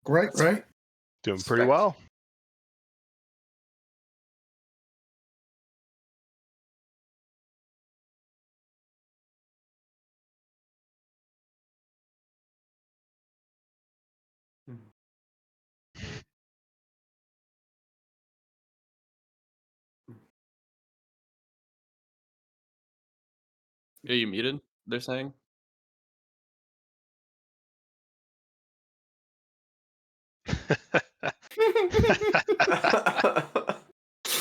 Great, right? Doing pretty well. Are you muted? They're saying. Do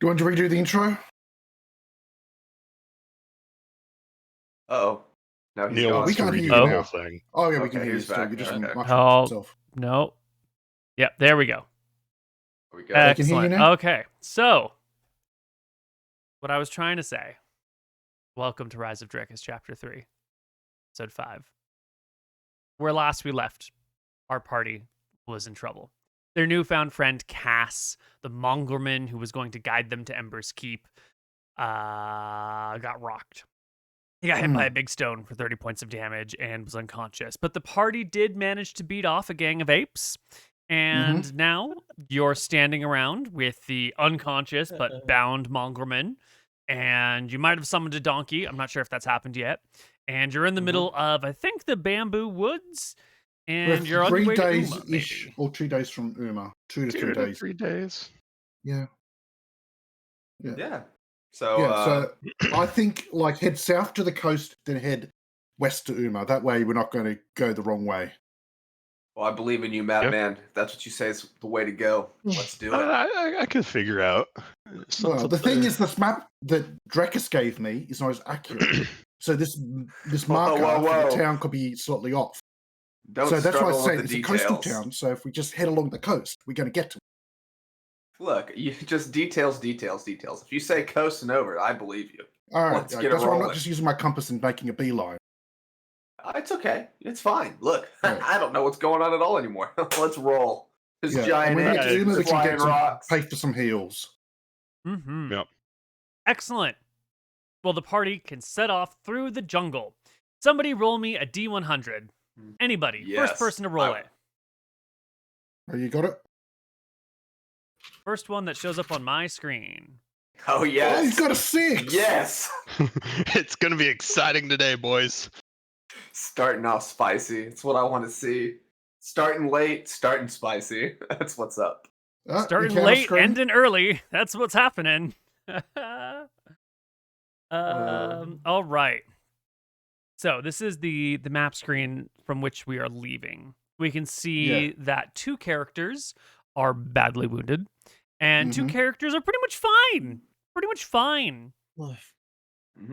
you want to redo the intro? Uh-oh. No, he's Neal gone. wants We to can't redo hear the you whole now. thing. Oh, yeah, we Okay, can hear you he's still. back. You're just Okay. muttering Oh, yourself. no. Yep, there we go. There we go. They can hear you Excellent. now? Okay, so what I was trying to say. Welcome to Rise of Drekis, Chapter 3, Episode 5. Where last we left, our party was in trouble. Their newfound friend, Cass, the mongrelman who was going to guide them to Ember's Keep, got rocked. He got hit by a big stone for 30 points of damage and was unconscious. But the party did manage to beat off a gang of apes. And now you're standing around with the unconscious but bound mongrelman. And you might have summoned a donkey. I'm not sure if that's happened yet. And you're in the middle of, I think, the bamboo woods. And you're on your way to Umma, days-ish, maybe. or 2 days from Umma. 2 to 3 days. 3 days. Yeah. Yeah. So, So I think, like, head south to the coast, then head west to Umma. That way we're not going to go the wrong way. well, I believe in you, Matt, man. If that's what you say is the way to go. Let's do it. I could figure out. Well, the thing is, this map that Drekis gave me is not as accurate. So this marker for the town could be slightly off. Don't so that's why I struggle say with it's the a coastal details. town. So if we just head along the coast, we're going to get to it. Look, you just details. If you say coast and over, I believe you. All right, Let's get it that's why I'm rolling. not just using my compass and making a beeline. It's okay. It's fine. Look, Right. I don't know what's going on at all anymore. Let's roll. This giant and when we get to Umma, we can flying get some, rocks. pay for some heals. Yep. Excellent. Well, the party can set off through the jungle. Somebody roll me a D100. Anybody. Yes. First person to roll it. Oh, you got it? First one that shows up on my screen. Oh, yes. Oh, you got a 6! Yes. It's going to be exciting today, boys. Starting off spicy. It's what I want to see. Starting late, starting spicy. That's what's up. Starting late, ending early. That's what's happening. All right. So this is the map screen from which we are leaving. We can see that 2 characters are badly wounded, and 2 characters are pretty much fine.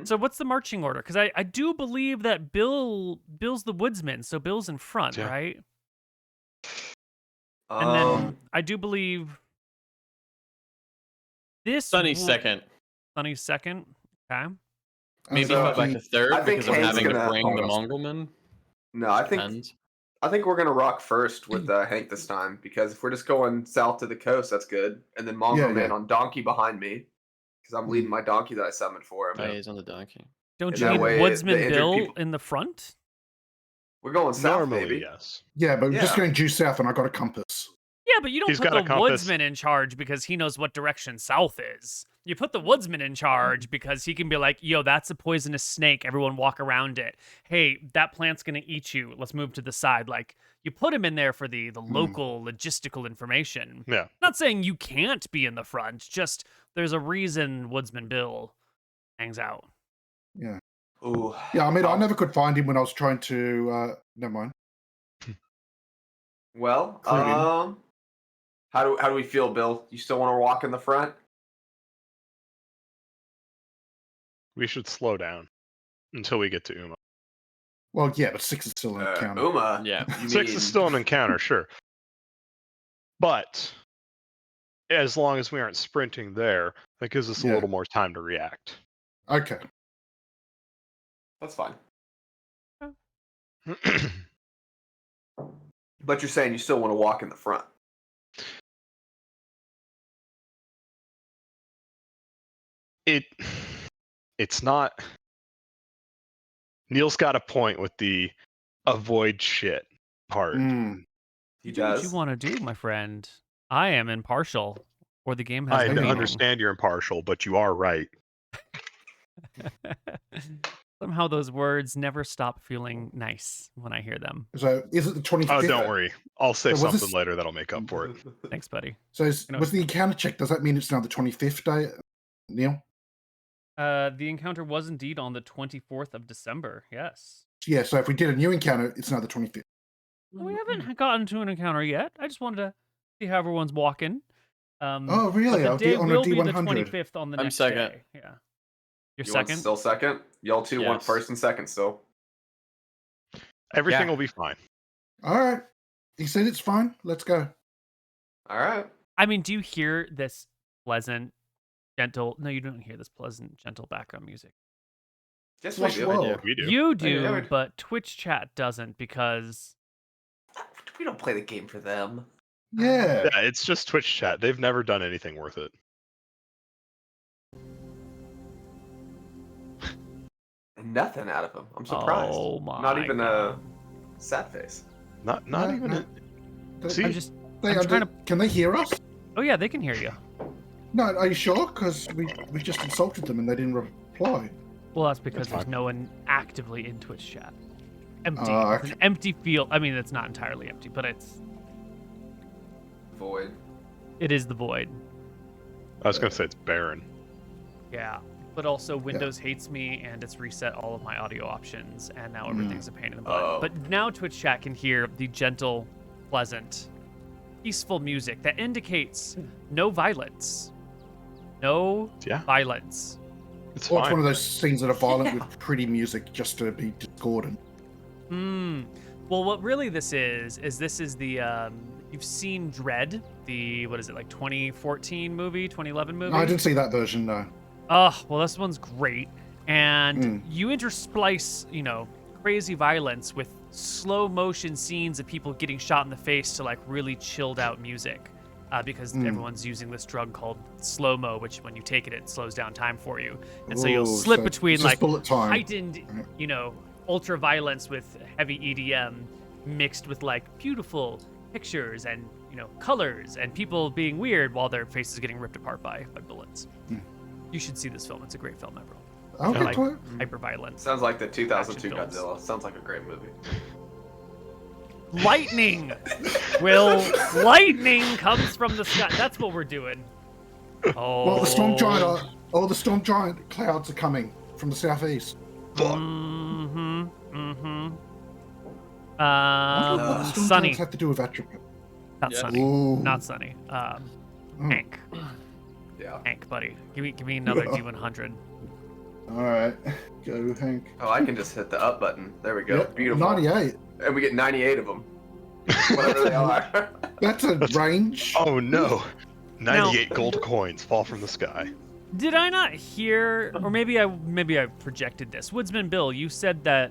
So what's the marching order? Because I do believe that Bill's the woodsman, so Bill's in front, right? And then I do believe this Sunny's second. Sunny's second. Okay. Maybe So, move back to third I think because I'm Hank's having to gonna- bring the mongrelman. No, I think we're gonna rock first with Hank this time, because if we're just going south to the coast, that's good. And then Mongrelman on donkey behind me, because I'm leading my donkey that I summoned for him. Oh, he's on the donkey. Don't And you that need way, Woodsman the injured Bill people- in the front? We're going south, Normally, baby. yes. Yeah, but we're just going due south, and I got a compass. Yeah, but you don't He's put got a the compass. woodsman in charge because he knows what direction south is. You put the woodsman in charge because he can be like, yo, that's a poisonous snake. Everyone walk around it. Hey, that plant's going to eat you. Let's move to the side. Like, you put him in there for the local logistical information. Yeah. Not saying you can't be in the front, just there's a reason Woodsman Bill hangs out. Yeah. Ooh. Yeah, I mean, I never could find him when I was trying to... never mind. Well, Including- how do we feel, Bill? You still want to walk in the front? We should slow down until we get to Umma. Well, yeah, but 6 is still an encounter. Umma. Yeah. You 6 mean- is still an encounter, sure. But as long as we aren't sprinting there, that gives us a little more time to react. Okay. That's fine. But you're saying you still want to walk in the front. It's not. Neal's got a point with the avoid shit. part. He Do what does. you want to do, my friend. I am impartial, or the game has I no meaning. understand you're impartial, but you are right. Somehow those words never stop feeling nice when I hear them. So is it the 25th? Oh, don't worry. I'll say So was something this- later that'll make up for it. Thanks, buddy. So know- was the encounter check? Does that mean it's now the 25th day, Neil? The encounter was indeed on the 24th of December. Yes. Yeah. So if we did a new encounter, it's now the 25th. We haven't gotten to an encounter yet. I just wanted to see how everyone's walking. Oh, really? But I'll the do day it on a will be the D100. 25th on the I'm next second. day. Yeah. You're You want second? still second? Y'all two want Yes. first and second still. Everything Yeah. will be fine. All right. He said it's fine. Let's go. All right. I mean, do you hear this pleasant, gentle... No, you don't hear this pleasant, gentle background music. Yes, we Watch do. well. Yeah, we do. You do, yeah. but Twitch chat doesn't because... We don't play the game for them. Yeah. Yeah, it's just Twitch chat. They've never done anything worth it. Nothing out of him. I'm surprised. Oh my Not even God. a sad face. Not No, even. no. See, I'm just... They I'm trying to... Can they hear us? Oh yeah, they can hear you. No, are you sure? Because we just insulted them and they didn't reply. Well, that's because That's there's fine. no one actively in Twitch chat. Empty. Oh, It's an empty field. I mean, it's not entirely empty, but it Void. is the void. I was gonna say it's barren. Yeah. But also Windows hates me and it's reset all of my audio options and now everything's a pain in the butt. Oh. But now Twitch chat can hear the gentle, pleasant, peaceful music that indicates no violence. No Yeah, violence. it's Or it's fine. one of those scenes that are violent with pretty music just to be discordant. Well, what really this is this is the you've seen Dread, the what is it, like 2014 movie, 2011 movie? No, I didn't see that version, no. Oh, well, this one's great. And you intersplice, crazy violence with slow motion scenes of people getting shot in the face to like really chilled out music. Because everyone's using this drug called slow-mo, which when you take it, it slows down time for you. And so you'll Ooh, slip so between it's just like bullet time. heightened, ultra violence with heavy EDM mixed with like beautiful pictures and, colors and people being weird while their faces are getting ripped apart by bullets. You should see this film. It's a great film, everyone. I'll get Like to it. hyper violence. Sounds like the 2002 Action films. Godzilla. Sounds like a great movie. Lightning! Will lightning comes from the sky. That's what we're doing. Oh. Well, the storm giant clouds are coming from the southeast. Mm-hmm. I wonder what the storm Sunny. giants have to do with attribute. Not Yeah. sunny. Ooh. Not sunny. Hank. Yeah. Hank, buddy. Give me another D100. All right, go Hank. Oh, I can just hit the up button. There we go. Yep, Beautiful. 98. And we get 98 of them. Whatever they are. That's a range. Oh no! 98 gold coins fall from the sky. Did I not hear, or maybe I projected this. Woodsman Bill, you said that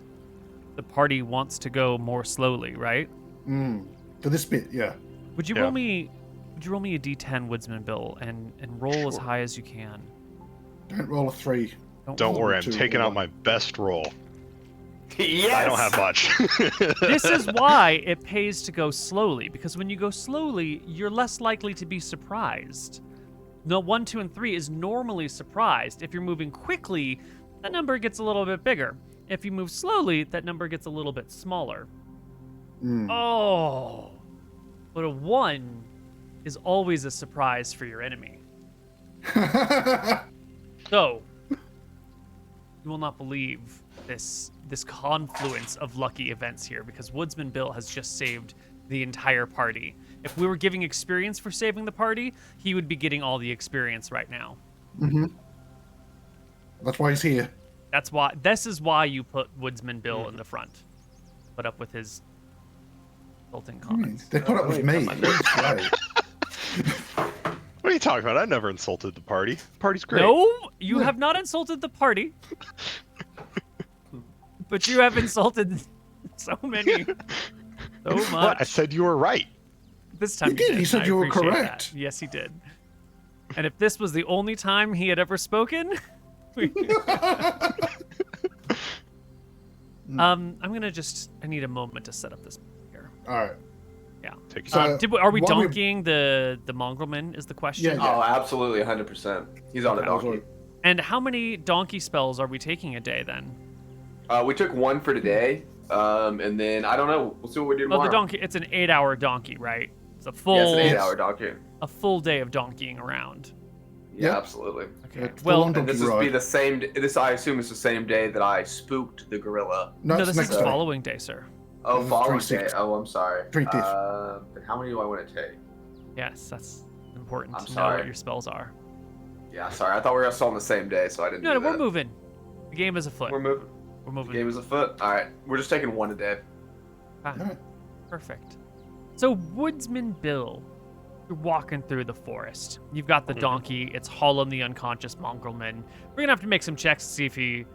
the party wants to go more slowly, right? For this bit, yeah. Would you Yeah. roll me? Would you roll me a D10, Woodsman Bill, and roll as Sure. high as you can? Don't roll a 3. Don't roll worry, I'm two, taking roll out one. my best roll. Yes! I don't have much. This is why it pays to go slowly, because when you go slowly, you're less likely to be surprised. No, 1, 2, and 3 is normally surprised. If you're moving quickly, that number gets a little bit bigger. If you move slowly, that number gets a little bit smaller. Oh, but a 1 is always a surprise for your enemy. So, you will not believe this confluence of lucky events here, because Woodsman Bill has just saved the entire party. If we were giving experience for saving the party, he would be getting all the experience right now. That's why he's here. This is why you put Woodsman Bill in the front. Put up with his insulting comments. They put up with me. That's right. What are you talking about? I never insulted the party. The party's great. No, you have not insulted the party. But you have insulted so many. So much. What? I said you were right. This time He did. He and said I you were appreciate correct. that. Yes, he did. And if this was the only time he had ever spoken, I'm gonna I need a moment to set up this here. All right. Yeah. Take it. So, are we while we- donkeying the mongrelman is the question? Yeah. Oh, absolutely, 100%. He's on a donkey. And how many donkey spells are we taking a day then? We took one for today, and then I don't know. We'll see what we do tomorrow. Oh, the donkey. It's an 8-hour donkey, right? It's a full. Yeah, it's an 8-hour donkey. A full day of donkeying around. Yeah, Yep. absolutely. Okay. It's Well, full-on And this donkey will be ride. the same. This I assume is the same day that I spooked the gorilla. No, no, it's this is next the day. following day, sir. Oh, It's following day. 26th. Oh, I'm sorry. 25th. Then how many do I want to take? Yes, that's important I'm to know sorry. what your spells are. Yeah, sorry. I thought we were still on the same day, so I didn't. No, do we're that. moving. The game is afoot. We're moving. We're The moving. game is afoot. All right, we're just taking one a day. Ah, Alright. perfect. So, Woodsman Bill, you're walking through the forest. You've got the donkey. It's hauling the unconscious mongrelman. We're gonna have to make some checks to see if he,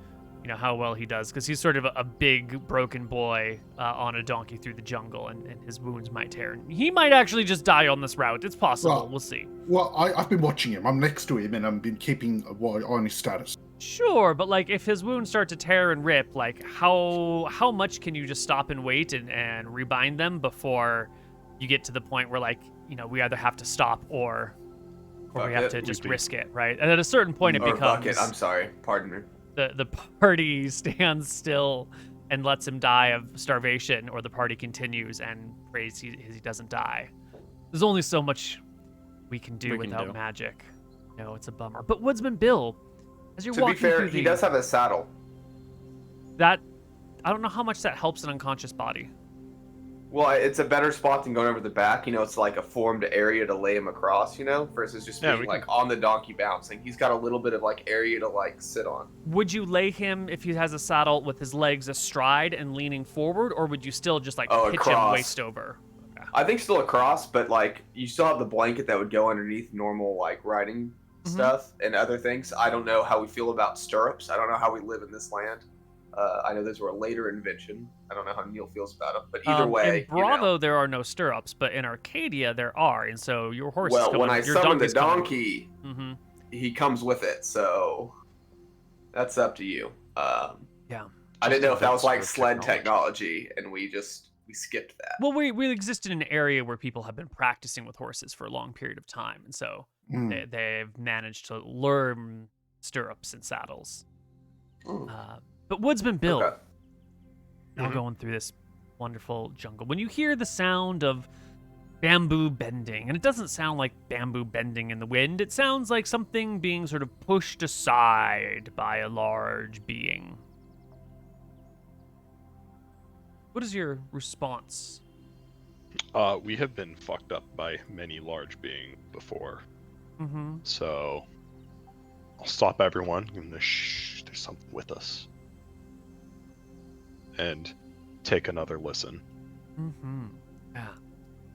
how well he does, because he's sort of a big broken boy on a donkey through the jungle, and his wounds might tear. He might actually just die on this route. It's possible. Well- We'll see. Well, I've been watching him. I'm next to him, and I've been keeping an eye on his status. Sure, but like if his wounds start to tear and rip, like how much can you just stop and wait and rebind them before you get to the point where we either have to stop or Fuck we have it, to we just do. risk it, right? And at a certain point it Or becomes bucket. I'm sorry. Pardon me. the party stands still and lets him die of starvation, or the party continues and prays he doesn't die. There's only so much we can do without magic. No, it's a bummer. But Woodsman Bill, as you're To walking be fair, through he does have a saddle. that, I don't know how much that helps an unconscious body. Well, it's a better spot than going over the back. It's like a formed area to lay him across. Versus just Yeah, being we can- on the donkey bouncing. He's got a little bit of area to sit on. Would you lay him, if he has a saddle, with his legs astride and leaning forward, or would you still just pitch him across. waist over? Okay. I think still across, but you still have the blanket that would go underneath normal riding stuff and other things. I don't know how we feel about stirrups. I don't know how we live in this land. I know those were a later invention. I don't know how Neal feels about them, but either way, in Bravo there are no stirrups, but in Arcadia there are, and so your horse. is well, coming, when I your summon the donkey's coming. donkey, Mm-hmm. he comes with it. So that's up to you. Yeah. I didn't know if that was That's sled technology. technology, and we skipped that. Well, we exist in an area where people have been practicing with horses for a long period of time, and so Mm. they've managed to learn stirrups and saddles. Mm. But Woodsman Bill, Okay. now going through this wonderful jungle, when you hear the sound of bamboo bending, and it doesn't sound like bamboo bending in the wind, it sounds like something being sort of pushed aside by a large being. What is your response? We have been fucked up by many large beings before, Mm-hmm. so I'll stop everyone. And there's something with us, and take another listen. Mm-hmm. Yeah.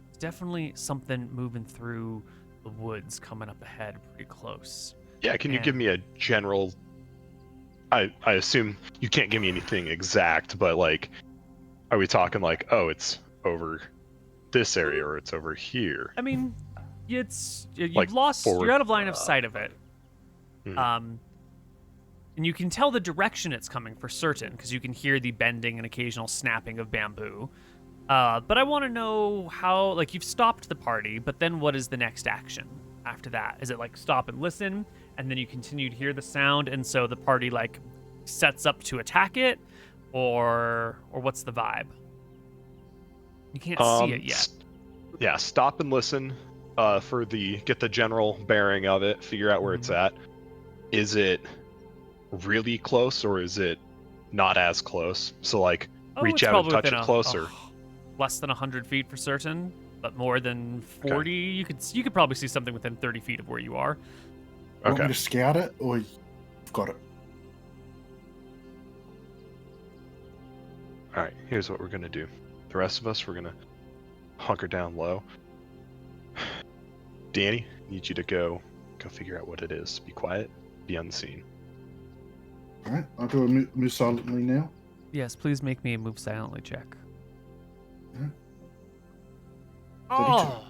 It's definitely something moving through the woods coming up ahead pretty close. Yeah, can you give me a general? I assume you can't give me anything exact, but are we talking oh, it's over this area or it's over here? I mean, you've Like lost. forward. You're out of line of sight of it. Hmm. And you can tell the direction it's coming for certain because you can hear the bending and occasional snapping of bamboo. But I want to know how, you've stopped the party, but then what is the next action after that? Is it stop and listen, and then you continue to hear the sound, and so the party sets up to attack it, or what's the vibe? You can't see it yet. Yeah, stop and listen for get the general bearing of it, figure out where it's at. Is it really close or is it not as close? So reach it's out and probably touch within it closer. Less than 100 feet for certain, but more than 40. You could probably see something within 30 feet of where you are. Want me Okay. to scout it, or you've got it? All right. Here's what we're gonna do. The rest of us, we're gonna hunker down low. Danny, need you to go figure out what it is. Be quiet. Be unseen. All right, I'll do a move silently now. Yes, please make me a move silently check. Mhm. 32. Oh,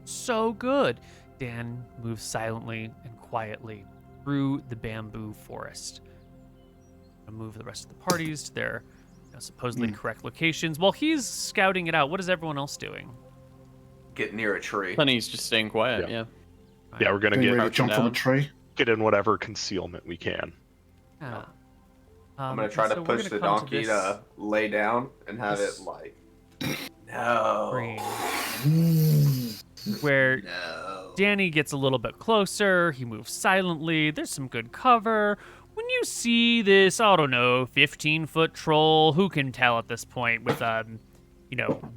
so good. Dan moves silently and quietly through the bamboo forest. I'll move the rest of the parties to their supposedly correct locations. While he's scouting it out, what is everyone else doing? Get near a tree. Funny's just staying quiet. Yeah. Yeah, we're gonna Getting ready to crouching jump from a down. tree. get in whatever concealment we can. Yeah. I'm gonna try to so we're push gonna the come donkey this to lay down and have this it like. No. screen where No. Danny gets a little bit closer. He moves silently. There's some good cover. When you see this, I don't know, 15-foot troll, who can tell at this point, with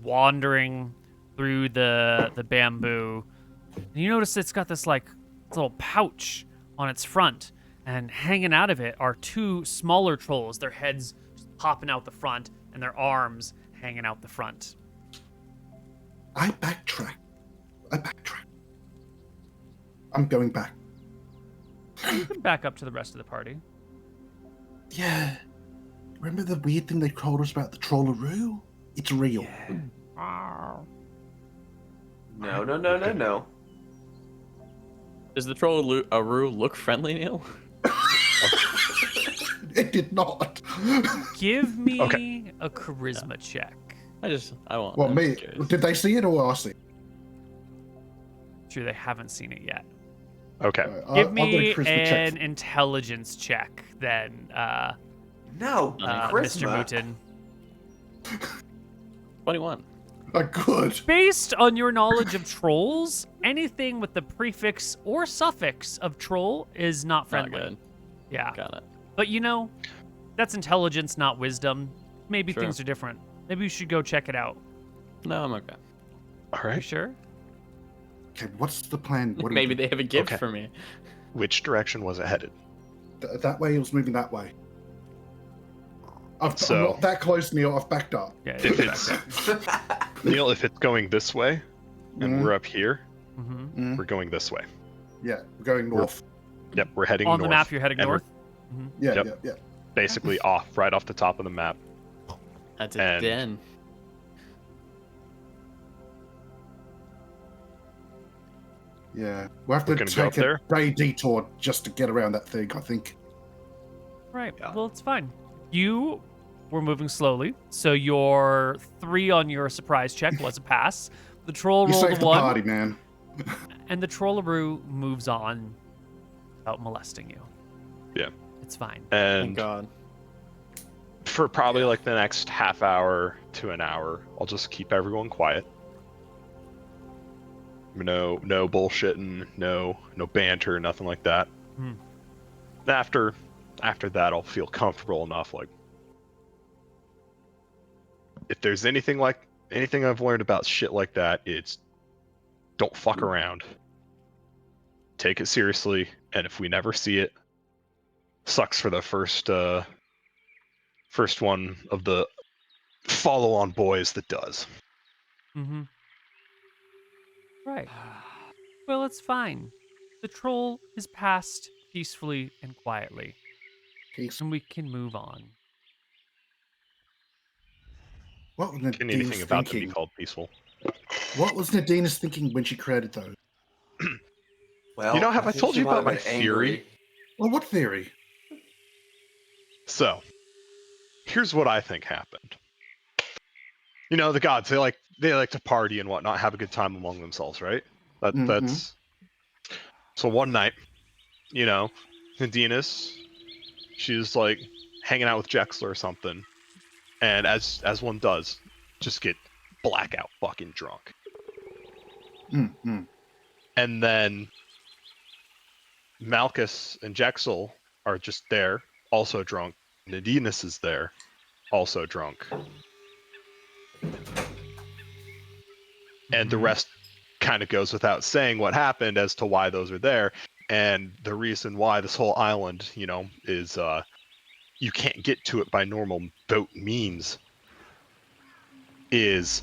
wandering through the bamboo, and you notice it's got this like little pouch on its front, and hanging out of it are two smaller trolls. Their heads just popping out the front, and their arms hanging out the front. I backtrack. I'm going back. You can back up to the rest of the party. Yeah. Remember the weird thing they told us about the Trollero? It's real. No. Does the Trollero look friendly, Neal? It did not. Give me Okay. a charisma check. I want. Well, I'm me. just curious. Did they see it or I see it? Sure, they haven't seen it yet. Okay. Give I'll get a me charisma check. an intelligence check, then, No. Mr. Charisma. Mouton. 21. Good. Based on your knowledge of trolls, anything with the prefix or suffix of troll is not Not friendly. good. Yeah. Got it. But that's intelligence, not wisdom. Maybe Sure. things are different. Maybe you should go check it out. No, I'm okay. All You right. sure? Okay, what's the plan? What do we Maybe do? they have a gift Okay. for me. Which direction was it headed? That way, it was moving that way. I'm So- not that close, Neil. I've backed up. Yeah. If it's Neal, if it's going this way, and Mhm. we're up here, Mm-hmm. we're going this way. Yeah, we're going north. Yep, we're heading On north. the map, you're heading and we're north. Mm-hmm. Yeah, Yep. yeah. Basically right off the top of the map. That's a And- den. Yeah. We'll have to We're gonna go take up there? a day detour just to get around that thing, I think. Right. Yeah. Well, it's fine. You were moving slowly, so your 3 on your surprise check was a pass. The troll You rolled saved a the 1, party, man. and the Trolleroo moves on without molesting you. Yeah. It's fine. Thank And God. for probably like the next half hour to an hour, I'll just keep everyone quiet. No bullshitting, no banter, nothing like that. Hmm. After that, I'll feel comfortable enough. Like, if there's anything I've learned about shit like that, it's don't fuck around. Take it seriously, and if we never see it, sucks for the first one of the follow-on boys that does. Mm-hmm. Right. Well, it's fine. The troll is passed peacefully and quietly, Peace. and we can move on. What was Can anything Nadine's about them be thinking? called peaceful? What was Nadine's thinking when she created those? Well, You know, have I think told she you might about have my been theory? angry. Well, what theory? So, here's what I think happened. You know, the gods, they like to party and whatnot, have a good time among themselves, right? Mhm. That's so one night, Nadinus, she's like hanging out with Jexler or something, and as one does, just get blackout fucking drunk. Mm-hmm. And then Malchus and Jexel are just there, also drunk. Nadinus is there, also drunk. And the rest kind of goes without saying what happened as to why those are there. And the reason why this whole island, is you can't get to it by normal boat means is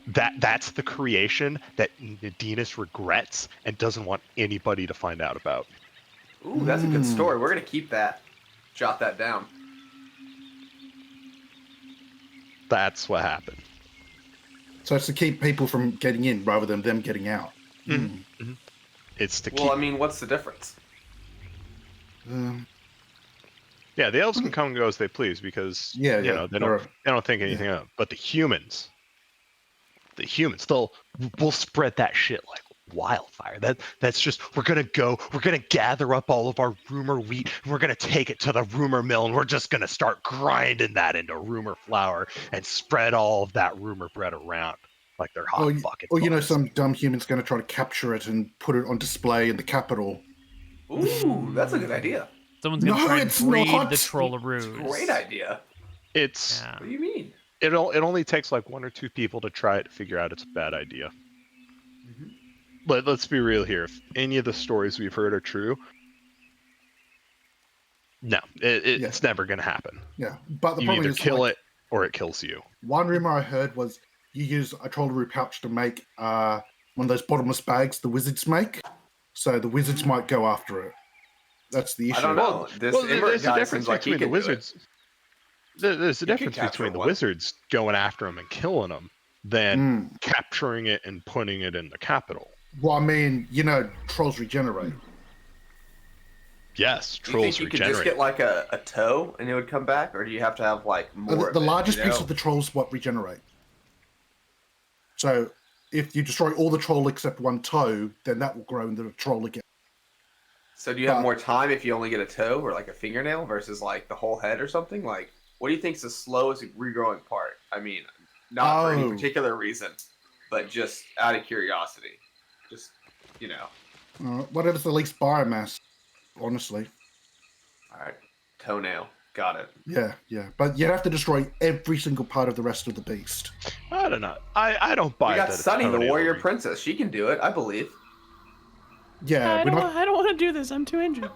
that's the creation that Nadinus regrets and doesn't want anybody to find out about. Ooh, that's a good story. We're gonna keep that. Jot that down. That's what happened. So it's to keep people from getting in rather than them getting out. It's to Well, keep. I mean, what's the difference? Yeah, the elves can come and go as they please because Yeah, you know they don't think anything of it. But the humans, we'll spread that shit like wildfire. That's just we're gonna gather up all of our rumor wheat and we're gonna take it to the rumor mill and we're just gonna start grinding that into rumor flour and spread all of that rumor bread around like they're hot fucking. Or some dumb human's gonna try to capture it and put it on display in the capital. Ooh, that's a good idea. Someone's gonna try and breed the Trollero. Great idea. What do you mean? It only takes like 1 or 2 people to try it to figure out it's a bad idea. But let's be real here. If any of the stories we've heard are true, no, it's never going to happen. Yeah, but the you problem either is kill it or it kills you. One rumor I heard was you use a Trollero pouch to make one of those bottomless bags the wizards make, so the wizards might go after it. That's the issue. I don't know. There's a difference between the wizards. There's a difference between the wizards going after them and killing them than capturing it and putting it in the capital. Well, I mean, trolls regenerate. Yes, trolls regenerate. Do you think you could just get like a toe and it would come back, or do you have to have like more? The largest piece of the trolls regenerate. So if you destroy all the troll except one toe, then that will grow into the troll again. So do you have more time if you only get a toe or like a fingernail versus like the whole head or something? Like, what do you think is the slowest regrowing part? I mean, not for any particular reason, but just out of curiosity. Just, whatever's the least biomass, honestly. All right. Toenail. Got it. Yeah. But you'd have to destroy every single part of the rest of the beast. I don't know. I don't buy it. We got Sunny, the warrior princess. She can do it, I believe. Yeah. I don't want to do this. I'm too injured.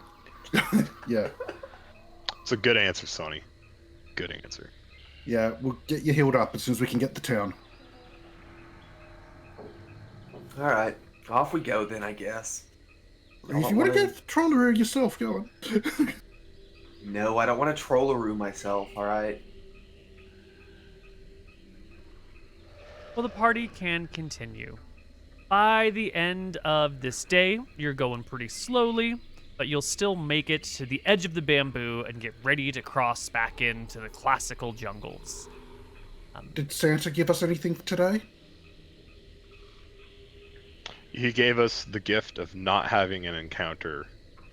Yeah. It's a good answer, Sonny. Good answer. Yeah, we'll get you healed up as soon as we can get the town. All right. Off we go then, I guess. If you want to go Trollero yourself, go on. No, I don't want to Trollero myself, all right? Well, the party can continue. By the end of this day, you're going pretty slowly, but you'll still make it to the edge of the bamboo and get ready to cross back into the classical jungles. Did Santa give us anything today? He gave us the gift of not having an encounter.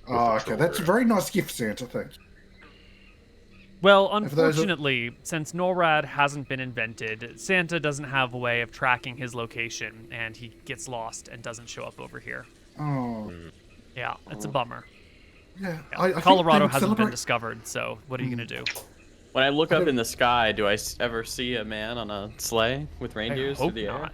Okay. That's a very nice gift, Santa. Thank you. Well, unfortunately, since NORAD hasn't been invented, Santa doesn't have a way of tracking his location, and he gets lost and doesn't show up over here. Oh. Yeah, it's a bummer. Yeah. Colorado hasn't been discovered, so what are you going to do? When I look up in the sky, do I ever see a man on a sleigh with reindeers through the air?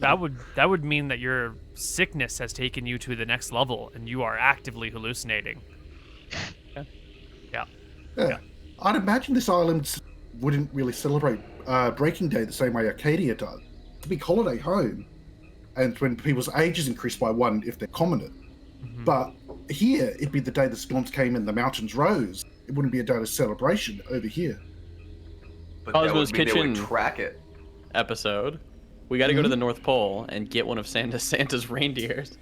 That would mean that your sickness has taken you to the next level, and you are actively hallucinating. Yeah. I'd imagine this island wouldn't really celebrate Breaking Day the same way Arcadia does. It's a big holiday home, and when people's ages increase by 1 if they're commoner. Mm-hmm. But here, it'd be the day the storms came and the mountains rose. It wouldn't be a day of celebration over here. But Cosmo's Kitchen track it. Episode. We got to go to the North Pole and get one of Santa's reindeers.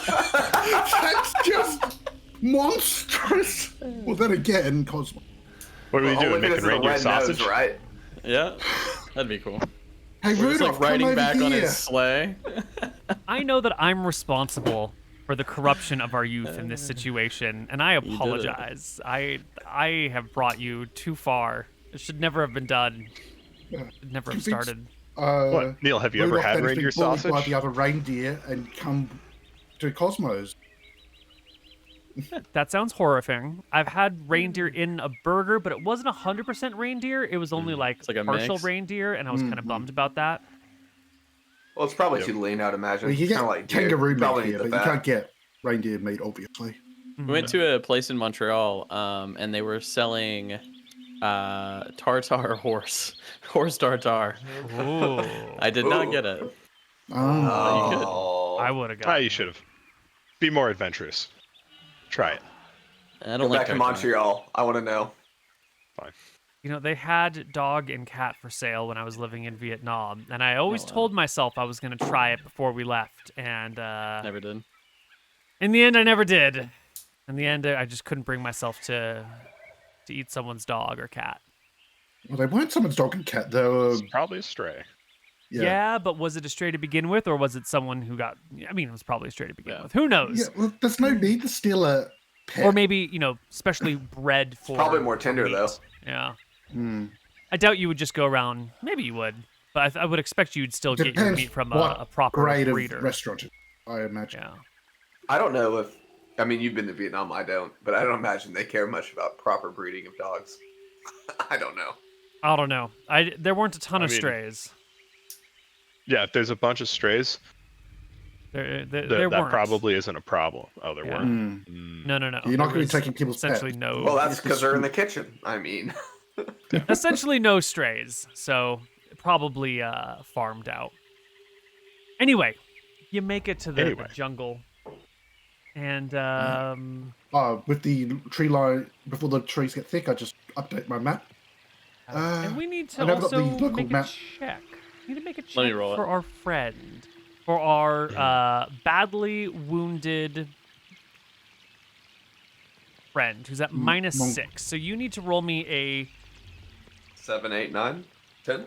That's just monstrous. Well, then again, Cosmo. What are we doing? Making reindeer sausage, nose, right? Yeah, that'd be cool. Hey, We're Rudolph, just like riding back here on his sleigh. I know that I'm responsible for the corruption of our youth in this situation, and I apologize. I have brought you too far. It should never have been done. It should never have started. What, Neal? Have you ever had reindeer sausage? By the other reindeer and come to Cosmos. That sounds horrifying. I've had reindeer in a burger, but it wasn't 100% reindeer. It was only like a partial mix. reindeer, and I was kind of bummed about that. Well, it's probably too lean, I'd imagine. Well, you get like kangaroo meat here, but you can't get reindeer meat, obviously. We went to a place in Montreal, and they were selling tartar horse tartar. Ooh. I did not get it. Oh. I would have got it. You should have. Be more adventurous. Try it. I don't Go like back to tartar. Montreal. I want to know. Fine. You know, they had dog and cat for sale when I was living in Vietnam, and I always told myself I was going to try it before we left, and Never did. in the end, I never did. In the end, I just couldn't bring myself to eat someone's dog or cat. Well, they weren't someone's dog and cat. They were... It's probably a stray. Yeah, but was it a stray to begin with, or was it someone who got... I mean, it was probably a stray to begin with. Who knows? Yeah, well, there's no need to steal a pet. Or maybe, specially bred for... It's probably more tender, meat. though. Yeah. Hmm. I doubt you would just go around... Maybe you would. But I would expect you'd still get your meat from a proper breeder. Of restaurant, I imagine. Yeah. I don't know if... I mean, you've been to Vietnam, I don't. But I don't imagine they care much about proper breeding of dogs. I don't know. I don't know. There weren't a ton of strays. Yeah, if there's a bunch of strays, there that weren't. probably isn't a problem. Oh, there weren't? No. You're not going to be taking people's essentially pets. no. Well, that's because they're in the kitchen. I mean... Essentially no strays, so probably farmed out. Anyway, you make it to the jungle. And with the tree line, before the trees get thick, I just update my map. and we need to also make a check. We need to make a check for our friend. For our badly wounded friend, who's at -6. So you need to roll me a... 7, 8, 9, 10?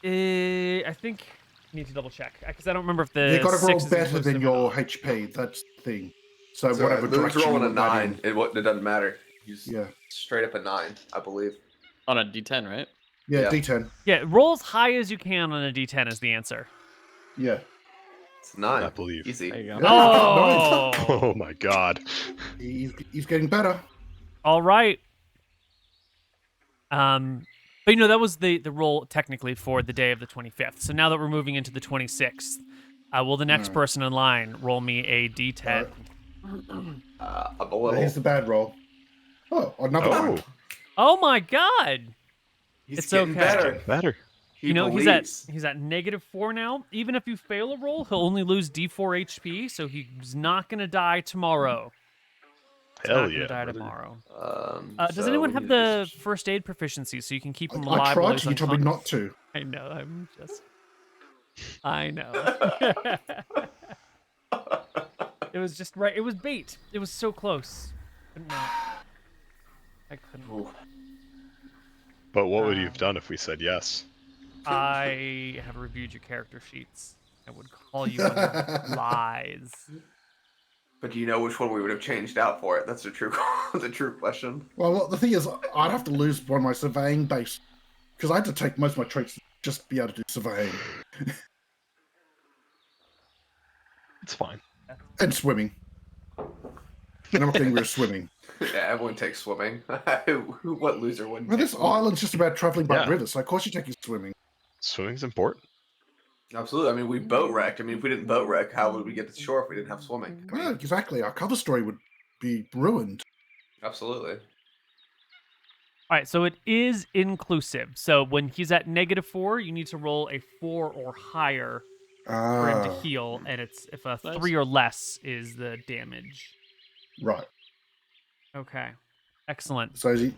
I think you need to double check, because I don't remember if the... You've got to roll 6 better than your HP, that's the thing. So whatever direction rolling you a 9, it doesn't matter. He's straight up a 9, I believe. On a D10, right? Yeah, D10. Yeah, roll as high as you can on a D10 is the answer. Yeah. It's 9. I believe. Easy. There you go. Oh! Oh my god. He's getting better. All right. But that was the roll technically for the day of the 25th. So now that we're moving into the 26th, will the next person in line roll me a D10? I'm a little... Here's the bad roll. Oh, another one. Oh my god! He's it's getting okay. better. He he's at -4 now. Even if you fail a roll, he'll only lose D4 HP, so he's not gonna die tomorrow. Hell yeah. Die tomorrow. Does So anyone have the first aid proficiency so you can keep him alive? I tried to. You told me not to. I know. I know. It was just right. It was bait. It was so close. I couldn't. But what would you have done if we said yes? I have reviewed your character sheets. I would call you lies. But do you know which one we would have changed out for it? That's the true question. Well, the thing is, I'd have to lose one of my surveying base because I had to take most of my traits to just be able to do surveying. It's fine. And swimming. And everything we're swimming. Yeah, everyone takes swimming. What loser wouldn't? Well, this swimming? island's just about traveling by rivers, so of course you're taking swimming. Swimming's important. Absolutely. I mean, we boat wrecked. I mean, if we didn't boat wreck, how would we get to the shore if we didn't have swimming? I mean, Well, exactly. Our cover story would be ruined. absolutely. All right, so it is inclusive. So when he's at -4, you need to roll a 4 or higher for him to heal, and it's if a 3 or less is the damage. Right. Okay. Excellent. So is he...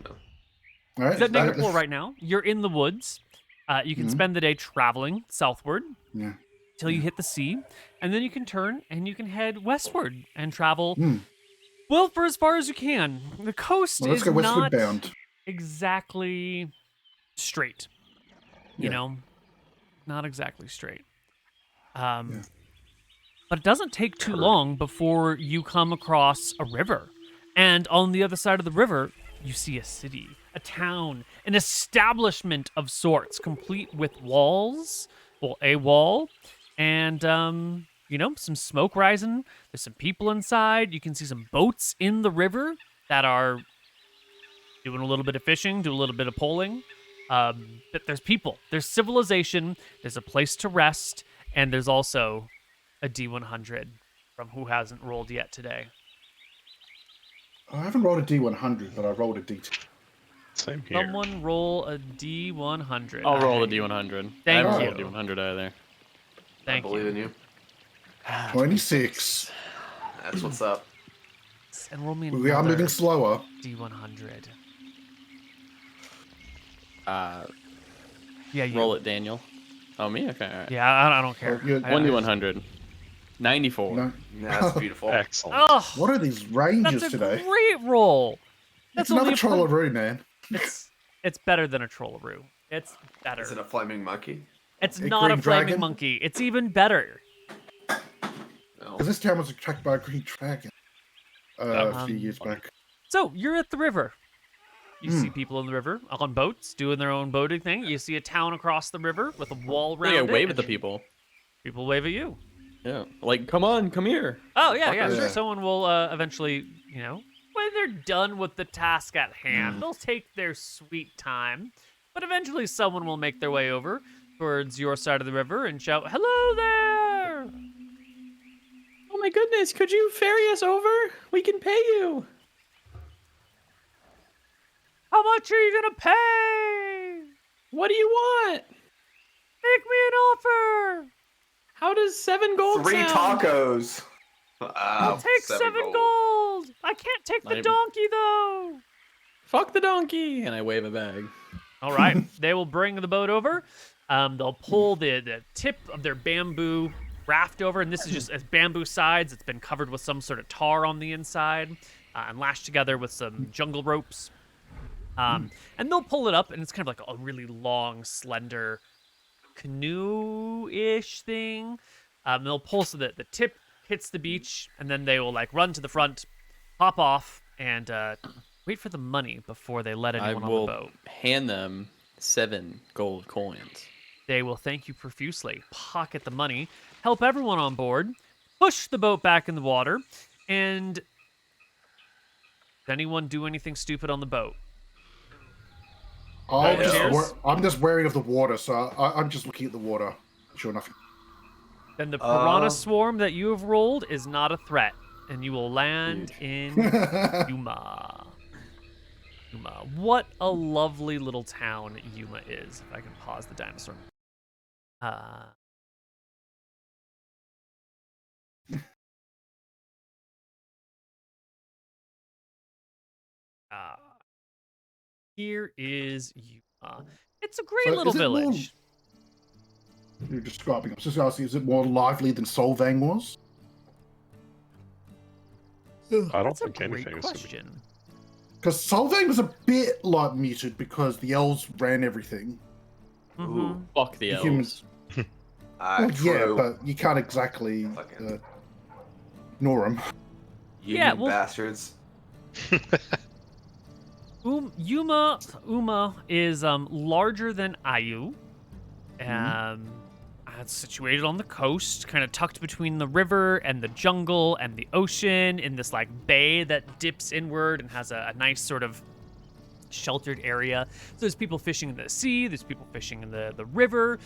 All right, He's at -4 right now. You're in the woods. You can spend the day traveling southward till you hit the sea, and then you can turn and you can head westward and travel, well, for as far as you can. The coast let's is go westward not bound. exactly straight. You know, not exactly straight. But it doesn't take too long before you come across a river. And on the other side of the river, you see a city, a town, an establishment of sorts, complete with walls, well, a wall, and, some smoke rising. There's some people inside. You can see some boats in the river that are doing a little bit of fishing, do a little bit of poling. But there's people, there's civilization, there's a place to rest, and there's also a D100 from who hasn't rolled yet today. I haven't rolled a D100, but I rolled a D2. Same here. Someone roll a D100. I'll roll a D100. Thank I haven't you. rolled a D100 either. I believe in you. 26. That's what's up. And roll me We are moving slower. D100. Yeah, you. Roll it, Daniel. Oh, me? Okay, all right. Yeah, I don't care. Oh, One D100. 94. No. That's beautiful. Excellent. Oh, What are these ranges that's a today? great roll. It's That's another only a pro- Trollero, man. It's better than a Trollero. It's better. Is it a flaming monkey? It's A not a green flaming dragon? monkey. It's even better. No. Because this town was attacked by a green dragon a few years back. So you're at the river. You Hmm. see people in the river on boats doing their own boating thing. You see a town across the river with a wall around Yeah, it. wave at the and people. People wave at you. Yeah, like come on, come here. Oh yeah, yeah. Yeah. Sure. Someone will eventually, when they're done with the task at hand, they'll take their sweet time. But eventually, someone will make their way over towards your side of the river and shout, "Hello there!" Oh my goodness, could you ferry us over? We can pay you. How much are you gonna pay? What do you want? Make me an offer. How does 7 gold 3 sound? tacos. I'll take 7 gold. I can't take the donkey though. Fuck the donkey, and I wave a bag. All right, they will bring the boat over. They'll pull the tip of their bamboo raft over, and this is just as bamboo sides. It's been covered with some sort of tar on the inside and lashed together with some jungle ropes. And they'll pull it up, and it's kind of like a really long, slender canoe-ish thing. They'll pull so that the tip hits the beach, and then they will like run to the front, hop off, and wait for the money before they let anyone on the boat. Hand them 7 gold coins. They will thank you profusely, pocket the money, help everyone on board, push the boat back in the water, and does anyone do anything stupid on the boat? I'm just wary of the water, so I'm just looking at the water. Sure enough. Then the piranha swarm that you have rolled is not a threat, and you will land in Yuma. Yuma. What a lovely little town Yuma is. If I can pause the dinosaur. Here is Yuma. It's a great little village. You're describing. I was just asking, is it more lively than Solvang was? I don't That's think a great anything is question. Because Solvang was a bit like muted because the elves ran everything. Mm-hmm. Fuck the elves. Humans. Well, yeah, but you can't exactly ignore them. Bastards. Umma is larger than Ayu. It's situated on the coast, kind of tucked between the river and the jungle and the ocean in this like bay that dips inward and has a nice sort of sheltered area. So there's people fishing in the sea, there's people fishing in the river.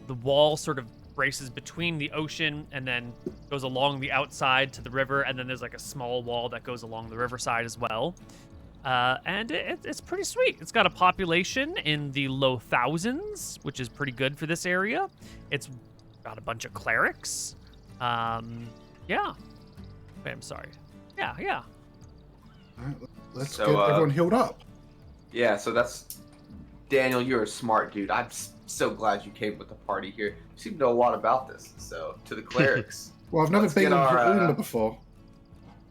The wall sort of braces between the ocean and then goes along the outside to the river, and then there's like a small wall that goes along the riverside as well. And it's pretty sweet. It's got a population in the low thousands, which is pretty good for this area. It's got a bunch of clerics. Yeah. Wait, I'm sorry. Yeah. All right, let's get everyone healed up. Yeah, so that's... Daniel, you're a smart dude. I'm so glad you came with the party here. You seem to know a lot about this. So, to the clerics... Well, I've never been in Umma before.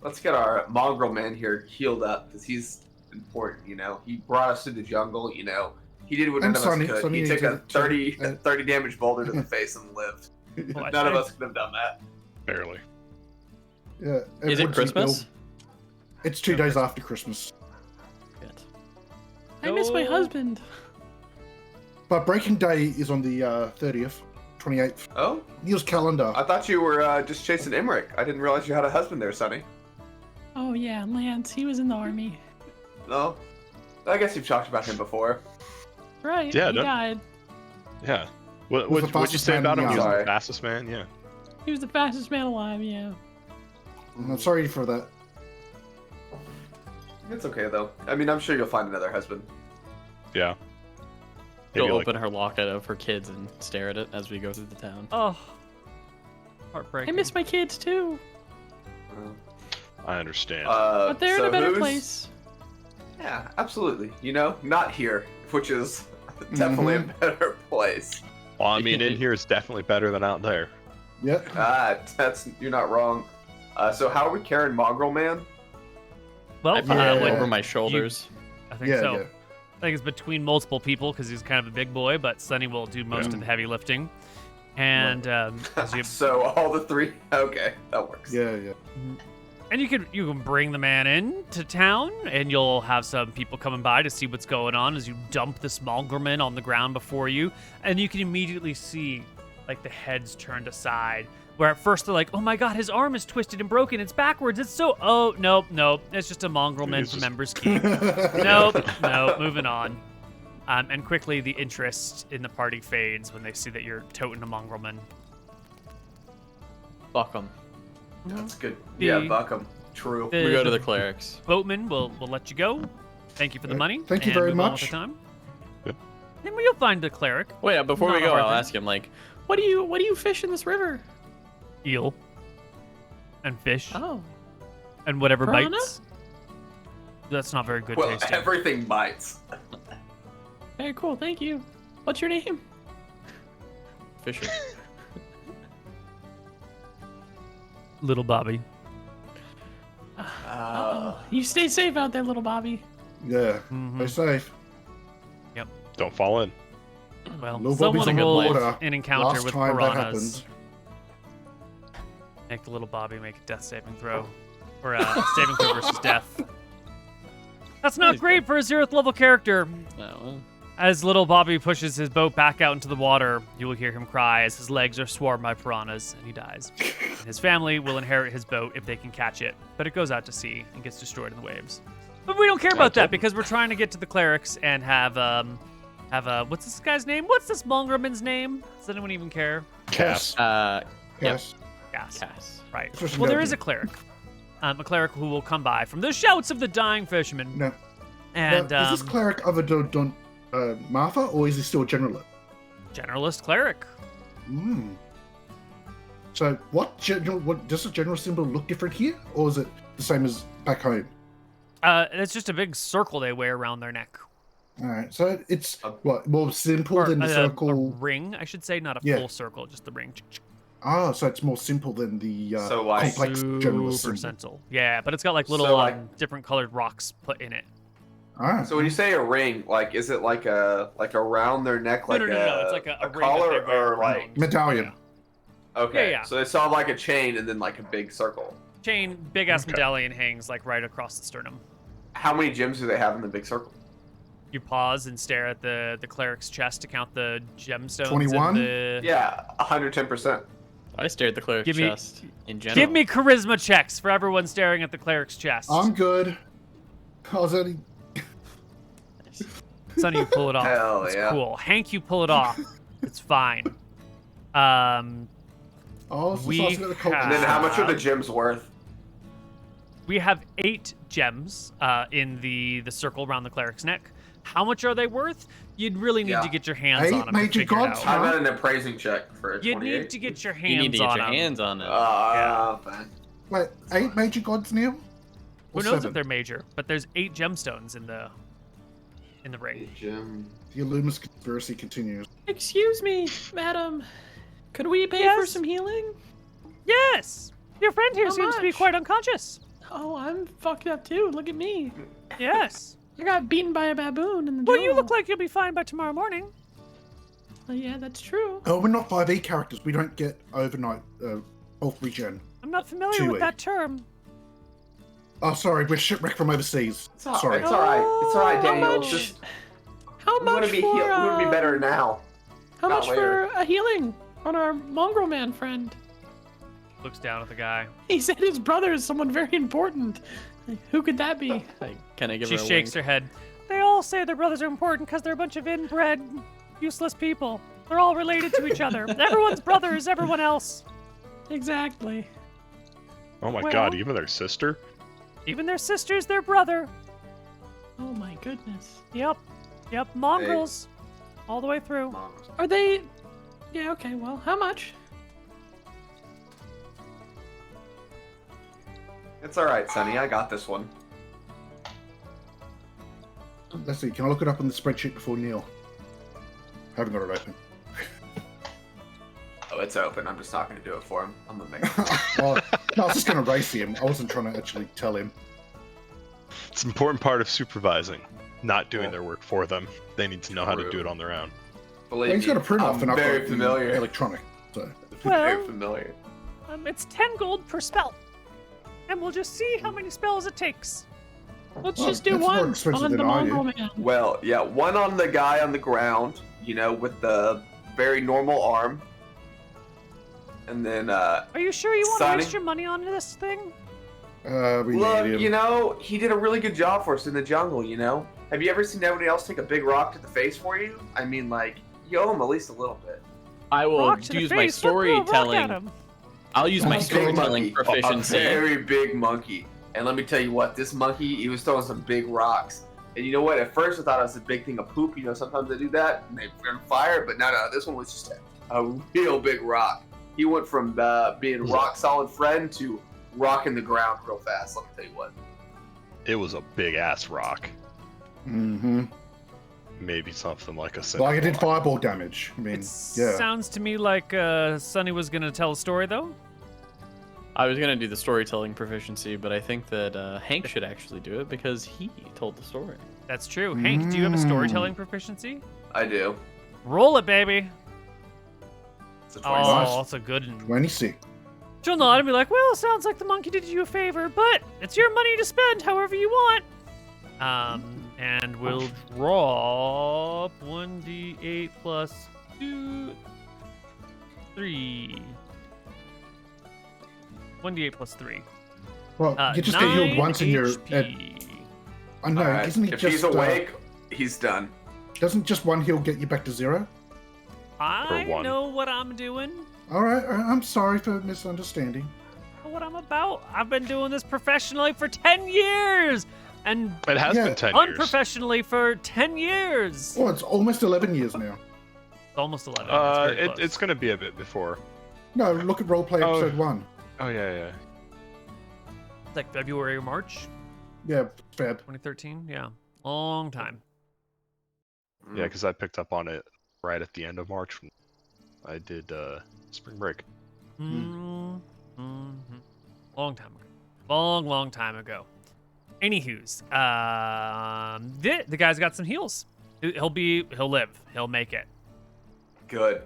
Let's get our mongrel man here healed up, because he's important, He brought us to the jungle, He did what none of us could. He took a 30 damage boulder to the face and lived. None of us could have done that. Barely. Yeah. Is it Christmas? It's 2 days after Christmas. Good. I miss my husband. But Breaking Day is on the 30th, 28th. Oh? Neal's calendar. I thought you were just chasing Emmerich. I didn't realize you had a husband there, Sonny. Oh yeah, Lance. He was in the army. No? I guess you've talked about him before. Right, Yeah, he died. Yeah. What'd you say about him? He was the fastest man? Yeah. He was the fastest man alive, yeah. I'm sorry for that. It's okay, though. I mean, I'm sure you'll find another husband. Yeah. She'll open her locket of her kids and stare at it as we go through the town. Oh. Heartbreaking. I miss my kids too. I understand. But they're in a better place. Yeah, absolutely. Not here, which is definitely a better place. Well, I mean, in here is definitely better than out there. Yeah. You're not wrong. So how are we carrying Mongrel Man? Well, I put it when over my shoulders. I think Yeah, so. yeah. I think it's between multiple people because he's kind of a big boy, but Sunny will do most of the heavy lifting. And as you So all the three. Okay, that works. Yeah, yeah. and you can bring the man in to town, and you'll have some people coming by to see what's going on as you dump this Mongrelman on the ground before you, and you can immediately see like the heads turned aside. Where at first they're like, "Oh my God, his arm is twisted and broken. It's backwards. It's so." Oh nope. It's just a Mongrelman from Ember's Keep. Nope. Moving on. And quickly the interest in the party fades when they see that you're toting a Mongrelman. Fuck them. That's good. The- Yeah, buck 'em. True. We go to the clerics. Boatman will let you go. Thank you for the money. Thank you and very move on with much. the time. Yep. Then you'll find the cleric. Wait, before Not we a go, hard I'll thing. ask him like, what do you fish in this river? Eel. And fish. Oh. And whatever Piranha? bites. That's not very good Well, tasting. everything bites. Very cool. Thank you. What's your name? Fisher. Little Bobby. You stay safe out there, little Bobby. Yeah. Mhm. Stay safe. Don't fall in. Well, Little Bobby's someone on the rolled water. an encounter Last with time that piranhas. happened. Make the little Bobby make a death saving throw. Or a saving throw versus death. That's not He's great for a 0th level character. well, As little Bobby pushes his boat back out into the water, you will hear him cry as his legs are swarmed by piranhas and he dies. And his family will inherit his boat if they can catch it, but it goes out to sea and gets destroyed in the waves. But we don't care about that because we're trying to get to the clerics and have what's this guy's name? What's this Mongrelman's name? Does anyone even care? Cass. Yes. Cass. Cass. Right. Just Well, there love is you. a cleric. A cleric who will come by from the shouts of the dying fisherman. No. And Now, is this cleric of a Don Martha, or is he still a generalist? generalist cleric. So, what does the general symbol look different here, or is it the same as back home? It's just a big circle they wear around their neck. All right, so it's what more simple Or than the a circle. ring, I should say, not a Yeah. full circle, just the ring. Ah, so it's more simple than the So, like, complex generalist Super symbol. simple. Yeah, but it's got like little So, like- different colored rocks put in it. Ah, So when you say a ring, like, is it like around their neck, like no. It's like a ring that collar, they wear or like? around. medallion. Okay, Yeah. so they saw like a chain and then like a big circle. Chain, big ass Okay. medallion hangs like right across the sternum. How many gems do they have in the big circle? You pause and stare at the cleric's chest to count the gemstones. 21? In the... Yeah, 110%. I stared at the cleric's Give me- chest in general. Give me charisma checks for everyone staring at the cleric's chest. I'm good. I was only. Sonny, you pull it off. Hell it's yeah. cool. Hank, you pull it off. It's fine. Oh, so We I was gonna call- And then how much are the gems worth? We have 8 gems in the circle around the cleric's neck. How much are they worth? You'd really need Yeah. to get your hands 8 on them. major to figure it gods, out. huh? How about an appraising check for a You 28? need to get your hands You need to get on your them. hands on it. Fine. Wait, 8 major gods, Neal? Who Or knows 7? if they're major? But there's 8 gemstones in the ring. Gem. The Illuminous conspiracy continues. Excuse me, madam. Could we pay for Yes? some healing? Yes, your friend here How seems to be much? quite unconscious. Oh, I'm fucked up too. Look at me. Yes. I got beaten by a baboon in the Well, jungle. you look like you'll be fine by tomorrow morning. Yeah, that's true. Oh, we're not 5e characters. We don't get overnight health regen. I'm not familiar Two-way. with that term. Oh, sorry, we're shipwrecked from overseas. It's all, Sorry. It's all right. It's all right, How Daniel. much? Just How we want much to be for? we want to be better now. How not much later. for a healing on our mongrel man friend? Looks down at the guy. He said his brother is someone very important. Like, who could that be? Like, can I give She her a shakes wink? her head. They all say their brothers are important because they're a bunch of inbred, useless people. They're all related to each other. Everyone's brother is everyone else. Exactly. Oh my Well- god, even their sister? Even their sister's their brother. Oh my goodness. Yep. Mongrels. All the way through. Are they? Yeah. Okay. Well, how much? It's all right, Sonny. I got this one. Let's see, can I look it up on the spreadsheet before Neal? Haven't got it open. Oh, it's open. I'm just not going to do it for him. I'm going to make it. Well, no, I was just going to race him. I wasn't trying to actually tell him. It's an important part of supervising, not doing their work for them. They need to know how to do it on their own. Believe Well, he's got a print off, and I've very got familiar. electronic. So. Very Well, familiar. it's 10 gold per spell. And we'll just see how many spells it takes. Let's Well, just do that's more one expensive on the than I do. Mongol man. Well, yeah, one on the guy on the ground, with the very normal arm. And then, Are you sure you want to Sonny? waste your money on this thing? We look, need him. he did a really good job for us in the jungle, Have you ever seen anybody else take a big rock to the face for you? I mean, you owe him at least a little bit. I will Rock to the use my face, don't throw a rock at storytelling. him. I'll use my A big storytelling monkey, proficiency. A very big monkey. And let me tell you what, this monkey, he was throwing some big rocks. And you know what? At first I thought it was a big thing of poop. Sometimes they do that and they burn fire. But no, this one was just a real big rock. He went from being rock solid friend to rocking the ground real fast. Let me tell you what. It was a big ass rock. Mm-hmm. Maybe something like a Like it did rock. fireball damage. I mean, It yeah. sounds to me like Sonny was going to tell a story, though. I was gonna do the storytelling proficiency, but I think that Hank should actually do it because he told the story. That's true. Hank, do you have a storytelling proficiency? I do. Roll it, baby. It's a Oh, 26. that's a good one. 26. She'll nod and be like, well, sounds like the monkey did you a favor, but it's your money to spend however you want. And we'll draw 1d8 plus 2, 3. 1d8 plus 3. Well, you just get healed 9 once in your. HP. I know, All right. isn't it If just. he's awake, he's done. Doesn't just one heal get you back to 0? I one. know what I'm doing. Alright, I'm sorry for misunderstanding. What I'm about. I've been doing this professionally for 10 years and It has Yeah. been 10 years. unprofessionally for 10 years. Oh, it's almost 11 years now. It's almost 11. It's very close. It's gonna be a bit before. No, look at Roleplay Oh. Episode 1. Oh yeah. It's like February or March Yeah, Feb. 2013. Yeah, long time. Yeah, because I picked up on it right at the end of March. When I did spring break. Mm-hmm. Long time ago. Long time ago. Anywho's, the guy's got some heals. He'll live. He'll make it. Good.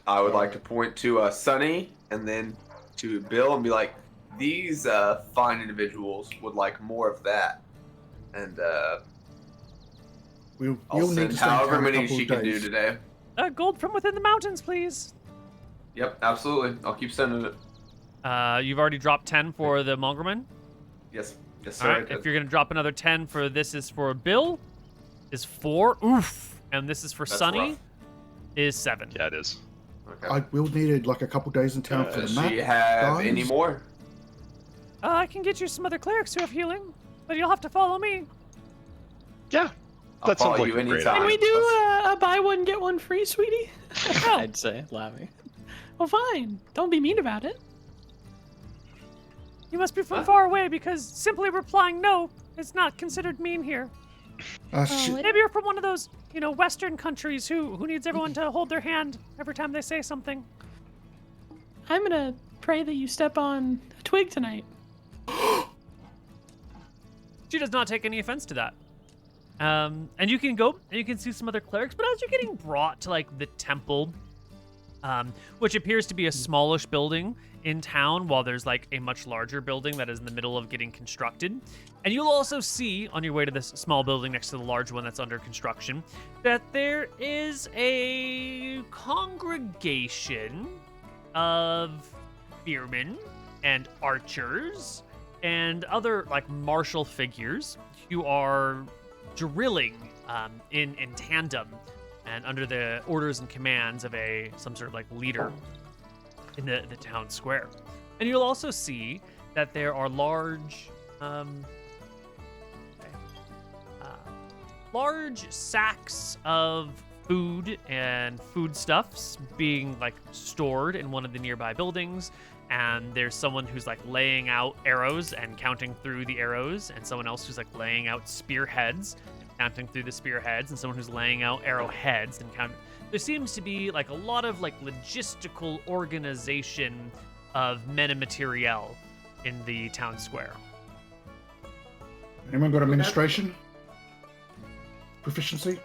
I would like to point to Sonny and then to Bill and be like, these fine individuals would like more of that. And We'll I'll need send to spend however time a many couple she of can do days. today. Gold from within the mountains, please. Yep, absolutely. I'll keep sending it. You've already dropped 10 for the Mongrelman. Yes, All sir. right. If you're gonna drop another 10 for this is for Bill, is 4. Oof. And this is for That's Sonny, rough. is 7. Yeah, it is. Okay. I will need like a couple days in town for Does the map. she have guys. any more? I can get you some other clerics who have healing, but you'll have to follow me. Yeah. I'll That sounds follow like you a great anytime. Can we idea. do a buy one get one free, sweetie? I'd say, laughing. Well, fine. Don't be mean about it. You must be from far away because simply replying no is not considered mean here. Maybe you're from one of those, Western countries who needs everyone to hold their hand every time they say something. I'm gonna pray that you step on a twig tonight. She does not take any offense to that. And you can go and you can see some other clerics, but as you're getting brought to the temple, which appears to be a smallish building in town, while there's a much larger building that is in the middle of getting constructed. And you'll also see on your way to this small building next to the large one that's under construction that there is a congregation of spearmen and archers and other martial figures who are drilling in tandem and under the orders and commands of some sort of leader in the town square. And you'll also see that there are large sacks of food and foodstuffs being stored in one of the nearby buildings. And there's someone who's laying out arrows and counting through the arrows, and someone else who's laying out spearheads and counting through the spearheads, and someone who's laying out arrowheads and there seems to be like a lot of like logistical organization of men and materiel in the town square. Anyone got administration? Proficiency?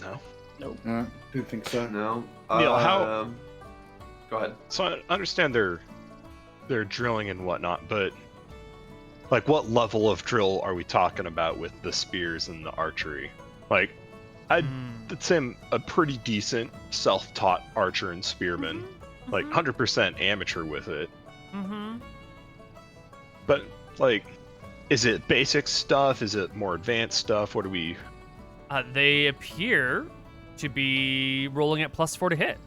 No. Nope. No, didn't think so. No. Neal, how? Go ahead. So I understand they're drilling and whatnot, but like, what level of drill are we talking about with the spears and the archery? Like, I'd say I'm a pretty decent self-taught archer and spearman, like 100% amateur with it. But like, is it basic stuff? Is it more advanced stuff? What do we? They appear to be rolling at +4 to hit.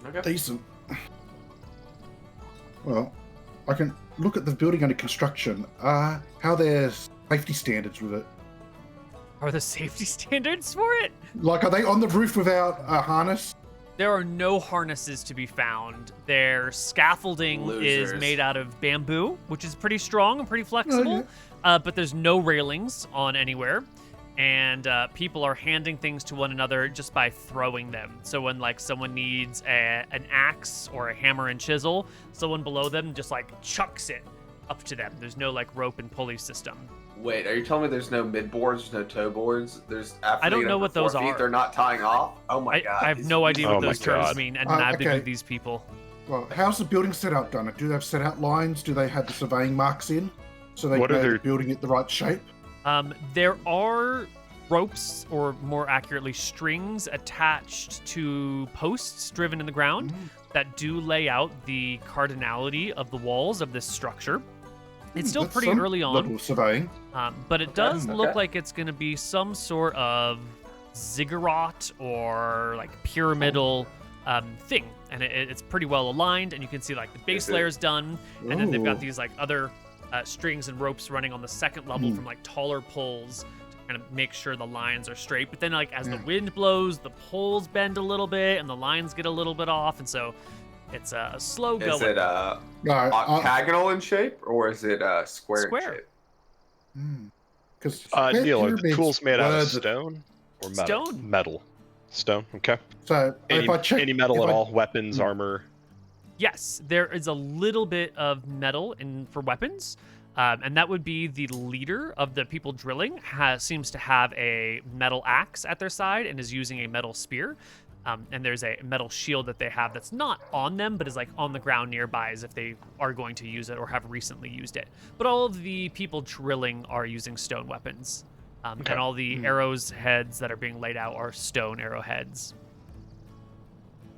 Okay. Decent. Well, I can look at the building under construction. How are their safety standards with it? Are the safety standards for it? Like, are they on the roof without a harness? There are no harnesses to be found. Their scaffolding is made out of bamboo, which is pretty strong and pretty flexible, but there's no railings on anywhere. And people are handing things to one another just by throwing them. So when like someone needs an axe or a hammer and chisel, someone below them just like chucks it up to them. There's no like rope and pulley system. Wait, are you telling me there's no mid boards, no toe boards? There's I don't know what those are. They're not tying off. Oh my god! I have no idea what those terms God. mean, and neither do these people. Well, how's the building set out done? Do they have set out lines? Do they have the surveying marks in so they know the building it the right shape? There are ropes, or more accurately, strings attached to posts driven in the ground that do lay out the cardinality of the walls of this structure. It's still pretty early on, level of surveying. but it does look like it's going to be some sort of ziggurat or like pyramidal thing, and it's pretty well aligned. And you can see like the base layer is done, and then they've got these like other strings and ropes running on the second level from like taller poles to kind of make sure the lines are straight. But then like as the wind blows, the poles bend a little bit and the lines get a little bit off, and so it's a slow going. Is it octagonal in shape, or is it square in shape? Because Neal, are the tools made out of stone or metal? Stone. Metal. Stone. Okay. So if I check any metal at all, weapons, armor. Yes, there is a little bit of metal for weapons, and that would be the leader of the people drilling. Seems to have a metal axe at their side and is using a metal spear. And there's a metal shield that they have that's not on them, but is like on the ground nearby, as if they are going to use it or have recently used it. But all of the people drilling are using stone weapons, and all the arrows heads that are being laid out are stone arrowheads.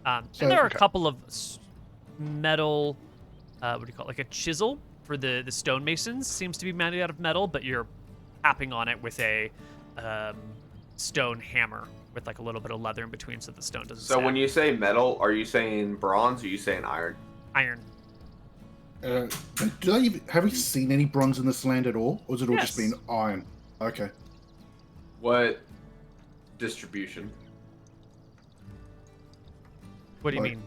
And there are a couple of metal, what do you call it? Like a chisel for the stonemasons seems to be made out of metal, but you're tapping on it with a stone hammer with like a little bit of leather in between so the stone doesn't snap. When you say metal, are you saying bronze or are you saying iron? Iron. Have we seen any bronze in this land at all? Or has it all just been iron? Okay. What distribution? What do you mean?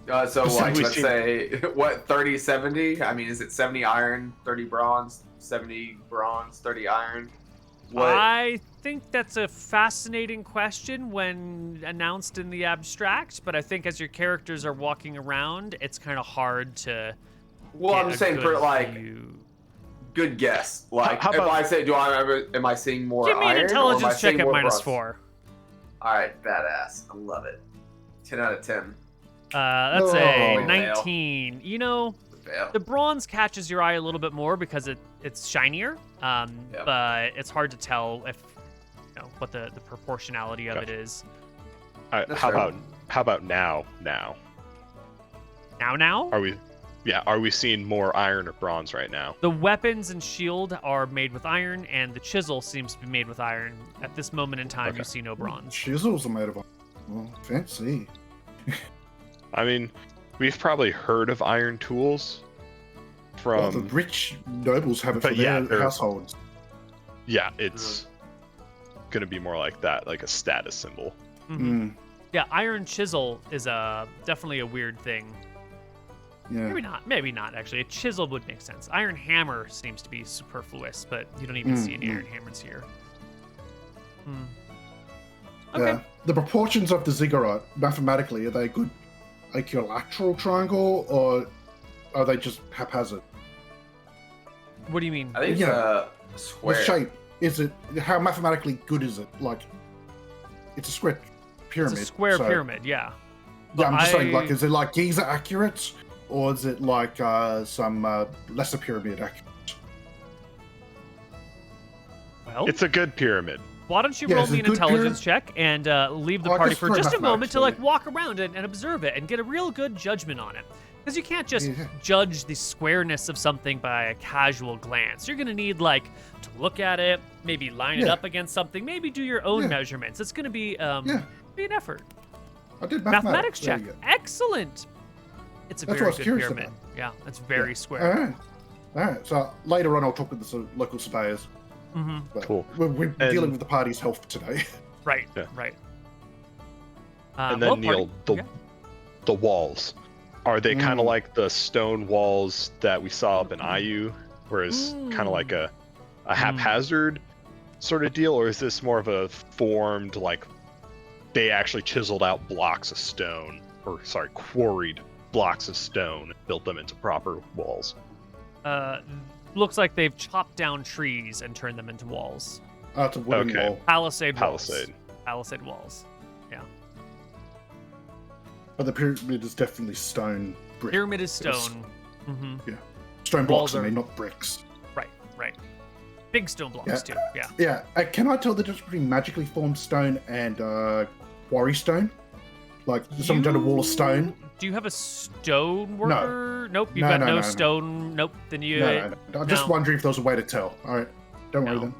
So like, let's say, what, 30-70? I mean, is it 70 iron, 30 bronze, 70 bronze, 30 iron? What? I think that's a fascinating question when announced in the abstract, but I think as your characters are walking around, it's kind of hard to. Well, I'm saying for like, good guess. Like, if I say, am I seeing more iron? Give me an intelligence check at -4. All right, badass. I love it. 10 out of 10. That's a 19. You know, the bronze catches your eye a little bit more because it's shinier, but it's hard to tell if what the proportionality of it is. All right, how about now? Now? Are we seeing more iron or bronze right now? The weapons and shield are made with iron, and the chisel seems to be made with iron. At this moment in time, you see no bronze. Chisels are made of iron. Well, fancy. I mean, we've probably heard of iron tools from the rich nobles have it for their households. Yeah, it's gonna be more like that, like a status symbol. Yeah, iron chisel is definitely a weird thing. Yeah. Maybe not actually. A chisel would make sense. Iron hammer seems to be superfluous, but you don't even see any iron hammers here. Okay. Yeah. The proportions of the ziggurat, mathematically, are they a good equilateral triangle, or are they just haphazard? What do you mean? I think it's a square. The shape, how mathematically good is it? Like, it's a square pyramid. It's a square pyramid, yeah. Yeah, I'm just saying, like, is it like Giza accurate, or is it like some lesser pyramid accurate? Well, It's a good pyramid. why don't you Yeah, roll it's me a an good intelligence check and leave the Oh, I party guess for for just a moment to like mathematics, walk around and observe it and get a real good judgment on it. Because you can't just judge the squareness of something by a casual glance. You're gonna need like to look at it, maybe line it up against something, maybe do your own measurements. It's gonna be be an effort. I did Mathematics There check. you go. Excellent. It's a That's what I very was good curious pyramid. about. Yeah, it's very square. All right. So later on, I'll talk with the local surveyors. But Cool. We're dealing with the party's health today. Right. Yeah. Right. And then Neal, the walls, are they kind of like the stone walls that we saw up in IU, whereas kind of like a haphazard sort of deal, or is this more of a formed, like they actually chiseled out blocks of stone, or sorry, quarried blocks of stone and built them into proper walls? Looks like they've chopped down trees and turned them into walls. It's a wooden wall. Palisade walls. Palisade. Palisade walls. Yeah. But the pyramid is definitely stone brick. Pyramid is stone. Yeah. Stone blocks, Walls I mean, not bricks. Right. Big stone blocks too. Yeah. Yeah. Can I tell the difference between magically formed stone and quarry stone? Like, someone done a wall of stone? Do you have a stone worker? Nope. You've No, got no, no. stone. Nope. Then you. No. I'm just wondering if there was a way to tell. All right. Don't worry then.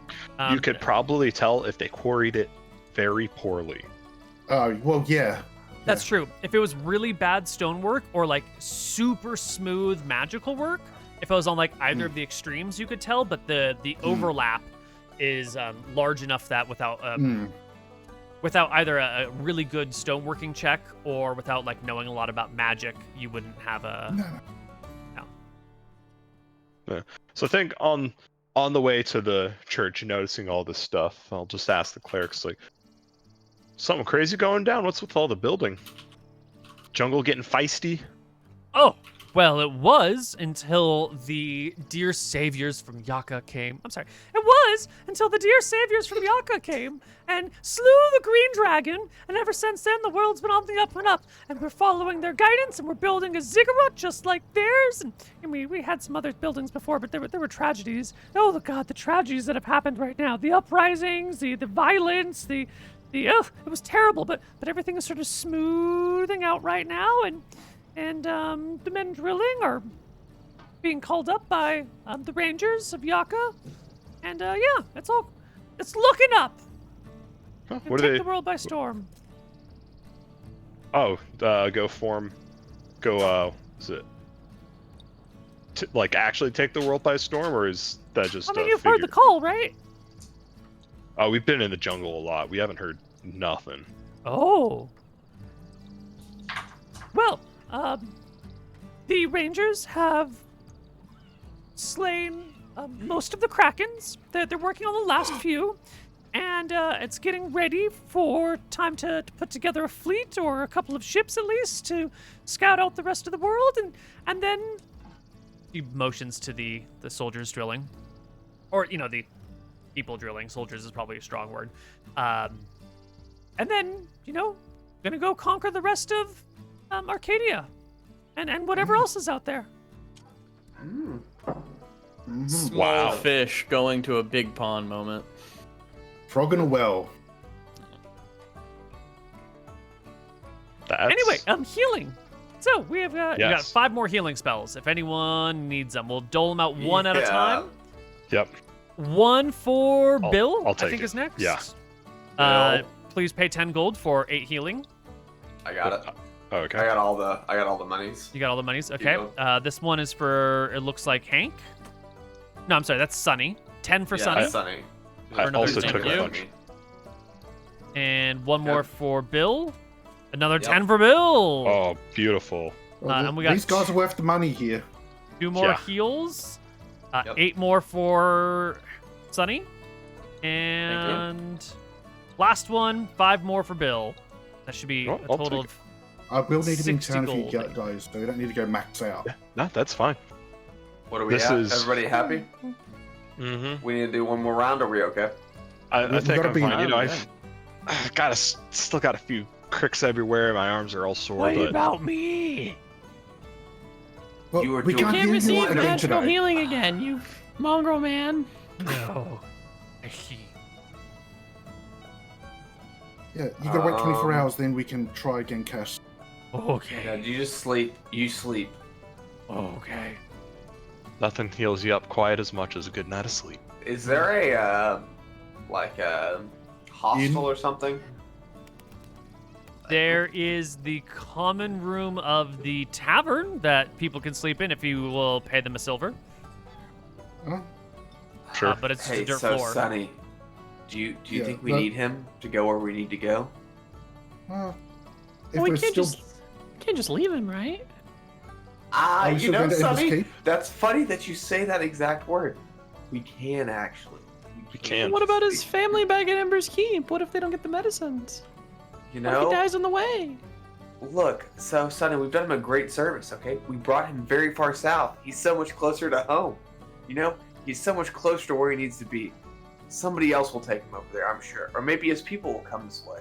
You could probably tell if they quarried it very poorly. Oh, well, yeah. That's true. If it was really bad stonework or like super smooth magical work, if it was on like either of the extremes, you could tell. But the overlap is large enough that without either a really good stoneworking check or without like knowing a lot about magic, you wouldn't have a. No. Yeah. So I think on the way to the church, noticing all this stuff, I'll just ask the clerics, like, something crazy going down? What's with all the building? Jungle getting feisty? Oh, well, it was until the dear saviors from Yaka came. I'm sorry. It was until the dear saviors from Yaka came and slew the green dragon. And ever since then, the world's been on the up and up. And we're following their guidance, and we're building a ziggurat just like theirs. And we had some other buildings before, but there were tragedies. Oh, God, the tragedies that have happened right now. The uprisings, the violence, it was terrible. But everything is sort of smoothing out right now, and the men drilling are being called up by the rangers of Yaka. And it's looking up. Huh, And what take are they? the world by storm. Oh, is it like actually take the world by storm, or is that just I mean, a you've figure? heard the call, right? Oh, we've been in the jungle a lot. We haven't heard nothing. Oh. Well, the rangers have slain most of the krakens. They're working on the last few, and it's getting ready for time to put together a fleet or a couple of ships at least to scout out the rest of the world, and then he motions to the soldiers drilling, or the people drilling. Soldiers is probably a strong word. And then gonna go conquer the rest of Arcadia, and whatever else is out there. Small fish going to a big pond moment. Frog in a well. Anyway, healing. So we have you got Yes. 5 more healing spells. If anyone needs them, we'll dole them out one at a time. Yep. One for Bill, I'll take I think it. is next. Yeah. Please pay 10 gold for 8 healing. I got it. Oh, okay. I got all the monies. You got all the monies? Okay. Yeah. This one is for, it looks like Hank. No, I'm sorry, that's Sunny. 10 for Sunny. Sunny. I another also thank took you. a bunch. And one more for Bill. Another Yep. 10 for Bill. Oh, beautiful. Well, and we got these guys are worth the money here. 2 more Yeah. heals. Yep. 8 more for Sunny. And Last one, 5 more for Bill. That should be a I'll total take of We'll need to be in 60 town if you gold. guys, so we don't need to go max out. Yeah, no, that's fine. What are we This at? is- Everybody happy? Mm-hmm. We need to do one more round. Are we okay? I We think gotta I'm be- fine. You know, Yeah. I've still got a few cricks everywhere. My arms are all sore, What but about me? Well, You were we doing- can't Can't heal you receive again magical today. healing again, you mongrel man. No. I see. Yeah, you gotta wait 24 Um, hours, then we can try again, Cass. Okay. Yeah, you just sleep. You sleep. Okay. nothing heals you up quite as much as a good night of sleep. Is there a like a hostel or something? There is the common room of the tavern that people can sleep in if you will pay them a silver. Huh? Sure. But it's just Hey, a dirt so floor. Sonny, do you Yeah, think we but- need him to go where we need to go? If Well, we we're can't still, just leave him, right? Ah, Are we you still know, going to Ember's Sonny, Keep? that's funny that you say that exact word. We can actually. We can. What about his family back at Ember's Keep? What if they don't get the medicines? You What if he know, dies on the way? look, so Sonny, we've done him a great service, okay? We brought him very far south. He's so much closer to home. You know, he's so much closer to where he needs to be. Somebody else will take him over there, I'm sure. Or maybe his people will come this way.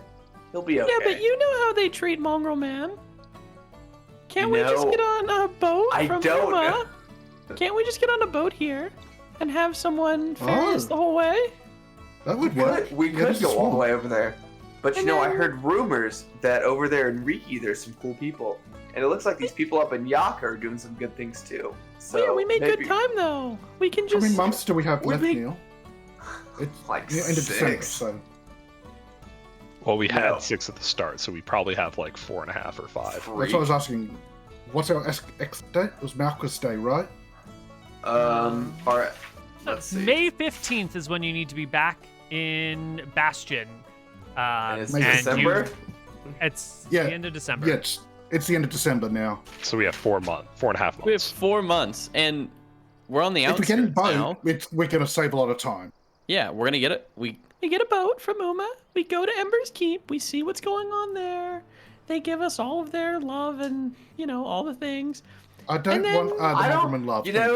He'll be okay. Yeah, but you know how they treat Mongrel Man. Can't You we just know, get on a boat I from don't Umma? know. Can't we just get on a boat here and have someone ferry us Oh. the whole way? that would work. We Yeah, could this is go all the fun. way over there. But you And know, I then- heard rumors that over there in Riki there's some cool people. And it looks like these people up in Yaka are doing some good things too. So Yeah, we made maybe, good time though. We can How just. many months do we have we left, make- Neil? It's Like the end of December, 6. so Well, we had No. 6 at the start, so we probably have like 4.5 or 5. that's what I was asking. What's our X date? It was Malchus Day, right? Alright. Let's see. May 15th is when you need to be back in Bastion. And it's May December? It's Yeah, the end of December. Yeah, it's the end of December now. So we have 4.5 months. We have 4 months, and we're on the If we get in outskirts now. boat, we're going to save a lot of time. Yeah, we're gonna get it. We get a boat from Umma. We go to Ember's Keep. We see what's going on there. They give us all of their love and all the things. I don't And then want the I don't, Homerman love. you thank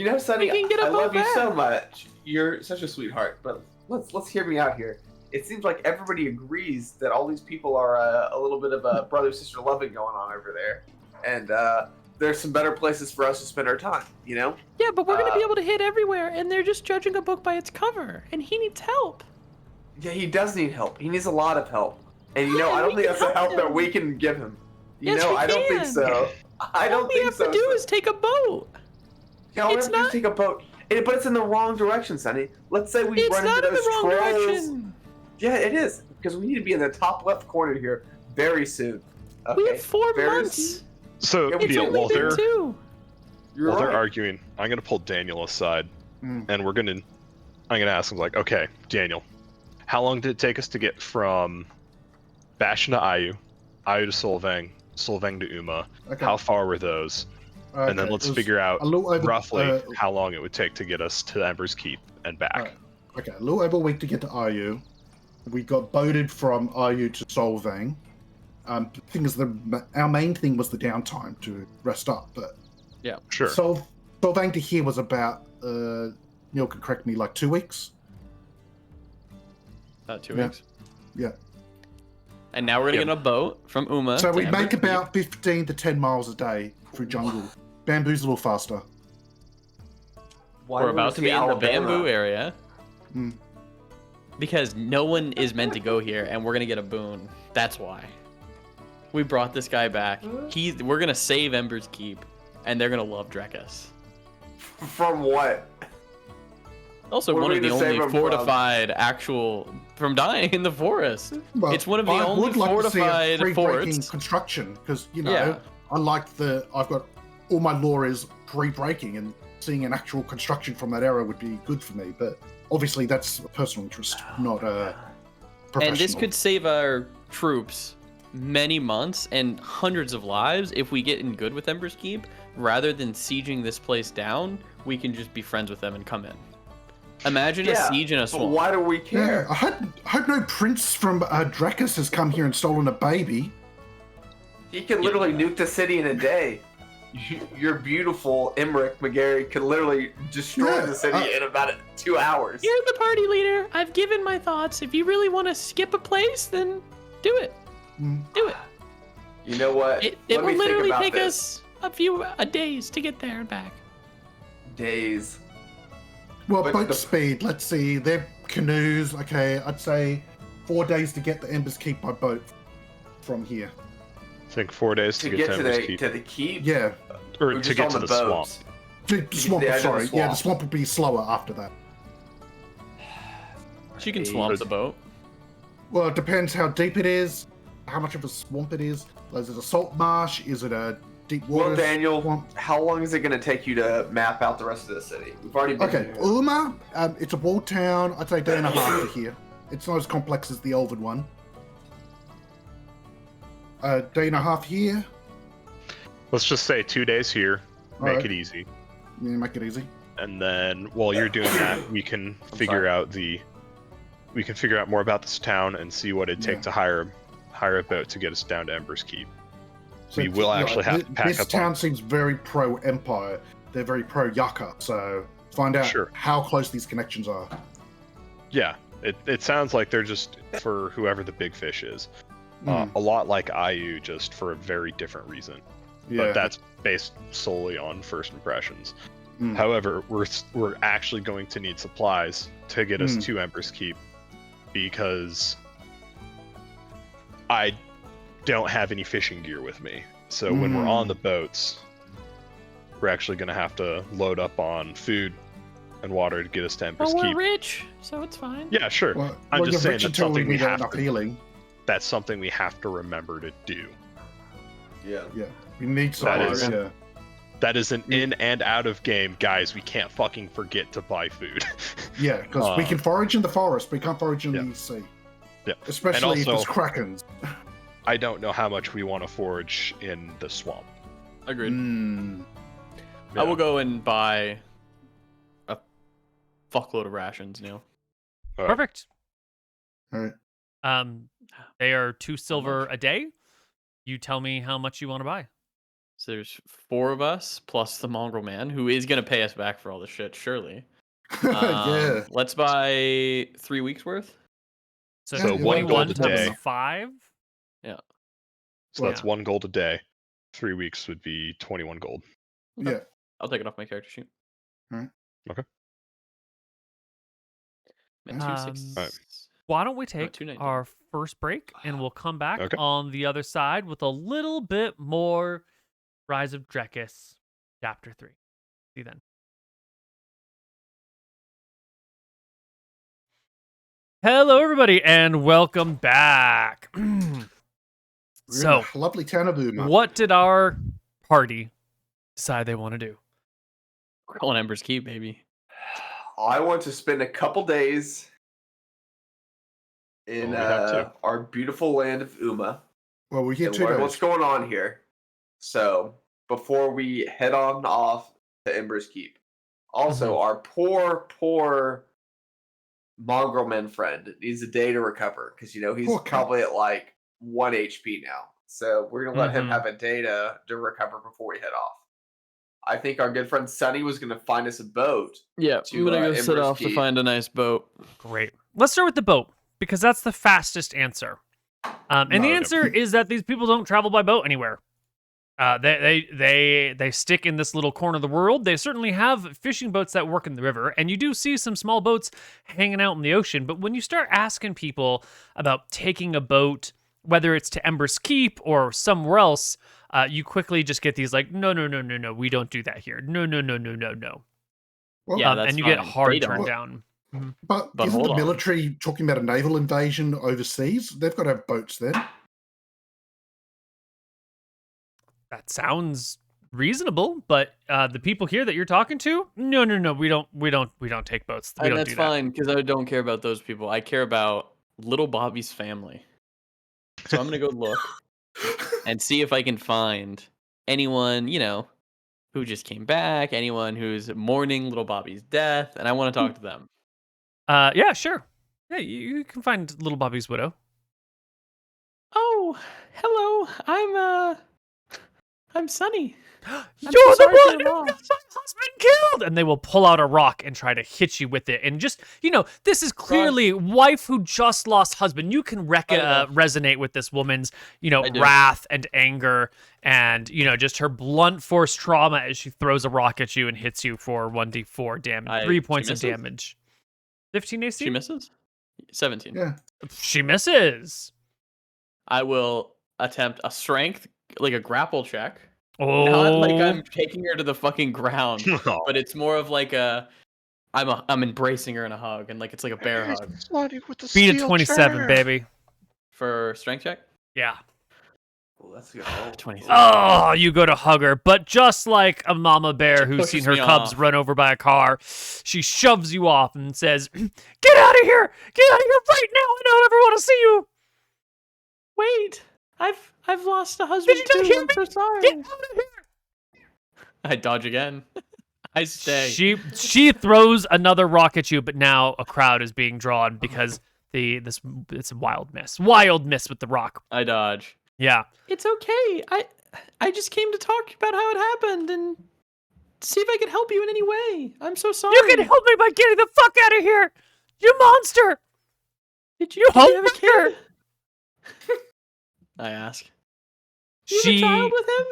know, Sonny, We can get a I love boat you so back. much. You're such a sweetheart. But let's hear me out here. It seems like everybody agrees that all these people are a little bit of a brother sister loving going on over there, and there's some better places for us to spend our time. You know? Yeah, but we're gonna be able to hit everywhere, and they're just judging a book by its cover, and he needs help. Yeah, he does need help. He needs a lot of help, and you know, Yeah, I don't we think can that's a help help that him. we can give him. You Yes, know, we I don't think can. so. I don't All we think have so. to do is take a boat. Yeah, all we It's have to do is not- take a boat. But it's in the wrong direction, Sonny. Let's say we It's run not into in the those wrong trolls. direction. Yeah, it is because we need to be in the top left corner here very soon. Okay? We have 4 very months. soon. So, Yeah, we It's Neal, only while been they're 2. You're while they're right. arguing, I'm gonna pull Daniel aside, Mm. and I'm gonna ask him like, okay, Daniel, how long did it take us to get from Bastion to Ayu to Solvang, Solvang to Umma? Okay. How far were those? And then Okay, let's it was figure out a little over, roughly how long it would take to get us to Ember's Keep and back. Alright. Okay, a little over a week to get to Ayu. We got boated from Ayu to Solvang. The thing is, our main thing was the downtime to rest up, but Sure. Solvang to here was about, Neil can correct me, like 2 weeks. about 2 Yeah. weeks. Yeah. And now we're gonna Yep. get on a boat from Umma. So to we Ember's make Keep. about 15 to 10 miles a day through jungle. Bamboo's a little faster. Why We're would we about to say be in the Alabama? bamboo area. Hmm. Because no one is meant to go here, and we're gonna get a boon. That's why. We brought this guy back. We're gonna save Ember's Keep, and they're gonna love Drekis. From what? Also, What are one we of the gonna save only him from? fortified from dying in the forest. Well, It's one of the I only would like to see a fortified pre-breaking forts. construction because Yeah. I like I've got all my lore is pre-breaking, and seeing an actual construction from that era would be good for me. But obviously, that's a personal interest, not professional. And this could save our troops many months and hundreds of lives if we get in good with Ember's Keep. Rather than sieging this place down, we can just be friends with them and come in. Imagine a siege in a swamp. Why do we care? Yeah, I hope no prince from Drekis has come here and stolen a baby. He can literally nuke the city in a day. Your beautiful Emmerich McGarry could literally destroy the city in about 2 hours. You're the party leader. I've given my thoughts. If you really want to skip a place, then do it. Do it. You know what? It will literally take us a few days to get there and back. Days. Well, boat speed. Let's see. They're canoes. Okay, I'd say 4 days to get the Embers Keep by boat from here. I think 4 days to get to Embers Keep. To the keep? Yeah. Or to get to the swamp. The swamp, sorry. Yeah, the swamp would be slower after that. She can swamp the boat. Well, it depends how deep it is, how much of a swamp it is. Is it a salt marsh? Is it a deep water Daniel, swamp? how long is it going to take you to map out the rest of the city? We've already been here. Umma, it's a walled town. I'd say a day and a half to here. It's not as complex as the Elven one. A day and a half here. Let's just say 2 days here. Make it easy. Yeah, make it easy. And then while you're doing that, we can figure out more about this town and see what it'd take to hire a boat to get us down to Embers Keep. So we will actually have to pack up. This town seems very pro-Empire. They're very pro-Yucca, so find out how close these connections are. Yeah, it sounds like they're just for whoever the big fish is. A lot like IU, just for a very different reason. Yeah. But that's based solely on first impressions. However, we're actually going to need supplies to get us to Embers Keep, because I don't have any fishing gear with me. So when we're on the boats, we're actually going to have to load up on food and water to get us to Embers Keep. We're rich, so it's fine. Yeah, sure. I'm just saying that's something we have to. Healing. That's something we have to remember to do. Yeah. We need supplies. That is an in and out of game, guys. We can't fucking forget to buy food. Yeah, because we can forage in the forest, we can't forage in the sea. Yeah. Especially if there's krakens. I don't know how much we want to forage in the swamp. Agreed. I will go and buy a fuckload of rations, Neal. Perfect. All right. They are 2 silver a day. You tell me how much you want to buy. So there's 4 of us plus the mongrel man, who is gonna pay us back for all this shit, surely. Yeah. Let's buy 3 weeks worth. So 1 gold a day. 5. Yeah. So that's 1 gold a day. 3 weeks would be 21 gold. Okay. Yeah. I'll take it off my character sheet. All right. Okay. Why don't we take our first break and we'll come back on the other side with a little bit more Rise of Drekis Chapter 3. See you then. Hello, everybody, and welcome back. So, lovely town of Umma. What did our party decide they want to do? We're calling Embers Keep, baby. I want to spend a couple days in our beautiful land of Umma. Well, we're here and 2 learn days. what's going on here. So, before we head on off to Embers Keep. Also, our poor mongrel man friend needs a day to recover, because, he's probably at like 1 HP now. So, we're going to let him have a day to recover before we head off. I think our good friend Sunny was going to find us a boat. Yeah, I'm going to go set off to find a nice boat. Great. Let's start with the boat, because that's the fastest answer. And the answer is that these people don't travel by boat anywhere. They stick in this little corner of the world. They certainly have fishing boats that work in the river, and you do see some small boats hanging out in the ocean. But when you start asking people about taking a boat, whether it's to Embers Keep or somewhere else, you quickly just get these like, no, we don't do that here. No. Well, yeah, that's and you fine. get hard turned down. But isn't the military talking about a naval invasion overseas? They've got to have boats then. That sounds reasonable, but the people here that you're talking to, no, we don't take boats. We and don't that's do that. fine, because I don't care about those people. I care about little Bobby's family. So I'm gonna go look and see if I can find anyone, who just came back, anyone who's mourning little Bobby's death, and I want to talk to them. Yeah, sure. Yeah, you can find little Bobby's widow. Oh, hello. I'm Sunny. You're so sorry the for one your who loss. got my husband killed! And they will pull out a rock and try to hit you with it. And just, this is clearly wife who just lost husband. You can resonate with this woman's, wrath and anger and, just her blunt force trauma as she throws a rock at you and hits you for 1d4 damage. 3 points of damage. 15 AC? She misses? 17. Yeah. She misses. I will attempt a strength, like a grapple check. Oh. Not like I'm taking her to the fucking ground, but it's more of like I'm embracing her in a hug, and like it's like a bear hug. Beat a 27, baby. For strength check? Yeah. Let's go. 27. Oh, you go to hug her, but just like a mama bear who's seen her me cubs off. run over by a car, she shoves you off and says, "Get out of here! Get out of here right now! I don't ever want to see you!" Wait, I've lost a husband Did you too. hear I'm me? so sorry. Get out of here! I dodge again. I stay. She throws another rock at you, but now a crowd is being drawn because it's a wild miss. Wild miss with the rock. I dodge. Yeah. It's okay. I just came to talk about how it happened and see if I could help you in any way. I'm so sorry. You can help me by getting the fuck out of here! You monster! Did You you have a homewrecker! kid? I ask. You have a child with him?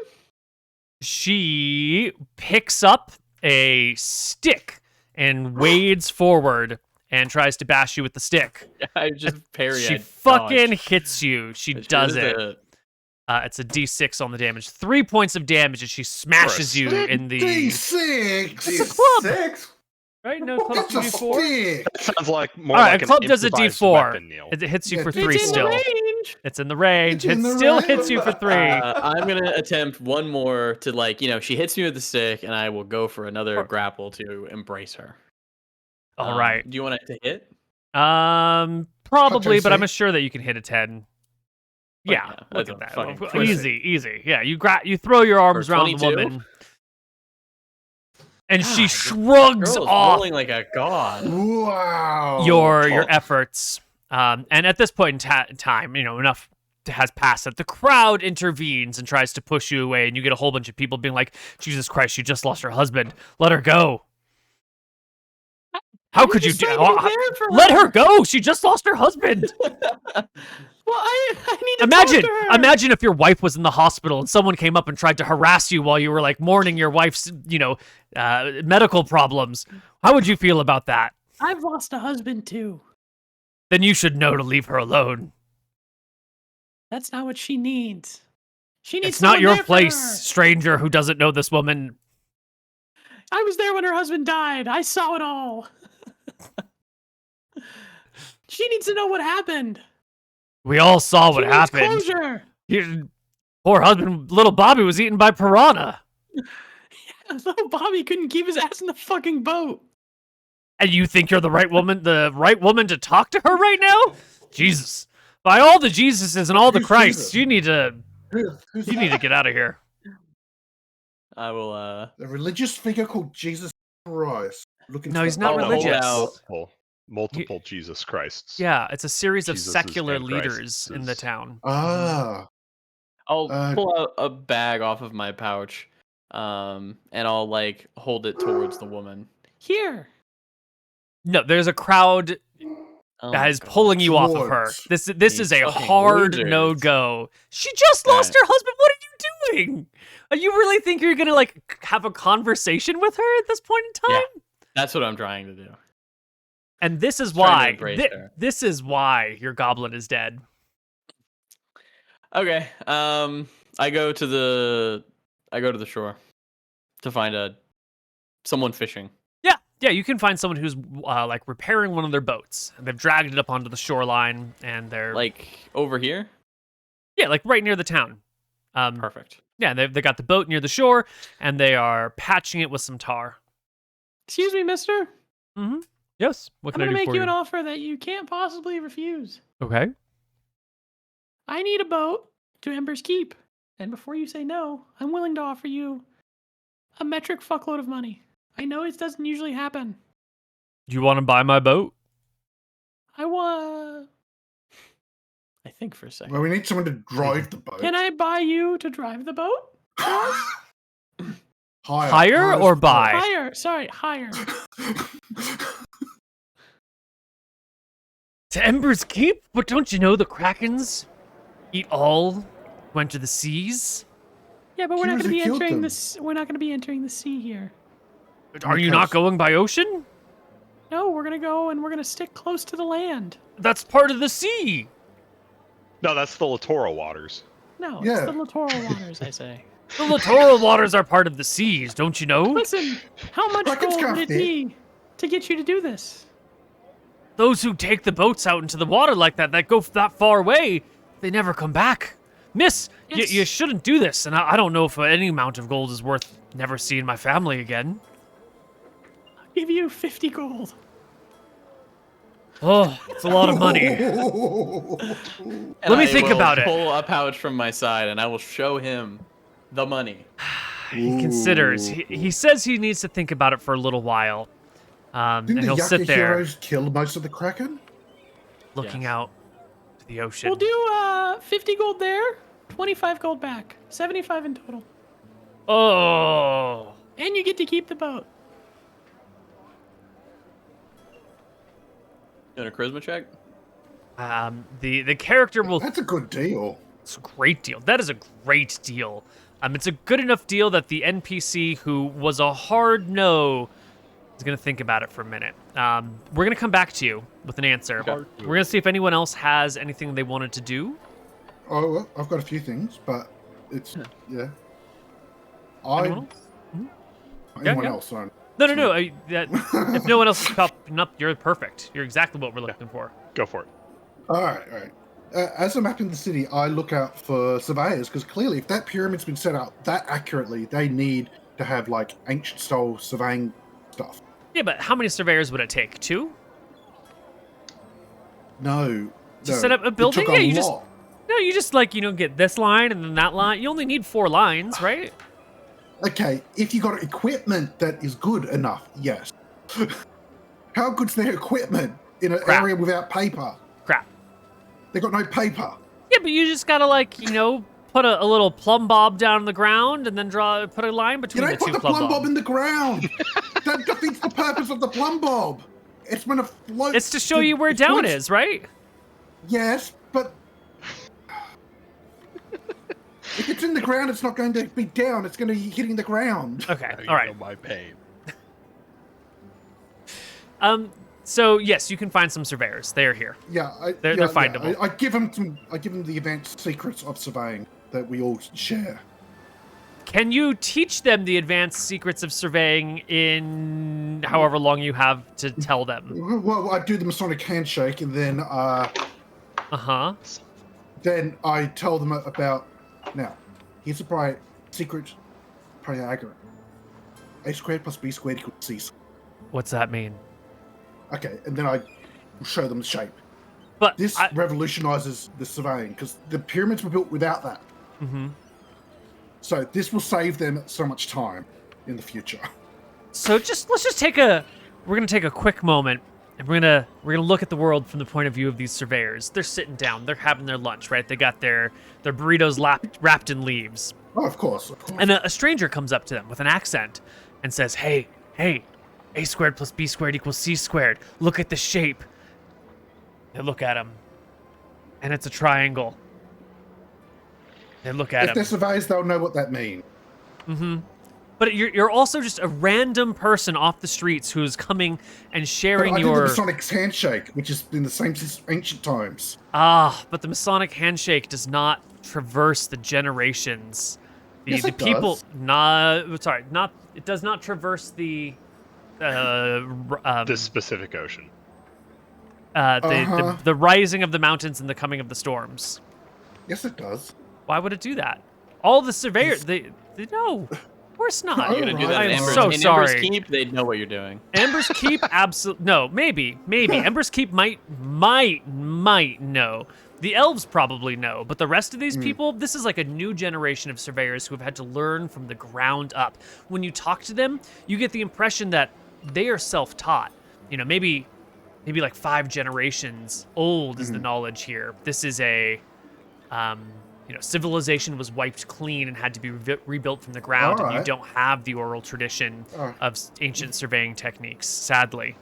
She picks up a stick and wades forward and tries to bash you with the stick. I just parry. She I fucking dodge. hits you. She What does is it. It's a d6 on the damage. 3 points of damage as she smashes you in the... D6. It's a club. D6. Right? No, club's That's a 2d4? stick. Sounds like more All like right, an club does a improvised d4. weapon, Neal. It hits you Yeah, for it's 3 It's in still. the range. It's in the range. It's It in the still range. hits you for 3. I'm gonna attempt one more to she hits me with the stick, and I will go for another grapple to embrace her. All right. Do you want it to hit? Probably, but AC? I'm sure that you can hit a 10. Yeah, yeah, look that's at that. fucking Well, crazy. easy. Yeah, you throw your arms For around the 22? woman, and she God, shrugs Girl is off rolling like a god. Wow. your efforts. And at this point in time, enough has passed that the crowd intervenes and tries to push you away, and you get a whole bunch of people being like, "Jesus Christ, she just lost her husband. Let her go." How could you just do? trying to be there for Let her go. She just lost her husband. Well, I need to talk to her. Imagine if your wife was in the hospital and someone came up and tried to harass you while you were like mourning your wife's, medical problems. How would you feel about that? I've lost a husband too. Then you should know to leave her alone. That's not what she needs. She needs. It's not someone your there for place, her. stranger who doesn't know this woman. I was there when her husband died. I saw it all. She needs to know what happened. We all saw She what needs happened. Closure. Poor husband, little Bobby, was eaten by piranha. Little Bobby couldn't keep his ass in the fucking boat. And you think you're the right woman to talk to her right now? Jesus. By all the Jesuses and all the Who's Christs, Jesus? you need to Who's you need to that? get out of here. I will. A religious figure called Jesus Christ. Looking No, for he's not the- religious. Multiple Jesus Christs. Yeah, it's a series of Jesus's secular and leaders Christ's. in the town. Ah. I'll Uh, pull out a bag off of my pouch, and I'll hold it towards the woman. Here. No, there's a crowd Oh that my is God. pulling you off of her. Towards. This These is a fucking hard losers. no-go. She just lost her husband. What are you doing? You really think you're gonna have a conversation with her at this point in time? Yeah. That's what I'm trying to do. And this is Trying to why embrace her. this is why your goblin is dead. Okay. I go to the shore to find someone fishing. Yeah, you can find someone who's repairing one of their boats. And they've dragged it up onto the shoreline, and they're Over here. right near the town. Perfect. Yeah, they got the boat near the shore, and they are patching it with some tar. Excuse me, mister. Mm-hmm. Yes. What I'm can I gonna do make for you you? an offer that you can't possibly refuse. Okay. I need a boat to Ember's Keep. And before you say no, I'm willing to offer you a metric fuckload of money. I know it doesn't usually happen. You want to buy my boat? I think for a second. Well, we need someone to drive the boat. Can I buy you to drive the boat? Hire or buy? Hire. Sorry, hire. To Ember's Keep? But don't you know the Krakens eat all who enter the seas? Yeah, but we're not going to be killed entering them. this. We're not going to be entering the sea here. Are you not going by ocean? No, we're going to go and we're going to stick close to the land. That's part of the sea. No, that's the littoral waters. No, it's Yeah. the littoral waters, I say. The littoral waters are part of the seas, don't you know? Listen, how much Krakens gold can't would it fit. be to get you to do this? Those who take the boats out into the water like that go that far away, they never come back. Miss, Yes. you shouldn't do this, and I don't know if any amount of gold is worth never seeing my family again. I'll give you 50 gold. Oh, it's a lot of money. And Let me I think will about it. Pull a pouch from my side, and I will show him the money. He considers. He says he needs to think about it for a little while. And Didn't the he'll sit Yaka there heroes kill most of the Kraken? looking Yes. out to the ocean. We'll do 50 gold there, 25 gold back, 75 in total. Oh. And you get to keep the boat. You want a charisma check? The character will. That's a good deal. It's a great deal. That is a great deal. It's a good enough deal that the NPC who was a hard no is going to think about it for a minute. We're going to come back to you with an answer. Okay. We're going to see if anyone else has anything they wanted to do. Oh, well, I've got a few things, but it's yeah. Anyone else? Anyone yeah. else? Sorry. No. If no one else is popping up, you're perfect. You're exactly what we're looking for. Go for it. All right. As I'm mapping the city, I look out for surveyors because clearly, if that pyramid's been set up that accurately, they need to have like ancient style surveying stuff. Yeah, but how many surveyors would it take? 2? No. To set up a building? It took Yeah, a you just- lot. No, you just get this line and then that line. You only need 4 lines, right? Okay, if you got equipment that is good enough, yes. How good's their equipment in an Crap. area without paper? Crap. They got no paper. Yeah, but you just gotta put a little plumb bob down on the ground and then put a line You between the don't 2 put the plumb plumb bob bobs. in the ground. That defeats the purpose of the plumb bob. It's meant to float. It's to show you where down is, right? Yes, but if it's in the ground, it's not going to be down. It's going to be hitting the ground. Okay, Now you all right. know my pain. So yes, you can find some surveyors. They are here. Yeah, They're findable. I give them the advanced secrets of surveying that we all share. Can you teach them the advanced secrets of surveying in however long you have to tell them? Well, I do the Masonic handshake, and then Uh-huh. then I tell them about. Now, here's a secret Pythagorean. A squared plus b squared equals c squared. What's that mean? Okay, and then I show them the shape. But This revolutionizes the surveying because the pyramids were built without that. Mhm. So this will save them so much time in the future. So let's just take we're gonna take a quick moment and we're gonna look at the world from the point of view of these surveyors. They're sitting down, they're having their lunch, right? They got their burritos wrapped in leaves. Oh, of course. And a stranger comes up to them with an accent and says, Hey, a squared plus b squared equals c squared. Look at the shape. They look at him, and it's a triangle. They look at If him. they're surveyors, they'll know what that means. But you're also just a random person off the streets who's coming and But sharing I did the your... Masonic handshake, which has been the same since ancient times. But the Masonic handshake does not traverse the generations. Yes, The it people... does. It does not traverse the... This specific ocean. the rising of the mountains and the coming of the storms. Yes, it does. Why would it do that? All the surveyors, they no, of course not. Oh, You're gonna do that right. in I'm Ember's, so in sorry. Ember's Keep, they'd know what you're doing. Ember's Keep, absolutely no. Maybe. Ember's Keep might know. The elves probably know, but the rest of these people, this is like a new generation of surveyors who have had to learn from the ground up. When you talk to them, you get the impression that they are self-taught. Maybe maybe like 5 generations old is the knowledge here. This is a, civilization was wiped clean and had to be rebuilt from the ground, and you don't have the oral tradition of ancient surveying techniques, sadly.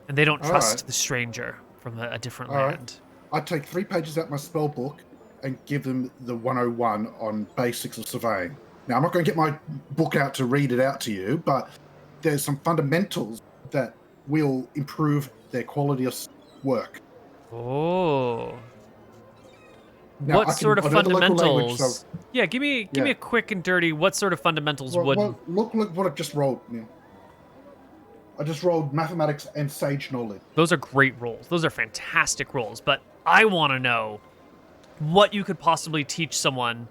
And they don't trust the stranger from a different land. I take 3 pages out my spell book and give them the 101 on basics of surveying. Now, I'm not going to get my book out to read it out to you, but there's some fundamentals that will improve their quality of work. Oh. Now, what sort of fundamentals? Yeah, give me a quick and dirty. What sort of fundamentals would? Look what I just rolled, Neal. I just rolled mathematics and sage knowledge. Those are great rolls. Those are fantastic rolls. But I want to know what you could possibly teach someone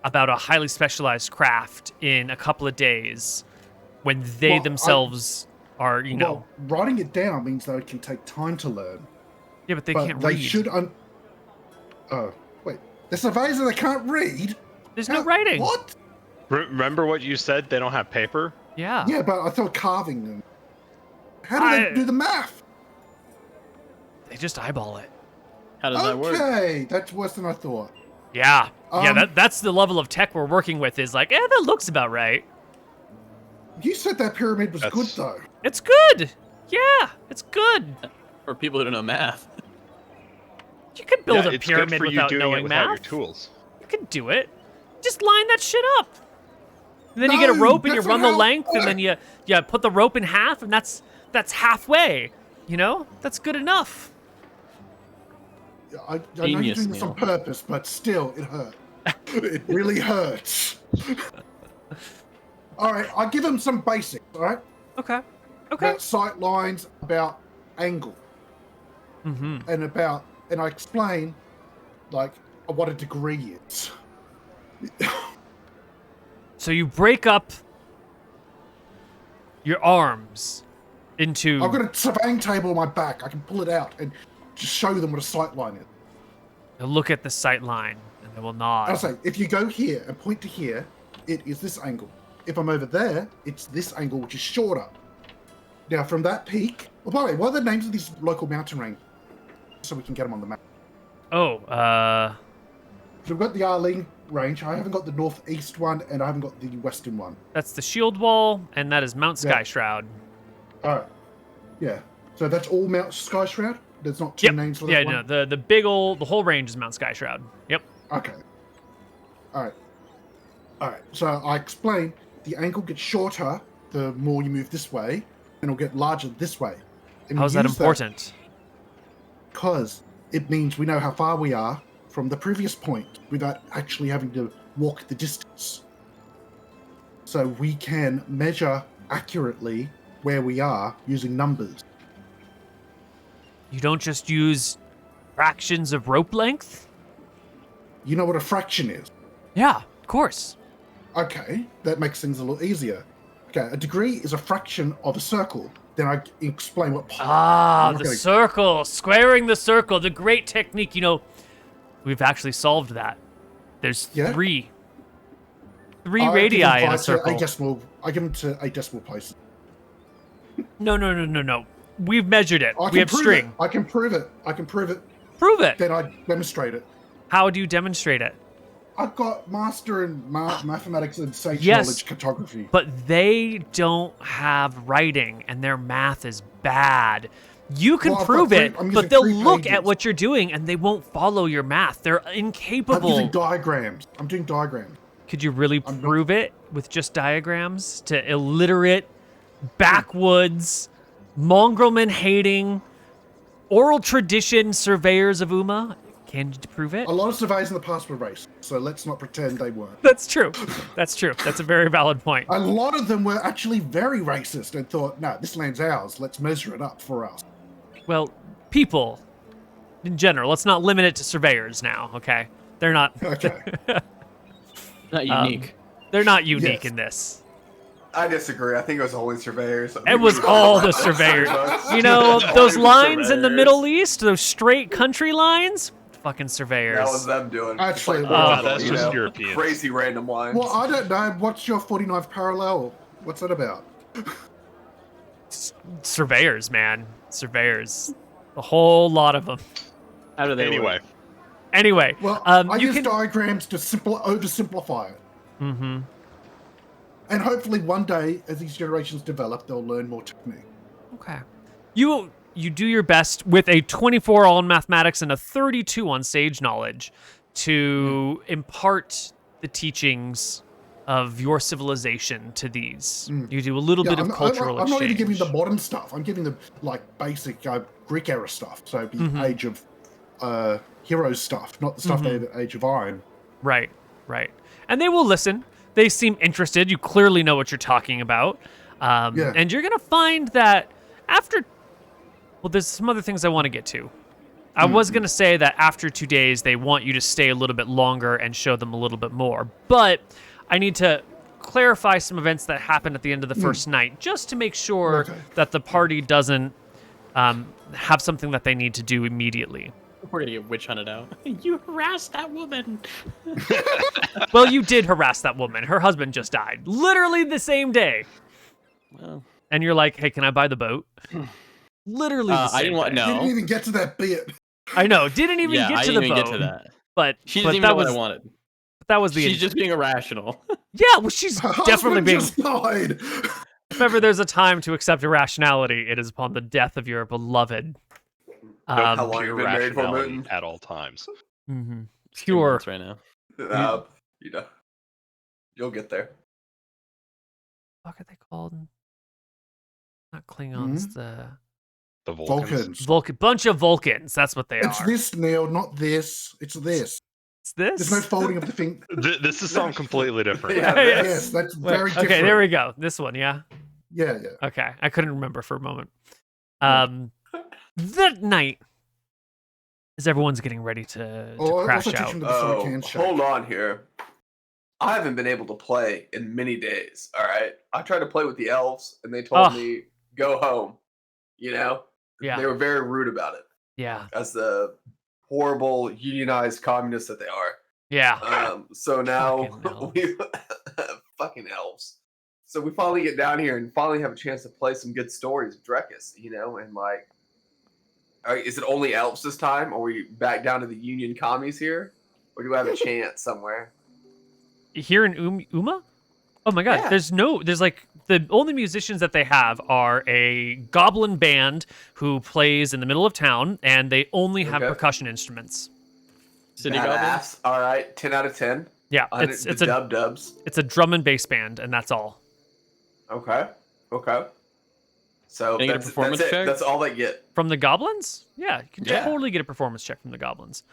about a highly specialized craft in a couple of days when they themselves are, writing it down means that it can take time to learn. Yeah, but they can't read. They should. Oh, wait. The surveyors they can't read? There's no writing. What? Remember what you said? They don't have paper? Yeah. Yeah, but I thought carving them. How do they do the math? They just eyeball it. How does that work? Okay, that's worse than I thought. Yeah. That's the level of tech we're working with is like, that looks about right. You said that pyramid was good, though. It's good. Yeah, it's good. For people who don't know math. You could build a it's pyramid good for without you doing knowing it without math. your tools. You can do it. Just line that shit up. And then you get a rope and you run the length, and then you put the rope in half, and that's halfway. That's good enough. I know you're doing this on purpose, but still, it hurt. It really hurts. All right, I'll give them some basics, all right? Okay. About sight lines, about angle. Mm-hmm. And I explain, like, what a degree is. So you break up your arms into... I've got a surveying table on my back. I can pull it out and just show them what a sight line is. They'll look at the sight line, and they will nod. I'll say, if you go here and point to here, it is this angle. If I'm over there, it's this angle, which is shorter. Now, from that peak... Well, by the way, what are the names of these local mountain ranges? So we can get them on the map. Oh, So we've got the Arlene range. I haven't got the northeast one, and I haven't got the western one. That's the Shield Wall, and that is Mount Sky Shroud. All right. Yeah. So that's all Mount Sky Shroud? There's not two names for that one? Yeah, no, the whole range is Mount Sky Shroud. Yep. Okay. All right. So I explain the angle gets shorter the more you move this way, and it'll get larger this way. And how is that important? Because it means we know how far we are from the previous point without actually having to walk the distance. So we can measure accurately where we are using numbers. You don't just use fractions of rope length? You know what a fraction is? Yeah, of course. Okay, that makes things a little easier. Okay, a degree is a fraction of a circle. Then I explain what... the circle. Squaring the circle. The great technique. We've actually solved that. There's three radii in a circle. I give them to 8 decimal places. No. We've measured it. We have string. I can prove it. Prove it. Then I demonstrate it. How do you demonstrate it? I've got master in mathematics and sage knowledge cartography. But they don't have writing, and their math is bad. You can prove it, but they'll look at what you're doing, and they won't follow your math. They're incapable. I'm using diagrams. I'm doing diagrams. Could you really prove it with just diagrams to illiterate, backwoods, mongrelman-hating, oral tradition surveyors of Umma? Can you prove it? A lot of surveys in the past were racist, so let's not pretend they weren't. That's true. That's a very valid point. A lot of them were actually very racist and thought, no, this land's ours. Let's measure it up for us. Well, people, in general, let's not limit it to surveyors now, okay? They're not... Okay. Not unique. They're not unique in this. I disagree. I think it was only surveyors. It was all the surveyors. Those lines in the Middle East, those straight country lines? Fucking surveyors. That was them doing. Actually, that's just European. Crazy random lines. Well, I don't know. What's your 49th parallel? What's that about? Surveyors, man. Surveyors. A whole lot of them. How do they work? Anyway. Well, I you use can... diagrams to oversimplify it. Mm-hmm. And hopefully one day, as these generations develop, they'll learn more technique. Okay. You do your best with a 24 on mathematics and a 32 on sage knowledge to impart the teachings of your civilization to these. You do a little bit of cultural exchange. I'm not even giving the modern stuff. I'm giving them like basic Greek era stuff. So it'd be Age of Heroes stuff, not the stuff they had at Age of Iron. Right. And they will listen. They seem interested. You clearly know what you're talking about. And you're going to find that after... Well, there's some other things I want to get to. I was going to say that after 2 days, they want you to stay a little bit longer and show them a little bit more. But I need to clarify some events that happened at the end of the first night, just to make sure that the party doesn't have something that they need to do immediately. We're going to get witch hunted out. You harassed that woman. Well, you did harass that woman. Her husband just died. Literally the same day. Well, and you're like, hey, can I buy the boat? Literally the same I didn't want, day. no. Didn't even get to that bit. I know, didn't even get to the boat. I didn't even get to that. But she doesn't even know what I wanted. That was the... She's just being irrational. Yeah, well, she's definitely being... Just died. If ever there's a time to accept irrationality, it is upon the death of your beloved. How long have you been married for, rationality Mooton? at all times. Pure. Right now. You know, you'll get there. What are they called? Not Klingons, The Vulcans. Bunch of Vulcans. That's what they It's are. this, Neal, not this. It's this. It's this? There's no folding of the thing. This is something completely different. Yeah, Yes, that's very different. Okay, there we go. This one, yeah? Yeah. Okay, I couldn't remember for a moment. That night, as everyone's getting ready to crash out. Hold on here. I haven't been able to play in many days, all right? I tried to play with the elves, and they told me, go home. You know? Yeah. They were very rude about it. Yeah. As the horrible, unionized communists that they are. Yeah. So now, Fucking fucking elves. So we finally get down here and finally have a chance to play some good stories of Drekis, you know? And like, is it only elves this time? Or are we back down to the Union commies here? Or do I have a chance somewhere? Here in Umma? Oh my god, Yeah. there's like, the only musicians that they have are a Goblin band who plays in the middle of town, and they only have percussion instruments. City Goblin? All right, 10 out of 10. Yeah, it's a dubs. It's a drum and bass band, and that's all. Okay. So Can you get a that's performance it. check? That's all they get. From the Goblins? Yeah, you can Yeah. totally get a performance check from the Goblins.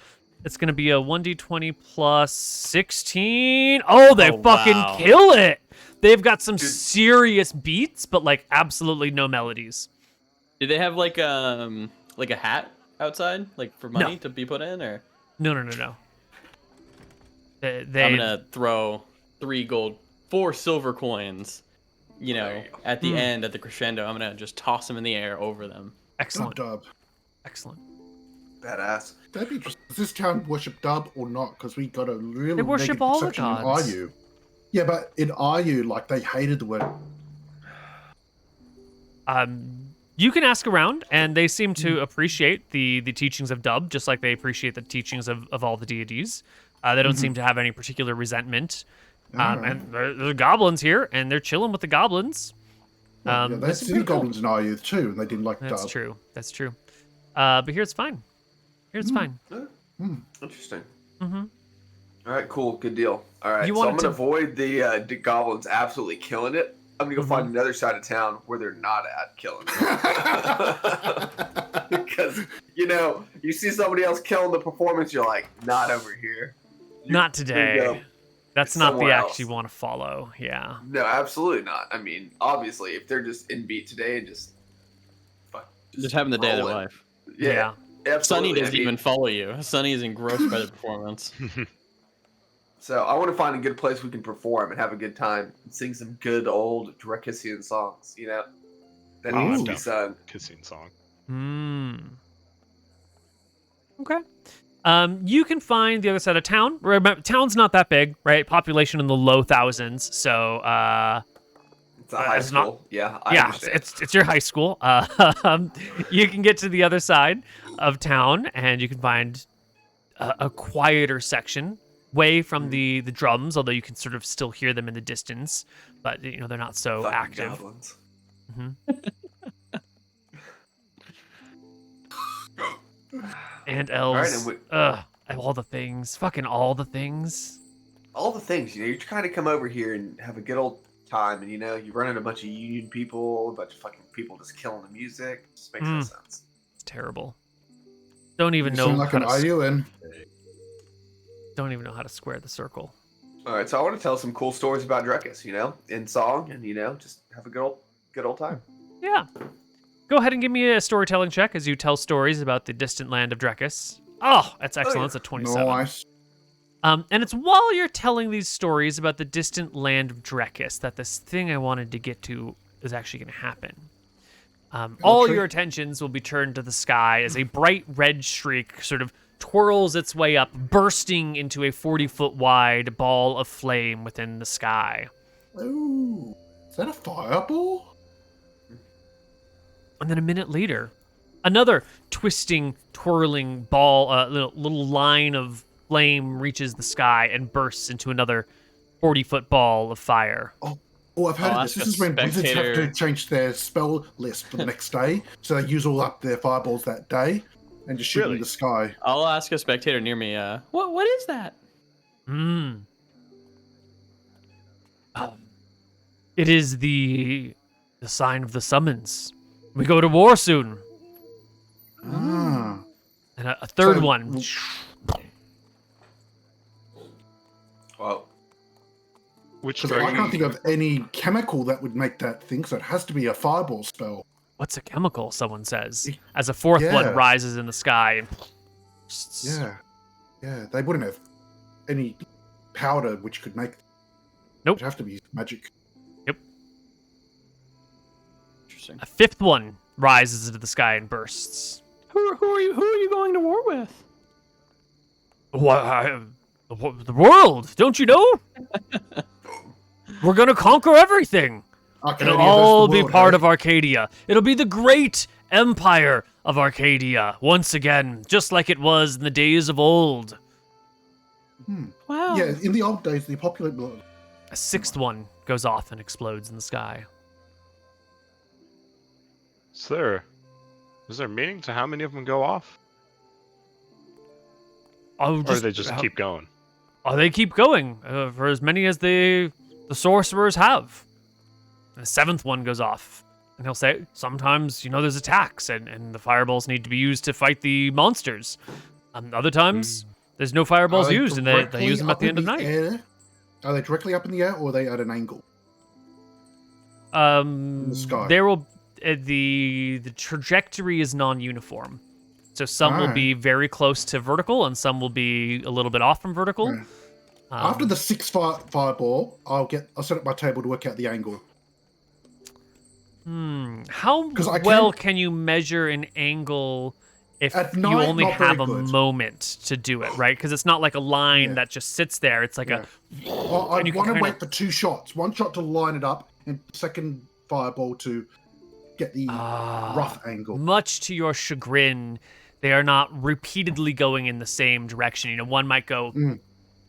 It's going to be a 1d20 plus 16. Oh, they fucking kill it. They've got some serious beats, but like absolutely no melodies. Do they have like a hat outside, like for money to be put in, or? No. I'm gonna throw 4 silver coins. You know, at the end, at the crescendo, I'm gonna just toss them in the air over them. Excellent. Dub. Excellent. Badass. That'd be interesting. Does this town worship Dub or not? Because we got a really They worship all the gods. in IU. Yeah, but in IU, like, they hated the word. You can ask around, and they seem to appreciate the teachings of Dub, just like they appreciate the teachings of all the deities. They don't seem to have any particular resentment. And there's goblins here, and they're chilling with the goblins. Yeah, there's city goblins in IU too, and they didn't like Dub. That's true. But here's fine. Fine. Interesting. All right, cool, good deal. All right, You so I'm wanted gonna avoid the goblins absolutely killing it. I'm gonna go find another side of town where they're not at killing it. Because you know, you see somebody else killing the performance, you're like, not over here. Not today. That's not the somewhere act else. you want to follow. Yeah. No, absolutely not. I mean, obviously, if they're just in beat today and just having the day of their rolling. life. Yeah, absolutely. Sonny doesn't I mean, even follow you. Sonny is engrossed by the performance. So I want to find a good place we can perform and have a good time and sing some good old Drekisian songs. You know, that needs to be sung. Kissing song. Okay. You can find the other side of town. Remember, town's not that big, right? Population in the low thousands. So, It's a high school. Yeah, I understand. It's your high school. You can get to the other side of town, and you can find a quieter section, away from the drums. Although you can sort of still hear them in the distance, but they're not so Fucking active. Goblins. And elves. All the things. Fucking all the things. All the things. You kind of come over here and have a good old time, and you run into a bunch of union people, a bunch of fucking people just killing the music. It just makes no sense. It's terrible. Don't even know like an IUN. Don't even know how to square the circle. All right, so I want to tell some cool stories about Drekis, in song, and just have a good old time. Yeah. Go ahead and give me a storytelling check as you tell stories about the distant land of Drekis. Oh, that's excellent. It's a 27. Nice. And it's while you're telling these stories about the distant land of Drekis that this thing I wanted to get to is actually going to happen. All your attentions will be turned to the sky as a bright red streak sort of twirls its way up, bursting into a 40-foot wide ball of flame within the sky. Ooh, is that a fireball? And then a minute later, another twisting, twirling ball, little line of flame reaches the sky and bursts into another 40-foot ball of fire. Oh, I've heard of this. This is when wizards have to change their spell list for the next day, so they use all up their fireballs that day and just shoot in the sky. I'll ask a spectator near me. What is that? It is the sign of the summons. We go to war soon. And a third one. Well, I can't think of any chemical that would make that thing, so it has to be a fireball spell. What's a chemical? Someone says, as a fourth one rises in the sky. And... Yeah. They wouldn't have any powder which could make. Nope. It'd have to be magic. Yep. Interesting. A fifth one rises into the sky and bursts. Who are you going to war with? The world, don't you know? We're gonna conquer everything. It'll all be part of Arcadia. It'll be the great empire of Arcadia once again, just like it was in the days of old. Wow. Yeah, in the old days, the popular... A sixth one goes off and explodes in the sky. Is there meaning to how many of them go off? Or do they just keep going? Oh, they keep going for as many as the sorcerers have. And the seventh one goes off, and he'll say, sometimes, there's attacks, and the fireballs need to be used to fight the monsters. Other times, there's no fireballs used, and they use them at the end of the night. Air? Are they directly up in the air, or are they at an angle? In the sky. There will... the trajectory is non-uniform. So some will be very close to vertical, and some will be a little bit off from vertical. Yeah. After the sixth fireball, I'll set up my table to work out the angle. How well can you measure an angle if you only have a moment to do it, right? Because it's not like a line that just sits there. It's like a... Well, I want to wait for two shots. One shot to line it up, and second fireball to get the rough angle. Much to your chagrin, they are not repeatedly going in the same direction. One might go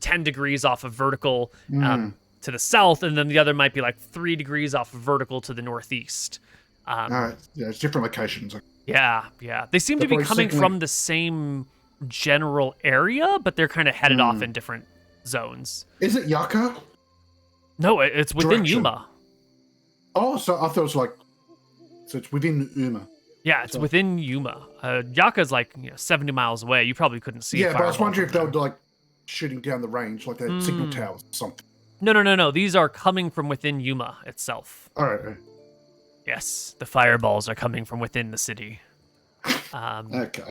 10 degrees off of vertical to the south, and then the other might be like 3 degrees off of vertical to the northeast. It's different locations. Yeah. They seem to be coming from the same general area, but they're kind of headed off in different zones. Is it Yaka? No, it's within Yuma. Oh, so I thought it was like... So it's within Umma. Yeah, it's within Yuma. Yaka's like 70 miles away. You probably couldn't see. Yeah, but I was wondering if they were like shooting down the range, like their signal towers or something. No. These are coming from within Yuma itself. All right. Yes, the fireballs are coming from within the city. Okay.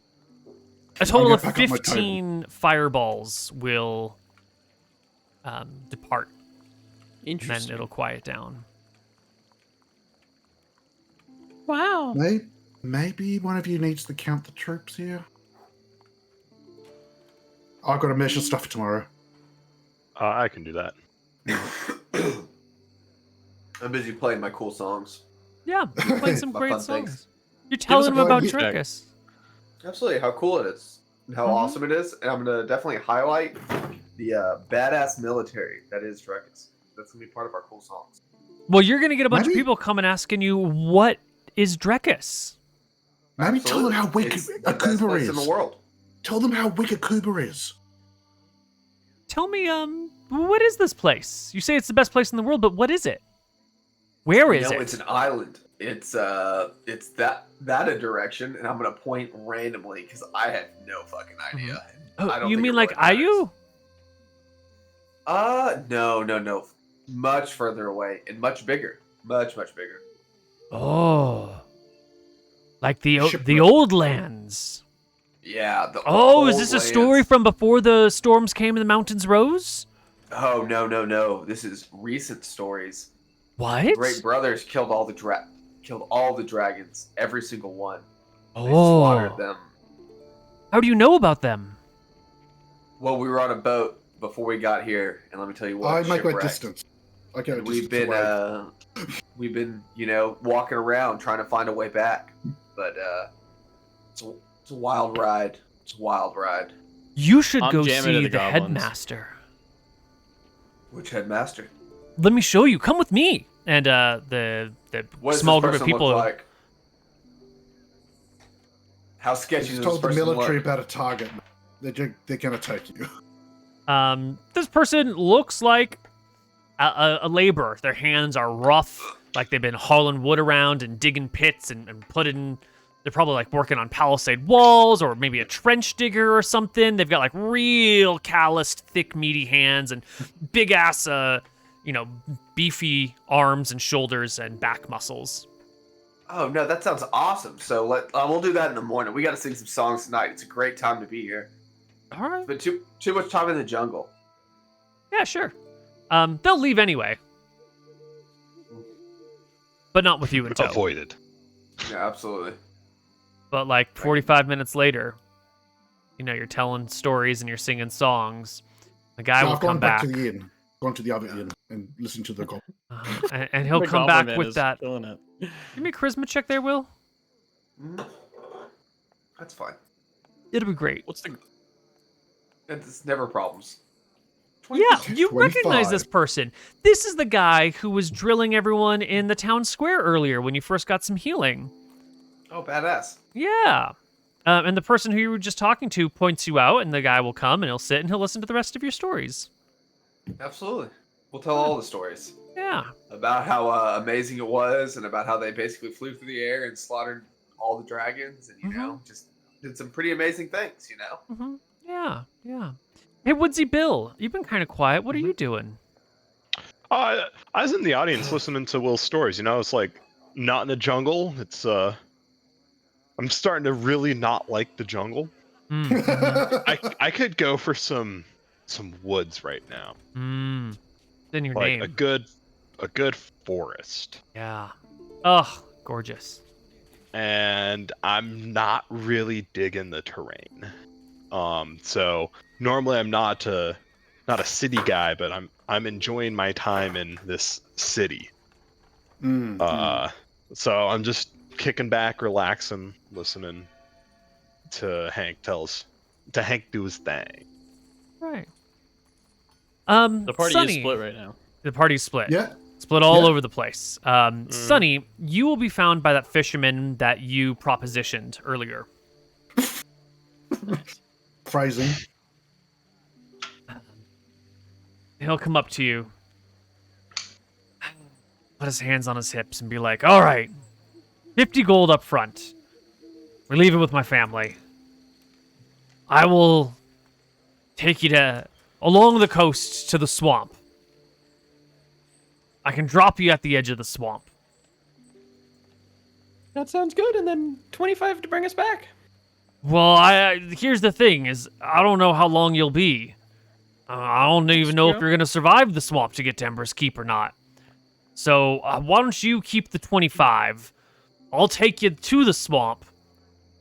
A total of 15 fireballs will depart. Interesting. And then it'll quiet down. Wow. Maybe one of you needs to count the troops here. I've got to measure stuff for tomorrow. I can do that. I'm busy playing my cool songs. Yeah, you played some My great fun songs. things. You're telling them about check. Drekis. Absolutely, how cool it is, and how awesome it is, and I'm gonna definitely highlight the badass military that is Drekis. That's gonna be part of our cool songs. Well, you're gonna get a bunch of Maybe- people coming asking you, what is Drekis? Maybe tell them how wicked It's a the best Kuba place is. in the world. Tell them how wicked Kuba is. Tell me, what is this place? You say it's the best place in the world, but what is it? Where is it? It's an island. It's that a direction, and I'm gonna point randomly because I have no fucking idea. I Oh, don't you think mean it like really Ayu? No. Much further away and much bigger. Much bigger. Oh, like the Shipwreck. old lands. Yeah. Oh, is old this a story lands. from before the storms came and the mountains rose? Oh no. This is recent stories. What? Great brothers killed all the dragons, every single one. They Oh, slaughtered them. how do you know about them? Well, we were on a boat before we got here, and let me tell you what. I make my shipwrecked. distance. I go And we've been walking around trying to find a way back, but it's a wild ride. It's a wild ride. You should I'm go jamming to see the the goblins. headmaster. Which headmaster? Let me show you. Come with me. And the What does small this group of person people. look like? How sketchy Just does told this the person military look? about a target. They're gonna take you. This person looks like a laborer. Their hands are rough, like they've been hauling wood around and digging pits and putting. They're probably like working on palisade walls or maybe a trench digger or something. They've got like real calloused, thick, meaty hands and big ass, beefy arms and shoulders and back muscles. Oh no, that sounds awesome. So we'll do that in the morning. We got to sing some songs tonight. It's a great time to be here. All right. But too much time in the jungle. Yeah, sure. They'll leave anyway, but not with you in tow. Avoided. Yeah, absolutely. But like 45 minutes later, you're telling stories and you're singing songs. The guy So will I've come gone back back, to the inn. Gone to the other inn and listened to the goblin. and he'll The come Goblin back Man with is that. killing it. Give me a charisma check there, Will. That's fine. It'll be great. What's the? It's never problems. Yeah, you 25. recognize this person. This is the guy who was drilling everyone in the town square earlier when you first got some healing. Oh, badass. Yeah. And the person who you were just talking to points you out, and the guy will come and he'll sit and he'll listen to the rest of your stories. Absolutely. We'll tell all the stories Yeah. about how amazing it was, and about how they basically flew through the air and slaughtered all the dragons, and just did some pretty amazing things. Mm-hmm. Yeah. Hey, Woodsy Bill, you've been kind of quiet. What are you doing? I was in the audience listening to Will's stories. It's like not in the jungle. It's I'm starting to really not like the jungle. I could go for some woods right now. It's in your Like name. a good forest. Yeah. Ugh, gorgeous. And I'm not really digging the terrain. So normally I'm not a city guy, but I'm enjoying my time in this city. So I'm just kicking back, relaxing, listening to Hank do his thing. Right. The party Sunny, is split right now. The party's split. Yeah. Split all Yeah. over the place. Sunny, you will be found by that fisherman that you propositioned earlier. Phrasing. He'll come up to you, put his hands on his hips, and be like, all right, 50 gold up front. We're leaving with my family. I will take you along the coast to the swamp. I can drop you at the edge of the swamp. That sounds good. And then 25 to bring us back. Well, here's the thing: is I don't know how long you'll be. I don't even know if you're gonna survive the swamp to get to Ember's Keep or not. So why don't you keep the 25? I'll take you to the swamp,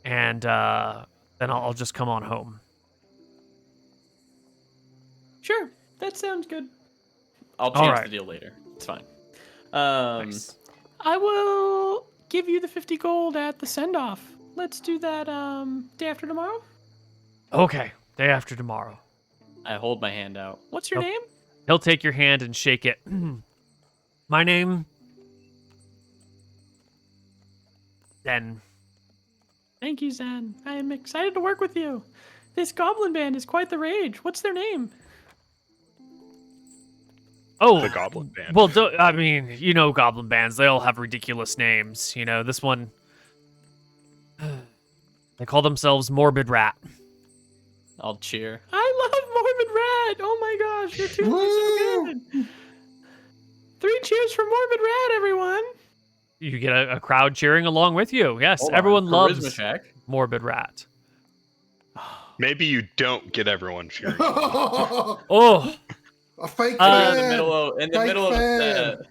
and then I'll just come on home. Sure, that sounds good. I'll All change right. the deal later. It's fine. Nice. I will give you the 50 gold at the send-off. Let's do that day after tomorrow. Okay, day after tomorrow. I hold my hand out. What's your name? He'll take your hand and shake it. My name? Zen. Thank you, Zen. I am excited to work with you. This Goblin band is quite the rage. What's their name? Oh, The Goblin band. well, I mean, you know Goblin bands. They all have ridiculous names. You know, this one... They call themselves Morbid Rat. I'll cheer. I love Morbid Rat. Oh my gosh, your tunes are so good. 3 cheers for Morbid Rat, everyone. You get a crowd cheering along with you. Yes, Hold on. everyone Charisma loves check. Morbid Rat. Maybe you don't get everyone cheering. Oh, A fake In fan. the middle of fan.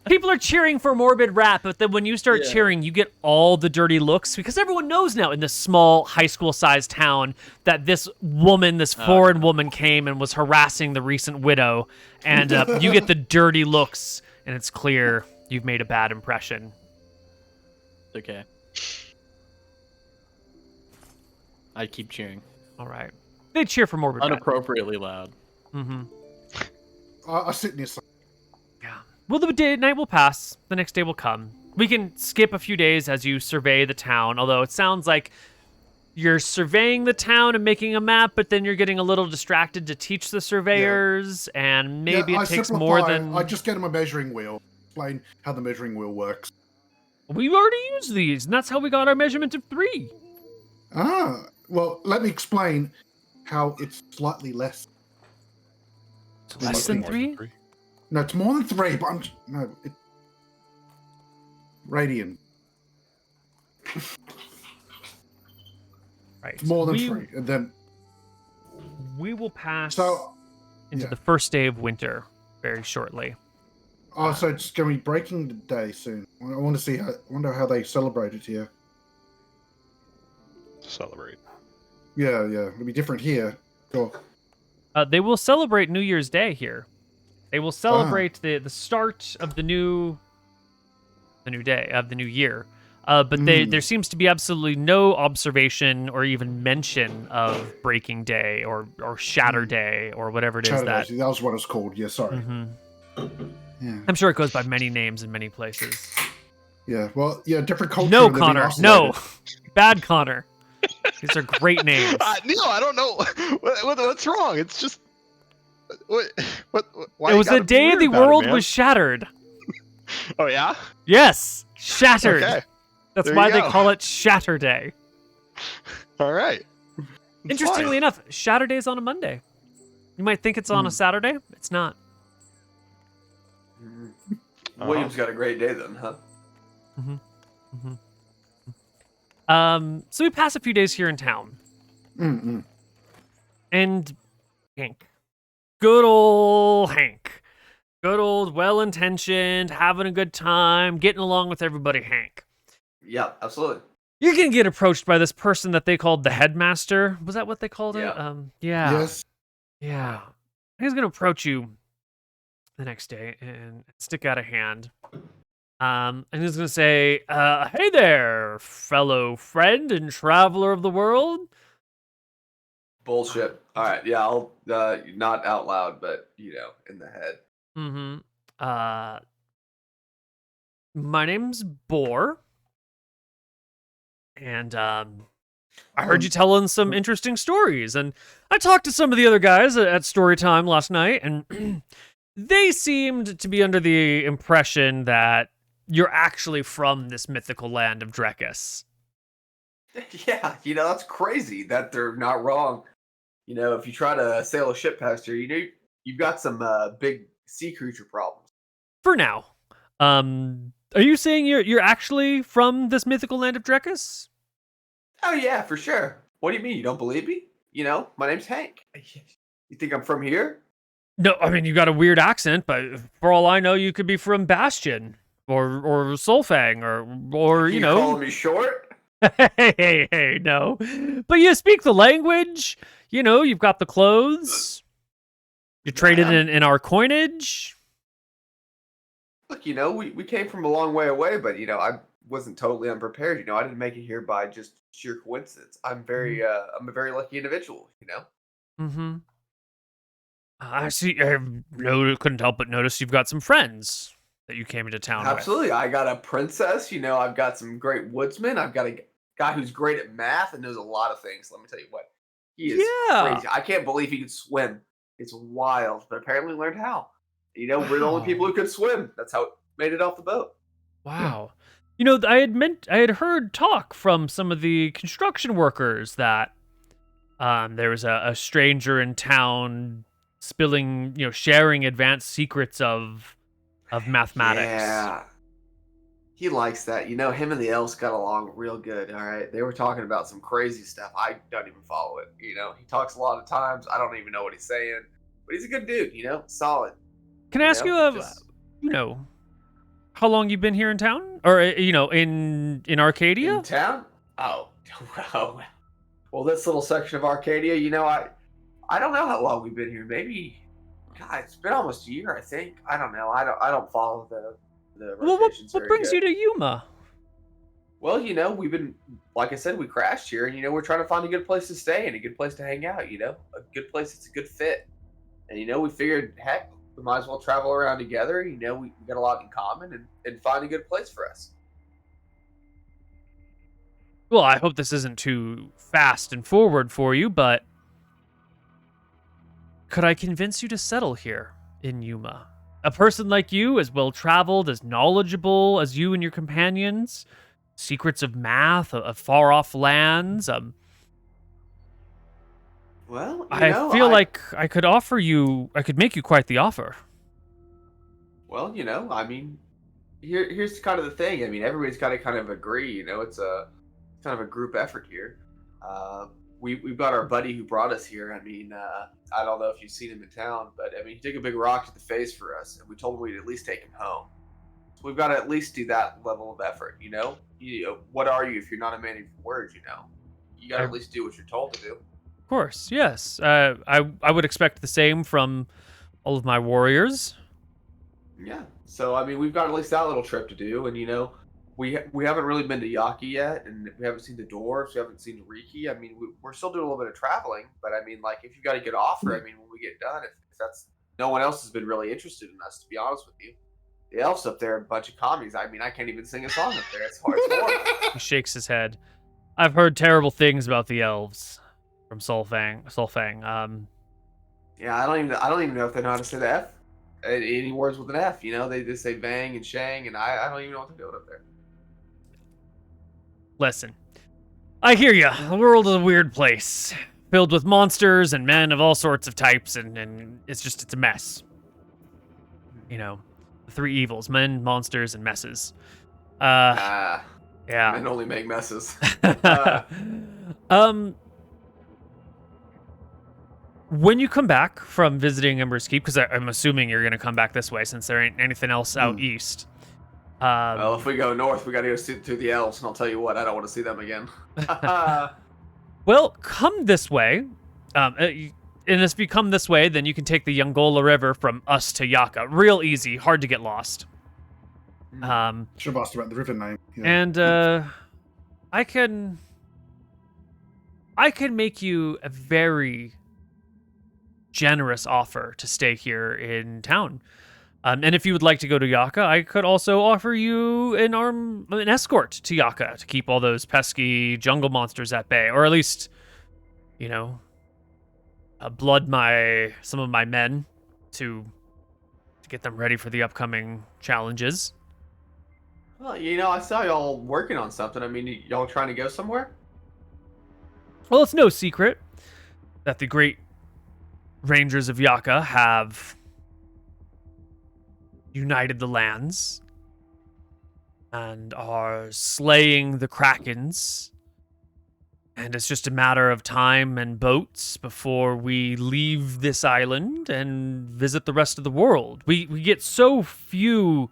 people are cheering for Morbid Rat, but then when you start cheering, you get all the dirty looks because everyone knows now in this small high school-sized town that this woman, this foreign woman, came and was harassing the recent widow, and you get the dirty looks, and it's clear you've made a bad impression. Okay. I keep cheering. All right, they cheer for Morbid Rat. Unappropriately loud. Mm-hmm. I sit near some. Yeah. Well, the night will pass. The next day will come. We can skip a few days as you survey the town, although it sounds like you're surveying the town and making a map, but then you're getting a little distracted to teach the surveyors, and maybe it takes more than... I just get them a measuring wheel. Explain how the measuring wheel works. We've already used these, and that's how we got our measurement of 3. Ah, well, let me explain how it's slightly less. Less than 3? No, it's more than 3, but radian. Right. It's more than 3, and then we will pass so into the first day of winter very shortly. Oh, so it's going to be breaking the day soon. I want to see wonder how they celebrate it here. Celebrate. Yeah, it'll be different here. Cool. They will celebrate New Year's Day here. They will celebrate the start of the new day of the new year. But there seems to be absolutely no observation or even mention of Breaking Day or Shatter Day or whatever it is Shatter that. Day, that was what it's called. Yeah, sorry. Mm-hmm. Yeah. I'm sure it goes by many names in many places. Yeah, well, yeah, different culture. No, and they've been Connar. isolated. No, bad Connar. These are great names. Neal, I don't know what's wrong. It's just what? Why It was the day the world was shattered. Oh yeah. Yes, shattered. Okay. That's There why you they go. call it Shatter Day. All right. It's Interestingly enough, Shatter Day is on a Monday. You might think it's on a Saturday. It's not. William's got a great day then, huh? So we pass a few days here in town. And Hank. Good old Hank. Good old well-intentioned, having a good time, getting along with everybody, Hank. Yeah, absolutely. You're going to get approached by this person that they called the headmaster. Was that what they called it? Yeah. Yes. Yeah. He's going to approach you the next day and stick out a hand. And he's going to say, hey there, fellow friend and traveler of the world. Bullshit. All right, yeah, I'll not out loud, but in the head. My name's Boar. And I heard you telling some interesting stories. And I talked to some of the other guys at story time last night, and they seemed to be under the impression that you're actually from this mythical land of Drekis. Yeah, that's crazy that they're not wrong. If you try to sail a ship past here, you've got some big sea creature problems. For now. Are you saying you're actually from this mythical land of Drekis? Oh yeah, for sure. What do you mean? You don't believe me? My name's Hank. You think I'm from here? No, I mean, you got a weird accent, but for all I know, you could be from Bastion or Solfang or you know. Calling me short? Hey, no. But you speak the language. You've got the clothes. You traded in our coinage. Look, we came from a long way away, but I wasn't totally unprepared. I didn't make it here by just sheer coincidence. I'm a very lucky individual. Mm-hmm. I see. Couldn't help but notice you've got some friends that you came into town Absolutely. with. I got a princess, I've got some great woodsmen. I've got a guy who's great at math and knows a lot of things. Let me tell you what. He is Yeah. crazy. I can't believe he can swim. It's wild, but apparently learned how. We're the only people who could swim. That's how it made it off the boat. Wow. I had heard talk from some of the construction workers that there was a stranger in town spilling, sharing advanced secrets of mathematics. Yeah. He likes that. Him and the elves got along real good, all right? They were talking about some crazy stuff. I don't even follow it, He talks a lot of times. I don't even know what he's saying. But he's a good dude, solid. Can I ask you, how long you've been here in town? Or, in Arcadia? In town? Oh, well, this little section of Arcadia, I don't know how long we've been here. Maybe, God, it's been almost a year, I think. I don't know. I don't follow the Well, what brings you to Yuma? Well, we've been, like I said, we crashed here, and we're trying to find a good place to stay and a good place to hang out. A good place that's a good fit. And we figured, heck, we might as well travel around together. We got a lot in common, and find a good place for us. Well, I hope this isn't too fast and forward for you, but could I convince you to settle here in Yuma? A person like you, as well-traveled, as knowledgeable as you and your companions, secrets of math, of far-off lands. Well, I feel like I could make you quite the offer. Well, here's kind of the thing. Everybody's got to kind of agree. It's a kind of a group effort here. We've got our buddy who brought us here. I don't know if you've seen him in town, but he took a big rock to the face for us, and we told him we'd at least take him home. So we've got to at least do that level of effort. What are you if you're not a man of your words? You got to at least do what you're told to do. Of course, yes. I would expect the same from all of my warriors. Yeah. So we've got at least that little trip to do, and we haven't really been to Yaki yet, and we haven't seen the dwarves. We haven't seen Riki. We're still doing a little bit of traveling, but if you got a good offer, when we get done, if that's no one else has been really interested in us, to be honest with you. The elves up there are a bunch of commies. I can't even sing a song up there. It's hard. He shakes his head. I've heard terrible things about the elves from Solfang. Yeah, I don't even know if they know how to say the F. Any words with an F, they just say Vang and Shang, and I don't even know what to do up there. Listen, I hear ya. The world is a weird place, filled with monsters and men of all sorts of types, and it's a mess. The three evils: men, monsters, and messes. Yeah. Men only make messes. When you come back from visiting Ember's Keep, because I'm assuming you're going to come back this way since there ain't anything else out east. Well, if we go north, we got to go through the elves, and I'll tell you what, I don't want to see them again. Well, come this way. And if you come this way, then you can take the Yongola River from us to Yaka. Real easy, hard to get lost. Should have asked about the river name. Yeah. And I can make you a very generous offer to stay here in town. And if you would like to go to Yaka, I could also offer you an escort to Yaka to keep all those jungle monsters at bay, or at least, blood some of my men to get them ready for the upcoming challenges. Well, I saw y'all working on something. Y'all trying to go somewhere? Well, it's no secret that the great Rangers of Yaka have united the lands and are slaying the Krakens. And it's just a matter of time and boats before we leave this island and visit the rest of the world. We get so few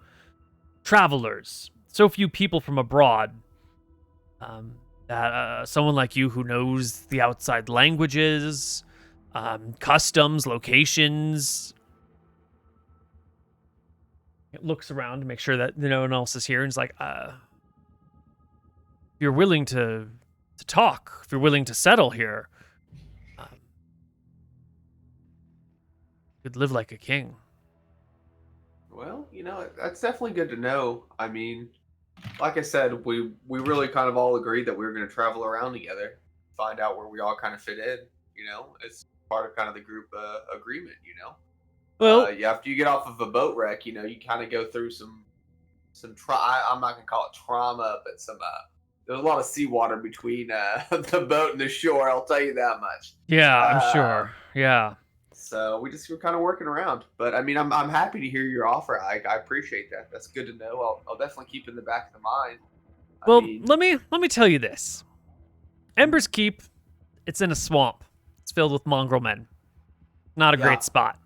travelers, so few people from abroad, that someone like you who knows the outside languages, customs, locations, It looks around to make sure that no one else is here, and is like, if you're willing to talk, if you're willing to settle here, you'd live like a king. Well, that's definitely good to know. I mean, like I said, we really kind of all agreed that we were going to travel around together, find out where we all kind of fit in. It's part of kind of the group agreement. Well, After you get off of a boat wreck, you kind of go through some I'm not gonna call it trauma, but there's a lot of seawater between the boat and the shore. I'll tell you that much. Yeah, I'm sure. Yeah. So we're kind of working around, but I mean, I'm happy to hear your offer. I appreciate that. That's good to know. I'll definitely keep in the back of the mind. Well, let me tell you this. Ember's Keep, it's in a swamp. It's filled with mongrel men. Not a great spot.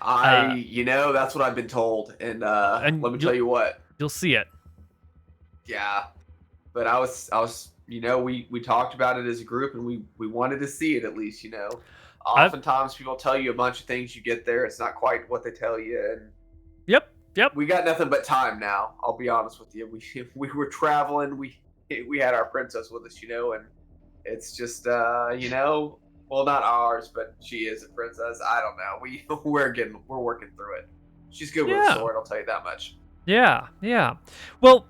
That's what I've been told, and let me tell you what. You'll see it. Yeah, but I was, we talked about it as a group, and we wanted to see it at least. Oftentimes people tell you a bunch of things. You get there, it's not quite what they tell you, and Yep. We got nothing but time now. I'll be honest with you. We were traveling. We had our princess with us, and it's just well, not ours, but she is a princess. I don't know. We're working through it. She's good with a sword, I'll tell you that much. Yeah. Well,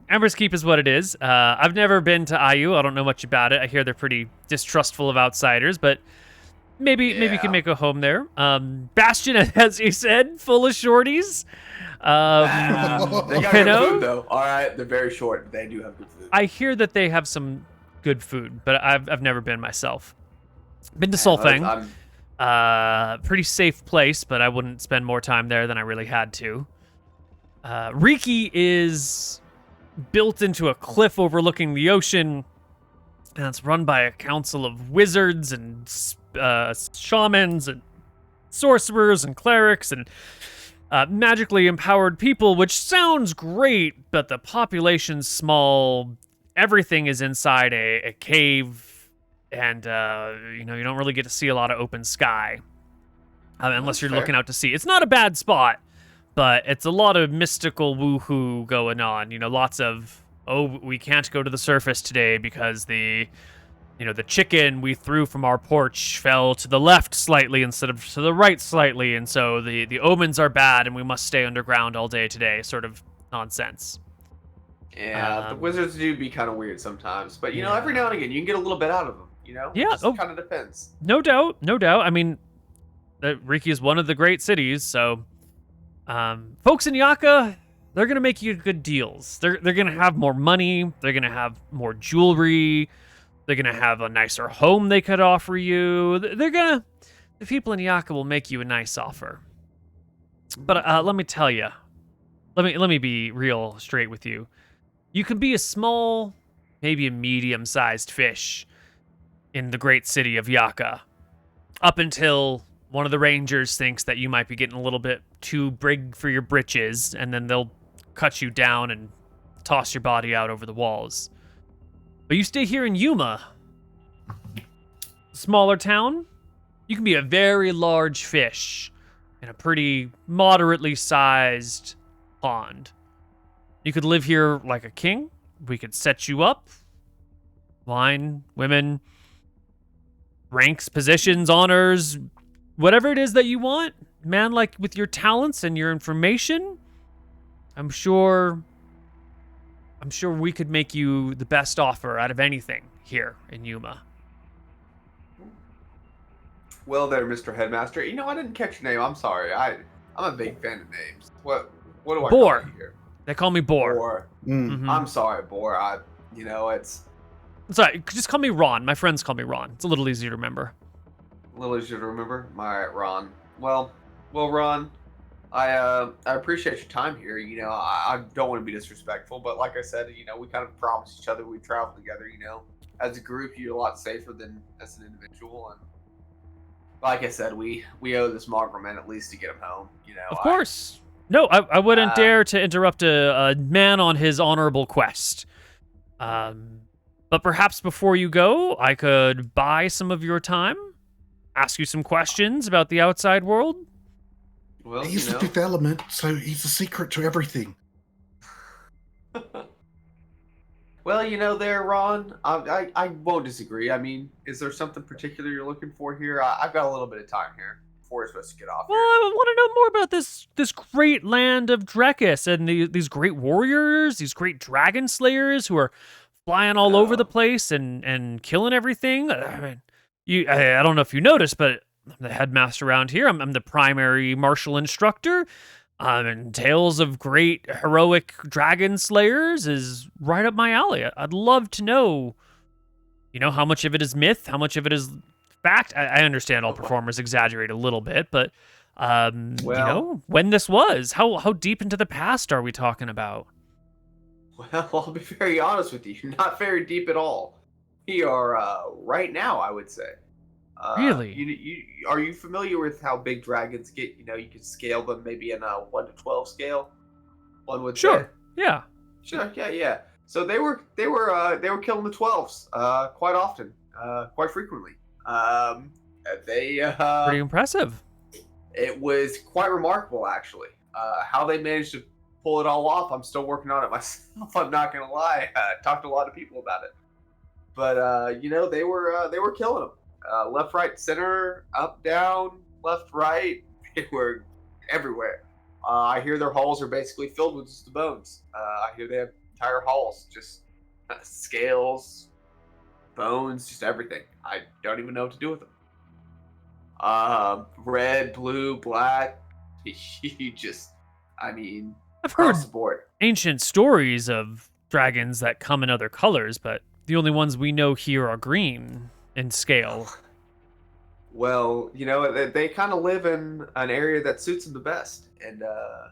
Ember's Keep is what it is. I've never been to IU. I don't know much about it. I hear they're pretty distrustful of outsiders, but maybe you can make a home there. Bastion, as you said, full of shorties. They got good food, though. All right, they're very short, but they do have good food. I hear that they have some good food, but I've never been myself. Been to Solfang. Pretty safe place, but I wouldn't spend more time there than I really had to. Riki is built into a cliff overlooking the ocean, and it's run by a council of wizards and shamans and sorcerers and clerics and magically empowered people, which sounds great, but the population's small. Everything is inside a cave, and you don't really get to see a lot of open sky unless you're looking out to sea. It's not a bad spot, but it's a lot of mystical woohoo going on. Lots of, we can't go to the surface today because the chicken we threw from our porch fell to the left slightly instead of to the right slightly, and so the omens are bad and we must stay underground all day today, sort of nonsense. Yeah, the wizards do be kind of weird sometimes, but every now and again you can get a little bit out of them. Yeah, it just kind of depends. No doubt. I mean, Riki is one of the great cities, so folks in Yaka, they're gonna make you good deals. They're gonna have more money. They're gonna have more jewelry. They're gonna have a nicer home they could offer you. The people in Yaka will make you a nice offer. But let me tell you, let me be real straight with you. You can be a small, maybe a medium-sized fish in the great city of Yaka, up until one of the rangers thinks that you might be getting a little bit too big for your britches, and then they'll cut you down and toss your body out over the walls. But you stay here in Yuma, smaller town, you can be a very large fish in a pretty moderately sized pond. You could live here like a king. We could set you up. Wine, women, ranks, positions, honors, whatever it is that you want. Man, like with your talents and your information, I'm sure we could make you the best offer out of anything here in Yuma. Well there, Mr. Headmaster. I didn't catch your name. I'm sorry. I'm a big fan of names. What do I Boar. call you here? They call me Boar. Boar. Mm-hmm. I'm sorry, Boar. It's... Sorry, just call me Ron. My friends call me Ron. It's a little easier to remember. A little easier to remember? Alright, Ron. Well, Ron, I appreciate your time here. I don't want to be disrespectful, but like I said, we kind of promised each other we'd travel together. As a group, you're a lot safer than as an individual, and like I said, we owe this mongrel man at least to get him home. Of course. No, I wouldn't dare to interrupt a man on his honorable quest. But perhaps before you go, I could buy some of your time, ask you some questions about the outside world. Well, He's the fifth element, so he's the secret to everything. Well, there, Ron, I won't disagree. I mean, is there something particular you're looking for here? I've got a little bit of time here before we're supposed to get off Well, here. I want to know more about this great land of Drekis and these great warriors, these great dragon slayers who are flying all over the place and killing everything. I mean, I don't know if you noticed, but I'm the headmaster around here. I'm the primary martial instructor. And tales of great heroic dragon slayers is right up my alley. I'd love to know, how much of it is myth, how much of it is fact. I understand all performers exaggerate a little bit, but when this was, how deep into the past are we talking about? Well, I'll be very honest with you. Not very deep at all. We are right now, I would say. Really? Are you familiar with how big dragons get? You can scale them maybe in a 1 to 12 scale. One would say. Yeah. Sure. Yeah. So they were killing the 12s quite often, quite frequently. Pretty impressive. It was quite remarkable, actually. How they managed to pull it all off. I'm still working on it myself. I'm not gonna lie. I talked to a lot of people about it, but they were killing them. Left, right, center, up, down, left, right. They were everywhere. I hear their halls are basically filled with just the bones. I hear they have entire halls, just scales, bones, just everything. I don't even know what to do with them. Red, blue, black. I've heard across the board. Ancient stories of dragons that come in other colors, but the only ones we know here are green in scale. Well, they kind of live in an area that suits them the best. And the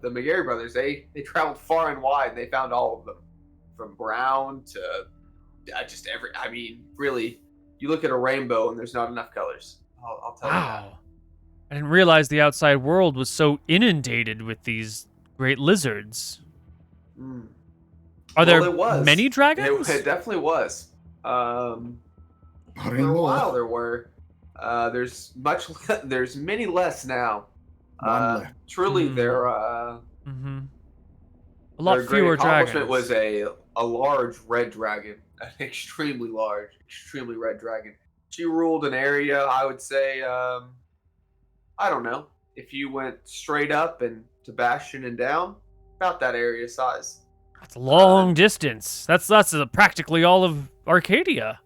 McGarry brothers, they traveled far and wide, and they found all of them. From brown to just really, you look at a rainbow and there's not enough colors. I'll tell you that. Wow. I didn't realize the outside world was so inundated with these great lizards. Are there many dragons? It definitely was. For a while there were. There's many less now. Truly, they're a lot fewer dragons. Was a large red dragon, an extremely large, extremely red dragon. She ruled an area. I would say, I don't know, if you went straight up and to Bastion and down, about that area size. That's a long distance. That's practically all of Arcadia.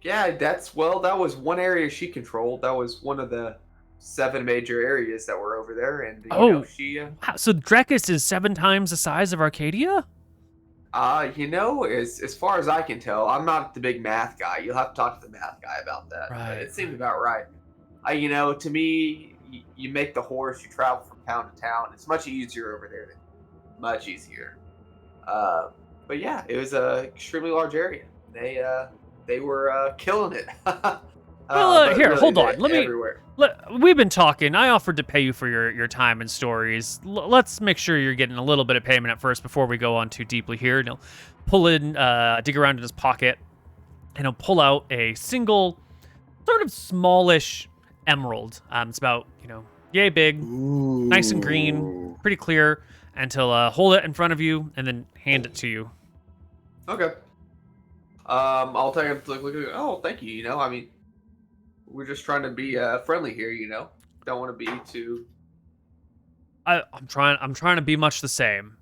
Yeah, that was one area she controlled. That was one of the 7 major areas that were over there, and she. Wow, so Drekis is 7 times the size of Arcadia? As far as I can tell, I'm not the big math guy. You'll have to talk to the math guy about that. Right. It seemed about right. To me, you make the horse, you travel from town to town. It's much easier over there. Much easier. But yeah, it was an extremely large area. They were killing it. Well, here, really, hold on. Everywhere. We've been talking. I offered to pay you for your time and stories. Let's make sure you're getting a little bit of payment at first before we go on too deeply here. And he'll pull in, dig around in his pocket, and he'll pull out a single, sort of smallish emerald. It's about, yay big, nice and green, pretty clear. And he'll hold it in front of you and then hand it to you. Okay. I'll take him to look at it. Oh, thank you. We're just trying to be friendly here, Don't want to be too. I'm trying to be much the same.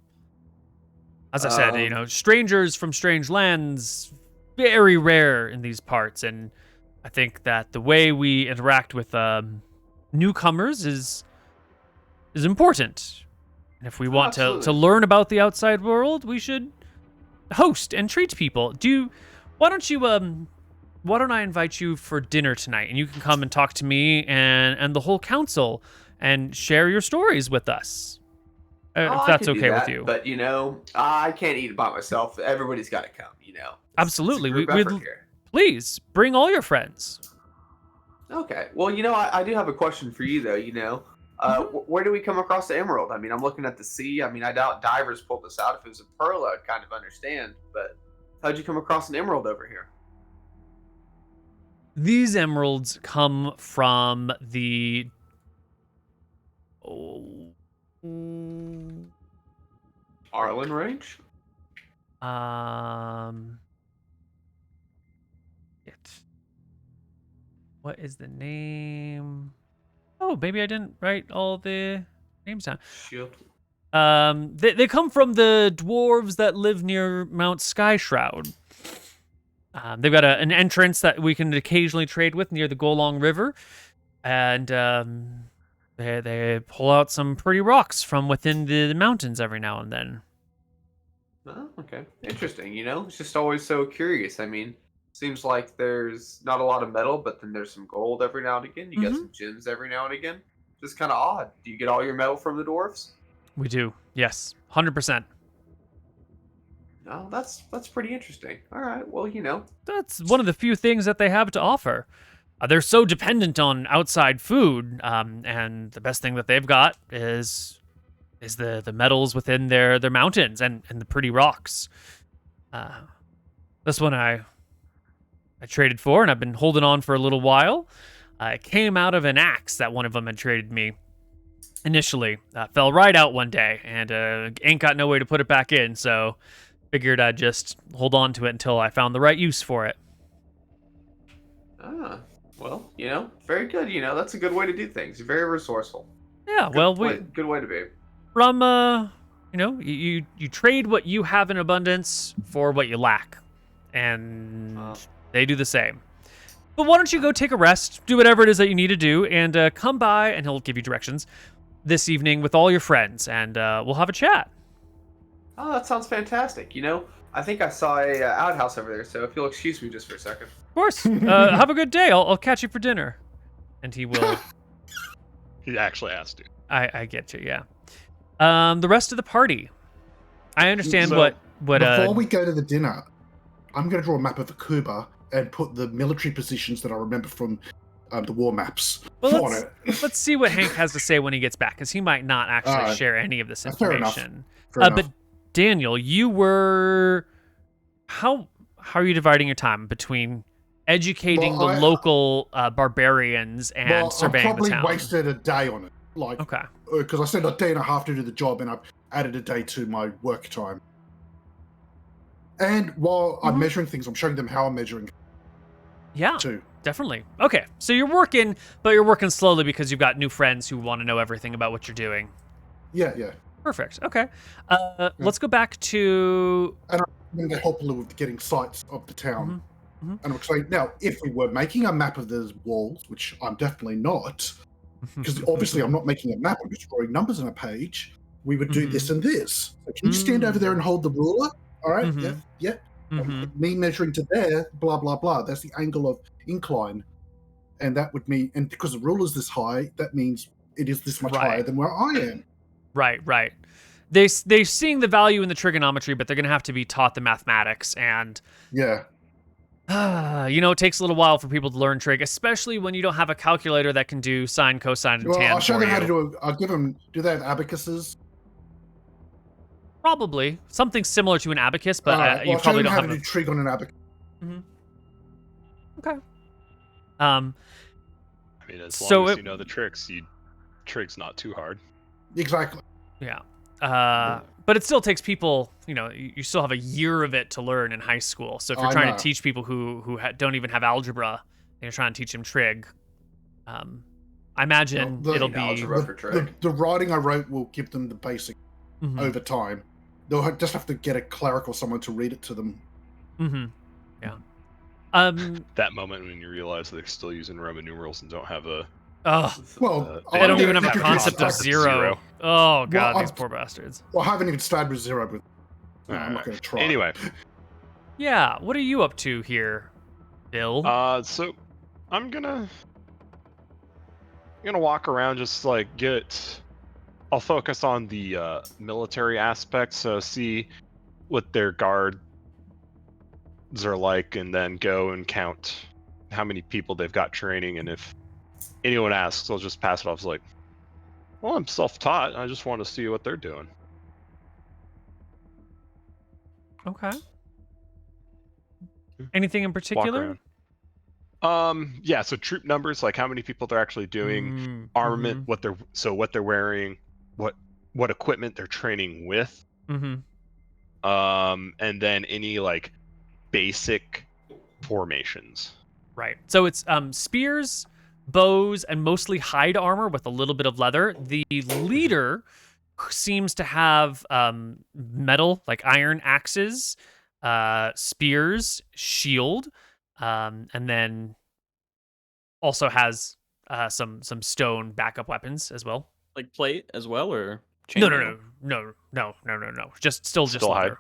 As I said, strangers from strange lands, very rare in these parts, and I think that the way we interact with newcomers is important. And if we want to learn about the outside world, we should host and treat people. Why don't I invite you for dinner tonight, and you can come and talk to me and the whole council and share your stories with us. If that's okay with you. But, I can't eat it by myself. Everybody's got to come, Absolutely. We'd please bring all your friends. Okay. Well, I do have a question for you, though, where do we come across the emerald? I'm looking at the sea. I doubt divers pulled this out. If it was a pearl, I'd kind of understand. But how'd you come across an emerald over here? These emeralds come from the Arlen range? What is the name? Oh, maybe I didn't write all the names down. Shield. They come from the dwarves that live near Mount Skyshroud. They've got an entrance that we can occasionally trade with near the Golong River, and they pull out some pretty rocks from within the mountains every now and then. Oh, okay. Interesting. It's just always so curious. I mean, seems like there's not a lot of metal, but then there's some gold every now and again. You get some gems every now and again. Just kind of odd. Do you get all your metal from the dwarves? We do. Yes, 100%. No, that's pretty interesting. All right. Well, That's one of the few things that they have to offer. They're so dependent on outside food, and the best thing that they've got is the metals within their mountains and the pretty rocks. This one I traded for, and I've been holding on for a little while. It came out of an axe that one of them had traded me initially. Fell right out one day, and ain't got no way to put it back in, so figured I'd just hold on to it until I found the right use for it. Ah, well, very good. That's a good way to do things. You're very resourceful. Yeah, Good way to be. From you trade what you have in abundance for what you lack, and they do the same. But why don't you go take a rest, do whatever it is that you need to do, and come by, and he'll give you directions this evening with all your friends, and we'll have a chat. Oh, that sounds fantastic. I think I saw a outhouse over there, so if you'll excuse me just for a second. Of course. Have a good day. I'll catch you for dinner. And he will. He actually asked to. I get you, yeah. The rest of the party. I understand what before we go to the dinner, I'm going to draw a map of the Kuba and put the military positions that I remember from the war maps on it. Let's see what Hank has to say when he gets back, because he might not actually share any of this information. Fair enough. But Daniel, you were how are you dividing your time between educating the local barbarians and surveying the town? I probably wasted a day on it. Okay. Because I spent a day and a half to do the job, and I've added a day to my work time. And while I'm measuring things, I'm showing them how I'm measuring. Yeah, too. Definitely. Okay, so you're working, but you're working slowly because you've got new friends who want to know everything about what you're doing. Yeah. Perfect. Okay. Let's go back to... And I'm going to help a little with getting sights of the town. And I'm saying, now, if we were making a map of the walls, which I'm definitely not, because obviously I'm not making a map, I'm just drawing numbers on a page, we would do this and this. So can you stand over there and hold the ruler? All right, yeah. Me measuring to there, blah, blah, blah. That's the angle of incline. And that would mean, and because the ruler's this high, that means it is this much higher than where I am. Right. They're seeing the value in the trigonometry, but they're going to have to be taught the mathematics. And yeah. It takes a little while for people to learn trig, especially when you don't have a calculator that can do sine, cosine, and tan. I'll show them how to do it. I'll give them, do they have abacuses? Probably. Something similar to an abacus, but you I'll probably show them don't how have to do trig on an abacus. Okay. I mean, as long as you know the tricks, trig's not too hard. Exactly. Yeah. But it still takes people, you still have a year of it to learn in high school. So if you're trying to teach people who don't even have algebra, and you're trying to teach them trig, I imagine it'll be... The writing I wrote will give them the basic over time. They'll just have to get a cleric or someone to read it to them. Yeah. That moment when you realize they're still using Roman numerals and don't have a... they don't even have a concept of zero. Oh, God, these poor bastards. Well, I haven't even started with zero, but I'm not going to try. Anyway. Yeah, what are you up to here, Bill? So I'm gonna walk around, just I'll focus on the military aspect, so see what their guards are like, and then go and count how many people they've got training, and if anyone asks, I'll just pass it off as well, I'm self-taught. I just want to see what they're doing. Okay. Anything in particular? Yeah, so troop numbers, how many people they're actually doing, armament, what they're wearing, what equipment they're training with, And then any like basic formations. Right. So it's spears, bows, and mostly hide armor with a little bit of leather. The leader seems to have metal, like iron axes, spears, shield, and then also has some stone backup weapons as well. Like plate as well, or No. Just Still leather. hide?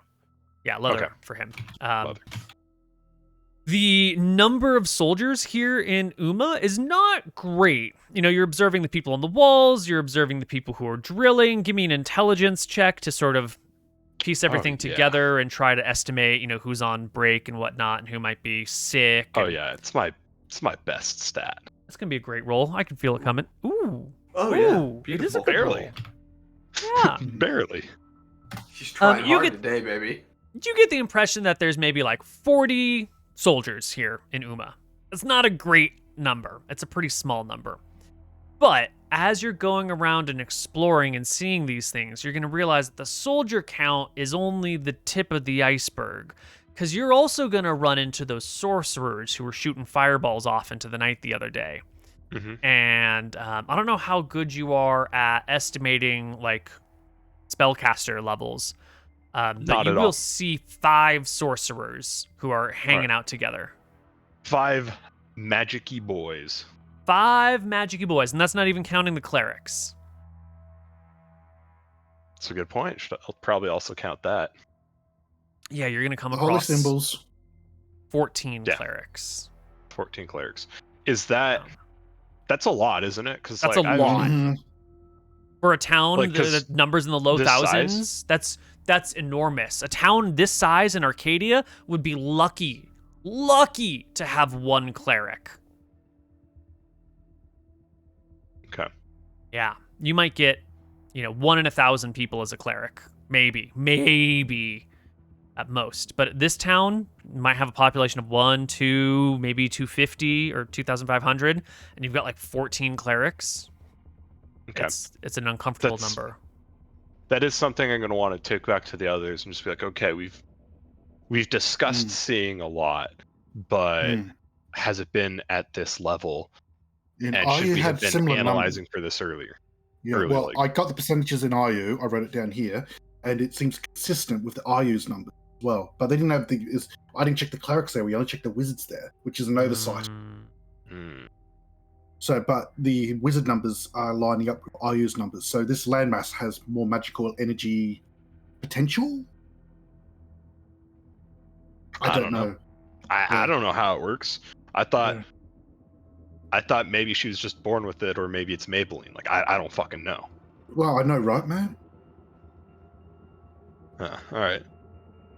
Yeah, leather Okay. for him. Leather. The number of soldiers here in Umma is not great. You know, you're observing the people on the walls, you're observing the people who are drilling. Give me an intelligence check to sort of piece everything together and try to estimate, you know, who's on break and whatnot and who might be sick. Oh yeah, it's my best stat. It's gonna be a great roll. I can feel it coming. Ooh. Oh Ooh, yeah, it is a beautiful. good Barely. roll. Yeah. Barely. She's trying you hard get- today, baby. You get the impression that there's maybe like 40 soldiers here in Umma. It's not a great number. It's a pretty small number. But as you're going around and exploring and seeing these things, you're going to realize that the soldier count is only the tip of the iceberg. Because you're also going to run into those sorcerers who were shooting fireballs off into the night the other day. And I don't know how good you are at estimating like spellcaster levels. But Not you at will all. see 5 sorcerers who are hanging out together. 5 magic-y boys. 5 magic-y boys, and that's not even counting the clerics. That's a good point. I'll probably also count that. Yeah, you're going to come Holy across symbols. 14 Yeah. clerics. 14 clerics. Is that... That's a lot, isn't it? Because That's a lot. Mhm. For a town, Like, 'cause the numbers in the low this thousands, that's enormous. A town this size in Arcadia would be lucky to have 1 cleric. Okay. Yeah, you might get, 1 in 1,000 people as a cleric. Maybe at most. But this town might have a population of 1, 2, maybe 250 or 2,500, and you've got like 14 clerics. Okay. It's an uncomfortable That's- number. That is something I'm going to want to take back to the others and just be like, okay, we've discussed seeing a lot, but has it been at this level? In And should IU we have had been similar analyzing for this earlier? Yeah, early, well, like- I got the percentages in IU. I wrote it down here, and it seems consistent with the IU's numbers as well. But they didn't have I didn't check the clerics there. We only checked the wizards there, which is an oversight. Hmm. So, but the wizard numbers are lining up with IU's numbers. So this landmass has more magical energy potential. I don't know. I don't know how it works. I thought maybe she was just born with it, or maybe it's Maybelline. Like I don't fucking know. Well, I know, right, man? All right.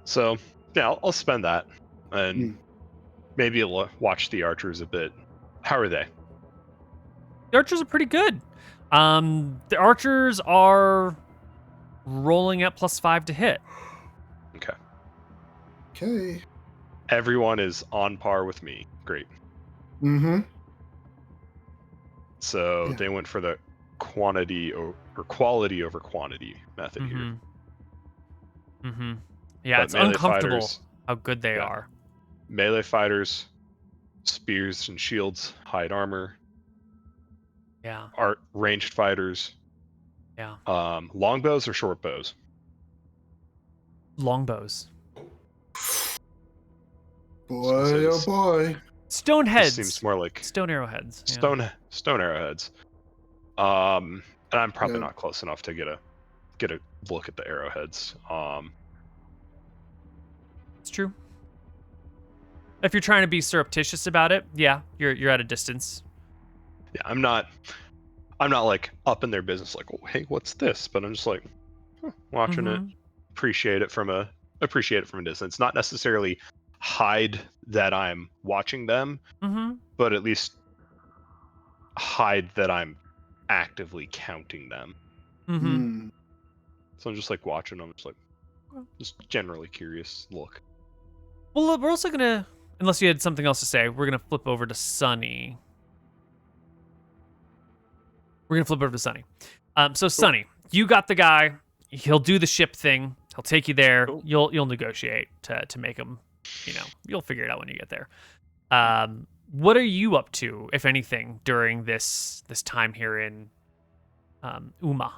So yeah, I'll spend that, and maybe I'll watch the archers a bit. How are they? The archers are pretty good. The archers are rolling at +5 to hit. Okay. Okay. Everyone is on par with me. Great. Mm-hmm. So Yeah. they went for the quantity or quality over quantity method here. Yeah, But it's melee uncomfortable fighters- how good they yeah. are. Melee fighters, spears and shields, hide armor. Yeah, Ranged fighters. yeah. Longbows or short bows? Longbows. Boy, oh boy. Stone This heads. seems more like Stone arrowheads. Yeah. stone arrowheads. And I'm probably Yeah. not close enough to get a look at the arrowheads. It's true. If you're trying to be surreptitious about it, yeah, you're at a distance. Yeah, I'm not like up in their business like, oh, hey, what's this? But I'm just like watching it, appreciate it from a distance. Not necessarily hide that I'm watching them, but at least hide that I'm actively counting them. So I'm just like watching them, just generally curious look. Well, we're also gonna, unless you had something else to say, we're gonna flip over to Sunny. So Sunny, you got the guy. He'll do the ship thing. I'll take you there. Cool. You'll negotiate to make them. You'll figure it out when you get there. What are you up to, if anything, during this time here in Umma?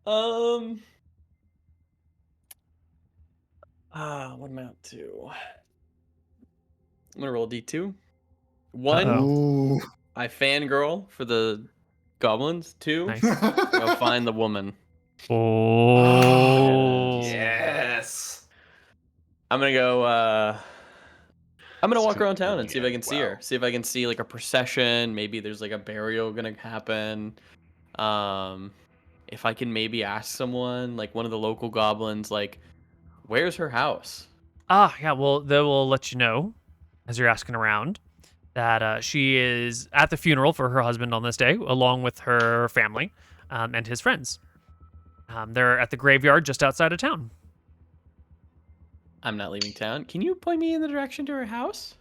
What am I up to? I'm gonna roll D2. 1, Ooh. I fangirl for the goblins. 2, Nice. go find the woman. Oh. Yes. I'm gonna go. I'm gonna This walk could around town really and see if I can end see her. well. See if I can see like a procession. Maybe there's like a burial gonna happen. If I can maybe ask someone, like one of the local goblins, like, where's her house? Yeah. Well, they will let you know as you're asking around that she is at the funeral for her husband on this day, along with her family and his friends. They're at the graveyard just outside of town. I'm not leaving town. Can you point me in the direction to her house?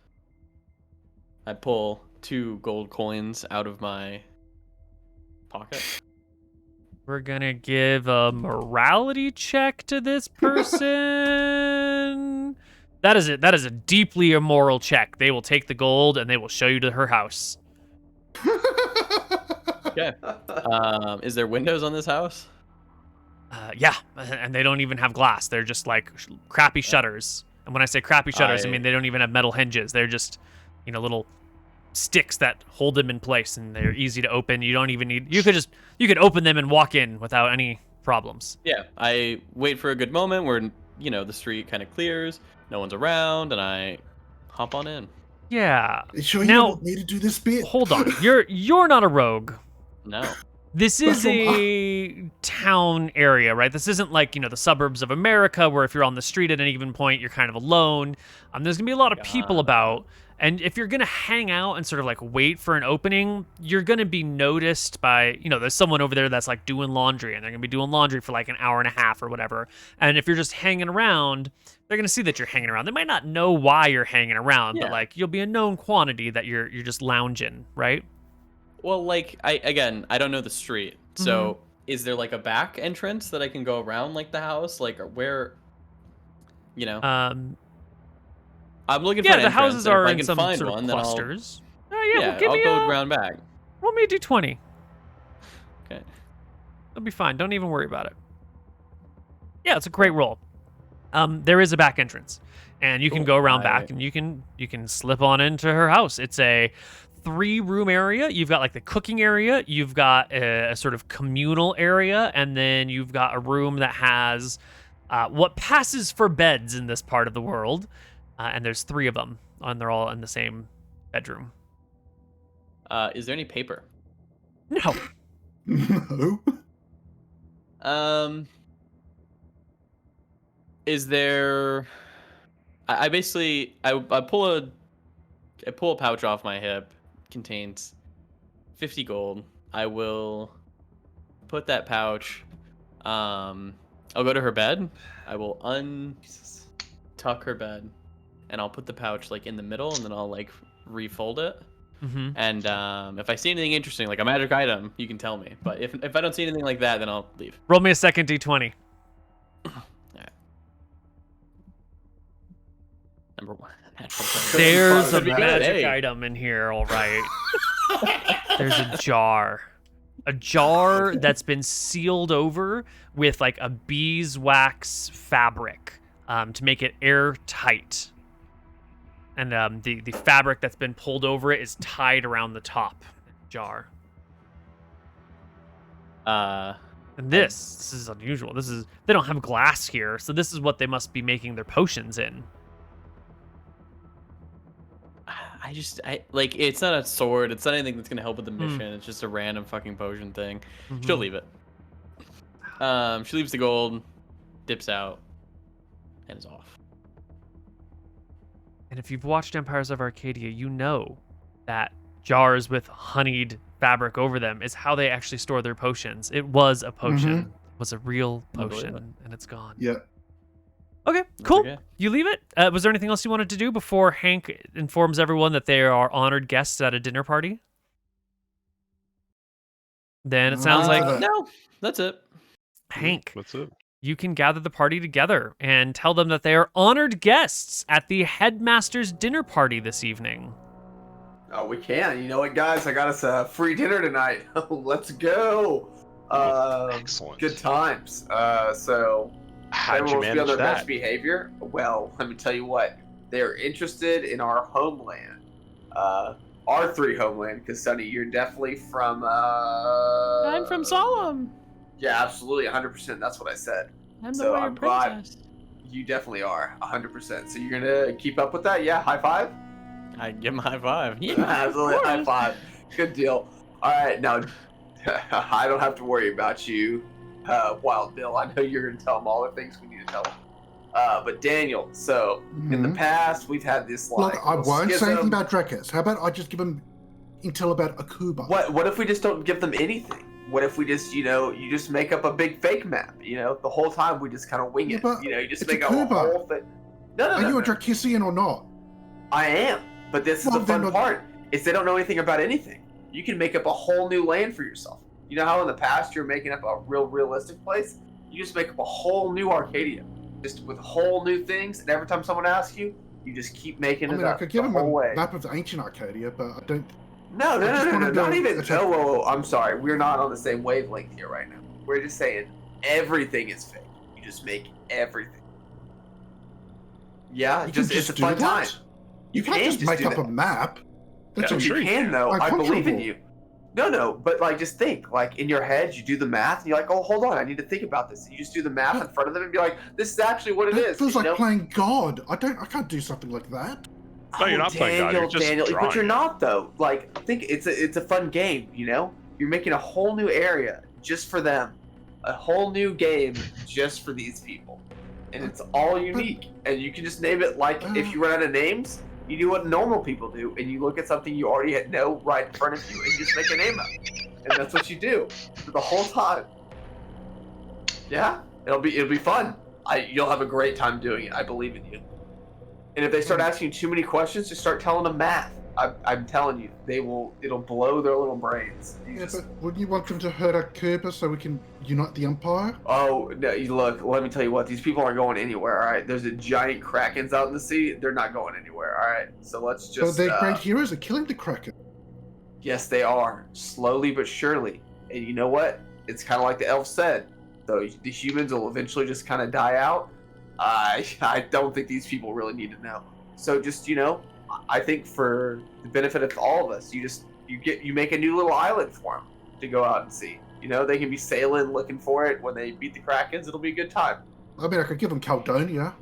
I pull 2 gold coins out of my pocket. We're gonna give a morality check to this person. That is it. That is a deeply immoral check. They will take the gold and they will show you to her house. Okay. Is there windows on this house? Yeah, and they don't even have glass. They're just like crappy shutters. And when I say crappy shutters, I mean they don't even have metal hinges. They're just, little sticks that hold them in place, and they're easy to open. You don't even need. You could open them and walk in without any problems. Yeah. I wait for a good moment where the street kind of clears, no one's around, and I hop on in. Yeah. Sure you Now, don't need to do this bit? hold on. You're not a rogue. No. This is a town area, right? This isn't like, the suburbs of America where if you're on the street at any given point, you're kind of alone. There's going to be a lot of people about. And if you're going to hang out and sort of like wait for an opening, you're going to be noticed by, there's someone over there that's like doing laundry, and they're going to be doing laundry for like an hour and a half or whatever. And if you're just hanging around, they're going to see that you're hanging around. They might not know why you're hanging around, but like you'll be a known quantity that you're just lounging, right? Well, like I don't know the street. So is there like a back entrance that I can go around like the house? Like where I'm looking for an the entrance, houses and are if I in can some find sort of one, then clusters. I'll go around back. Roll me a d20. Okay. It'll be fine. Don't even worry about it. Yeah, it's a great roll. There is a back entrance, and you can go around back, and you can slip on into her house. It's a 3-room area. You've got like the cooking area, you've got a sort of communal area, and then you've got a room that has what passes for beds in this part of the world. And there's 3 of them, and they're all in the same bedroom. Is there any paper? No. No. Is there? I basically I pull a pouch off my hip. Contains 50 gold. I will put that pouch. I'll go to her bed. I will untuck her bed, and I'll put the pouch like in the middle, and then I'll like refold it. And if I see anything interesting, like a magic item, you can tell me. But if I don't see anything like that, then I'll leave. Roll me a second d20. Number 1. There's a magic item in here, all right. There's a jar. A jar that's been sealed over with like a beeswax fabric to make it airtight. And the fabric that's been pulled over it is tied around the top of the jar. And this is unusual. They don't have glass here, so this is what they must be making their potions in. It's not a sword. It's not anything that's gonna help with the mission. It's just a random fucking potion thing. She'll leave it. She leaves the gold, dips out, and is off. And if you've watched Empires of Arcadia, you know that jars with honeyed fabric over them is how they actually store their potions. It was a potion. It was a real potion, and it's gone. Yeah. Okay, cool. Okay. You leave it. Was there anything else you wanted to do before Hank informs everyone that they are honored guests at a dinner party? Then it sounds like No, that's it. Hank, What's up? you can gather the party together and tell them that they are honored guests at the headmaster's dinner party this evening. Oh, we can. You know what, guys? I got us a free dinner tonight. Let's go. Excellent. Good times. So How'd you everyone will be on manage their that? best behavior. Well, let me tell you what. They're interested in our homeland. Our 3 homeland, because Sonny, you're definitely from I'm from Solemn. Yeah, absolutely, 100%. That's what I said. I'm the So warrior I'm glad princess. you definitely are 100%. So you're gonna keep up with that? Yeah, high five. I give him a high five. Yeah, Absolutely, of high course. five. Good deal. All right, now I don't have to worry about you, Wild Bill. I know you're gonna tell him all the things we need to tell him. But Daniel, so in the past we've had this like. Look, I won't say schism. anything about Drekis. How about I just give him intel about Akuba? What if we just don't give them anything? What if we just, you just make up a big fake map? The whole time we just kind of wing Yeah, it. but You just it's make up a Akuba. whole thing. No. Are you a Drekisian or not? I am, but this is Well, the fun then- part. Is they don't know anything about anything. You can make up a whole new land for yourself. You know how in the past you're making up a real realistic place? You just make up a whole new Arcadia, just with whole new things. And every time someone asks you, you just keep making I it mean, I up could the give him whole a way. map of ancient Arcadia, but I don't. No, I just wanna not do even. a check. Whoa, I'm sorry. We're not on the same wavelength here right now. We're just saying everything is fake. You just make everything. Yeah, You just can it's a do fun that? time. You can't can just make do up that. a map. That's Yeah, a- I'm sure You can though. Like, I believe in punchable. you. No, but like just think, like in your head, you do the math, and you're like, oh, hold on, I need to think about this. And you just do the math in front of them and be like, this is actually what it That is. feels you like know? playing God. I can't do something like that. No, you're not playing God, you're just Daniel, but drawing you're it. not though. Like, think it's a fun game. You're making a whole new area just for them, a whole new game just for these people, and it's all unique. And you can just name it like if you run out of names, you do what normal people do, and you look at something you already know right in front of you, and you just make a name up, and that's what you do for the whole time. Yeah, it'll be fun. You'll have a great time doing it. I believe in you. And if they start asking you too many questions, just start telling them math. I'm telling you, it'll blow their little brains. Yeah, but wouldn't you want them to hurt Akuba so we can unite the Empire? Oh, no, look, let me tell you what, these people aren't going anywhere, all right? There's a giant Krakens out in the sea. They're not going anywhere, all right? So let's But just... they're great heroes at killing the Kraken. Yes, they are. Slowly but surely. And you know what? It's kind of like the elf said. Though the humans will eventually just kind of die out. I don't think these people really need to know. So just, I think for the benefit of all of us, you make a new little island for them to go out and see. They can be sailing, looking for it. When they beat the Krakens, it'll be a good time. I mean, I could give them Caledonia.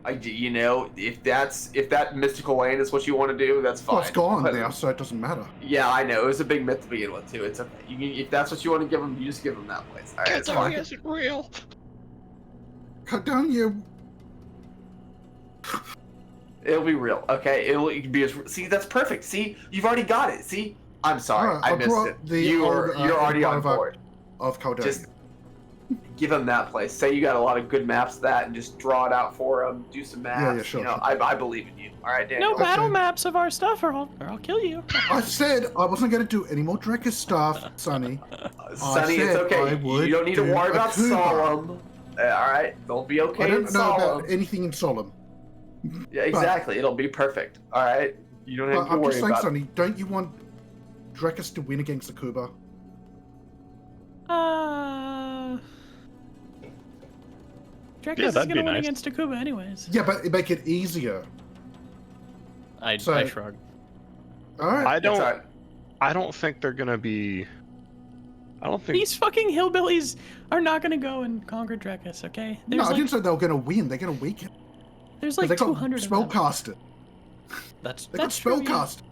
If that mystical land is what you want to do, that's fine. Well, it's gone But- now, so it doesn't matter. Yeah, I know. It was a big myth to begin with, too. It's okay. If that's what you want to give them, you just give them that place. All right, it's fine. isn't real. Caledonia. It'll be real, okay? It'll be see. That's perfect. See, you've already got it. See, I'm sorry, Alright, I I'll missed draw it. the You're old, already on Empire board. Of Caledonia. Just give them that place. Say you got a lot of good maps of that, and just draw it out for them. Do some math. Yeah, sure, sure. I believe in you. All right, Daniel. No battle Okay. maps of our stuff, or I'll kill you. I said I wasn't going to do any more Drekis stuff, Sonny. Sonny, it's said I okay. would You don't need to do worry a about Cuba. Solemn. All right, they'll be okay I in don't know Solemn. about anything in Solemn. Yeah, exactly. It'll be perfect. All right, you don't have But to I'm worry just saying, about. Sonny, don't you want Drekis to win against Akuba? Drekis Yeah, is that'd be gonna win nice. against Takuba anyways. Yeah, but it make it easier. I So- shrug. All right. I It's all right. I don't think they're gonna be. I don't think. These fucking hillbillies are not gonna go and conquer Drekis, okay? No, I didn't say they were going to win. They're going to weaken. There's 'Cause like they got 200 of them. spellcaster. That's They got That's true, yeah. spellcaster.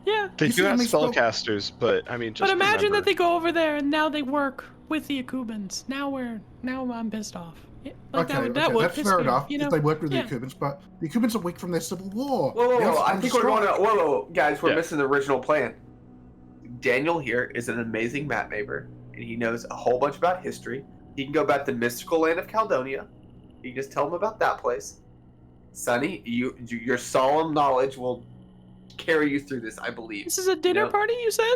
Yeah, They You do see how have many spell- spellcasters, but I mean, just but imagine remember, that they go over there and now they work with the Akubans. Now I'm pissed off. Yeah, like Okay, that would, that okay, would that's piss fair me enough. off, you know? If they work with Yeah. the Akubans, but the Akubans are weak from their civil war. Whoa! Now I it's think on we're going to. strike. Whoa, guys, we're Yeah. missing the original plan. Daniel here is an amazing map maker, and he knows a whole bunch about history. He can go back to the mystical land of Caledonia. You can just tell him about that place. Sonny, your solemn knowledge will carry you through this, I believe. This is a dinner Yep. party, you said?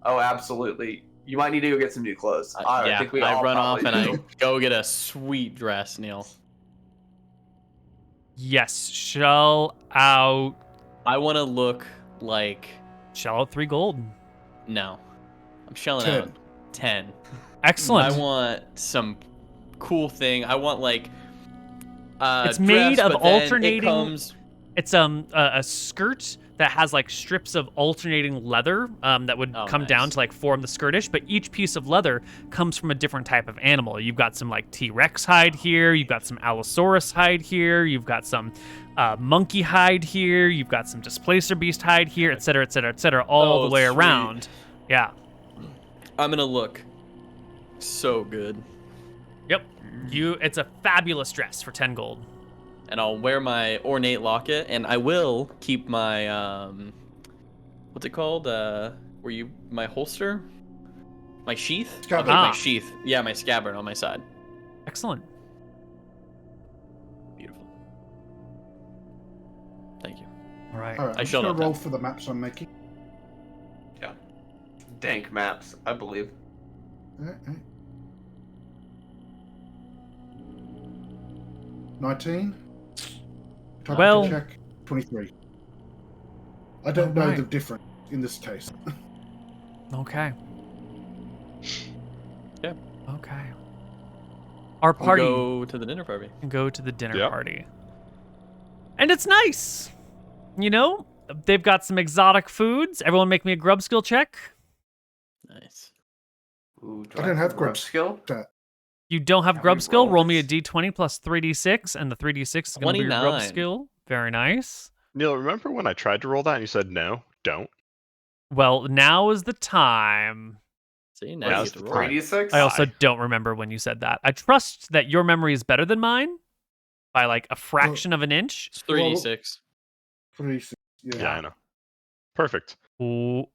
Oh, absolutely. You might need to go get some new clothes. Yeah, think we I all run off and probably I go get a sweet dress, Neal. Yes, shell out. I want to look like... Shell out 3 gold. No. I'm shelling 10. out 10. Excellent. I want some cool thing. I want like... it's made dress, of but then alternating... It comes... It's a skirt that has like strips of alternating leather that would come down to like form the skirtish, but each piece of leather comes from a different type of animal. You've got some like T-Rex hide here, you've got some Allosaurus hide here, you've got some monkey hide here, you've got some Displacer Beast hide here, etc., etc., etc., all the way around. Yeah. I'm gonna look so good. Yep. It's a fabulous dress for 10 gold. And I'll wear my ornate locket, and I will keep my what's it called? My holster, my sheath. I'll keep my sheath. Yeah, my scabbard on my side. Excellent. Beautiful. Thank you. All right. I I'm just shall gonna not roll then. for the maps I'm making. Yeah. Dank maps, I believe. 19. Well- Check. 23. I don't know the difference in this case. Okay. Yeah. Okay. Our party Go to the dinner party. go to the dinner party. And it's nice. You know, they've got some exotic foods. Everyone make me a grub skill check. Nice. Ooh, I don't have grub skill. You don't have How grub many skill? Roll me a rolls? d20 plus 3d6, and the 3d6 is going to be your grub 29. skill. Very nice. Neal, remember when I tried to roll that and you said no, don't? Well, now is the time. See, now Yeah, you that's get to the roll. time. 3d6. I also don't remember when you said that. I trust that your memory is better than mine by like a fraction of an inch. It's 3d6. 36. Yeah, I know. Perfect. Ooh,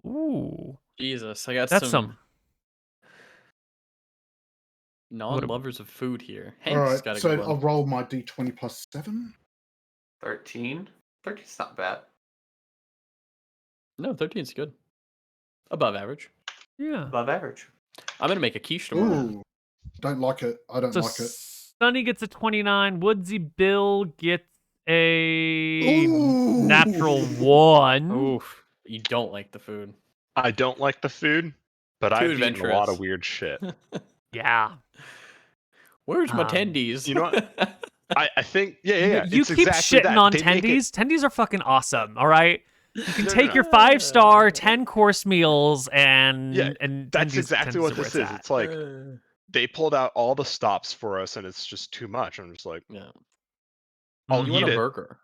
ooh. Jesus, I got That's some some. non-lovers of food here. All Hank's right. got a So good I'll one. roll my d20 plus 7. 13. 13's not bad. No, 13's good. Above average. Yeah. Above average. I'm gonna make a quiche tomorrow. Ooh. Don't like it. I don't So like it. Sunny gets a 29. Woodsy Bill gets a Ooh. natural 1. Oof. You don't like the food. I don't like the food, but Too I've eaten a lot adventurous. of weird shit. Yeah. Where's my Um, tendies? You know what? I think, yeah. You it's keep exactly shitting that. on They make it- tendies. Tendies are fucking awesome, all right? You can No, take no. your 5-star, 10-course meals and Yeah, and That's tendies- exactly tendies what are where this is. at. It's like they pulled out all the stops for us, and it's just too much. I'm just like, Yeah. I'll You eat want a it. burger?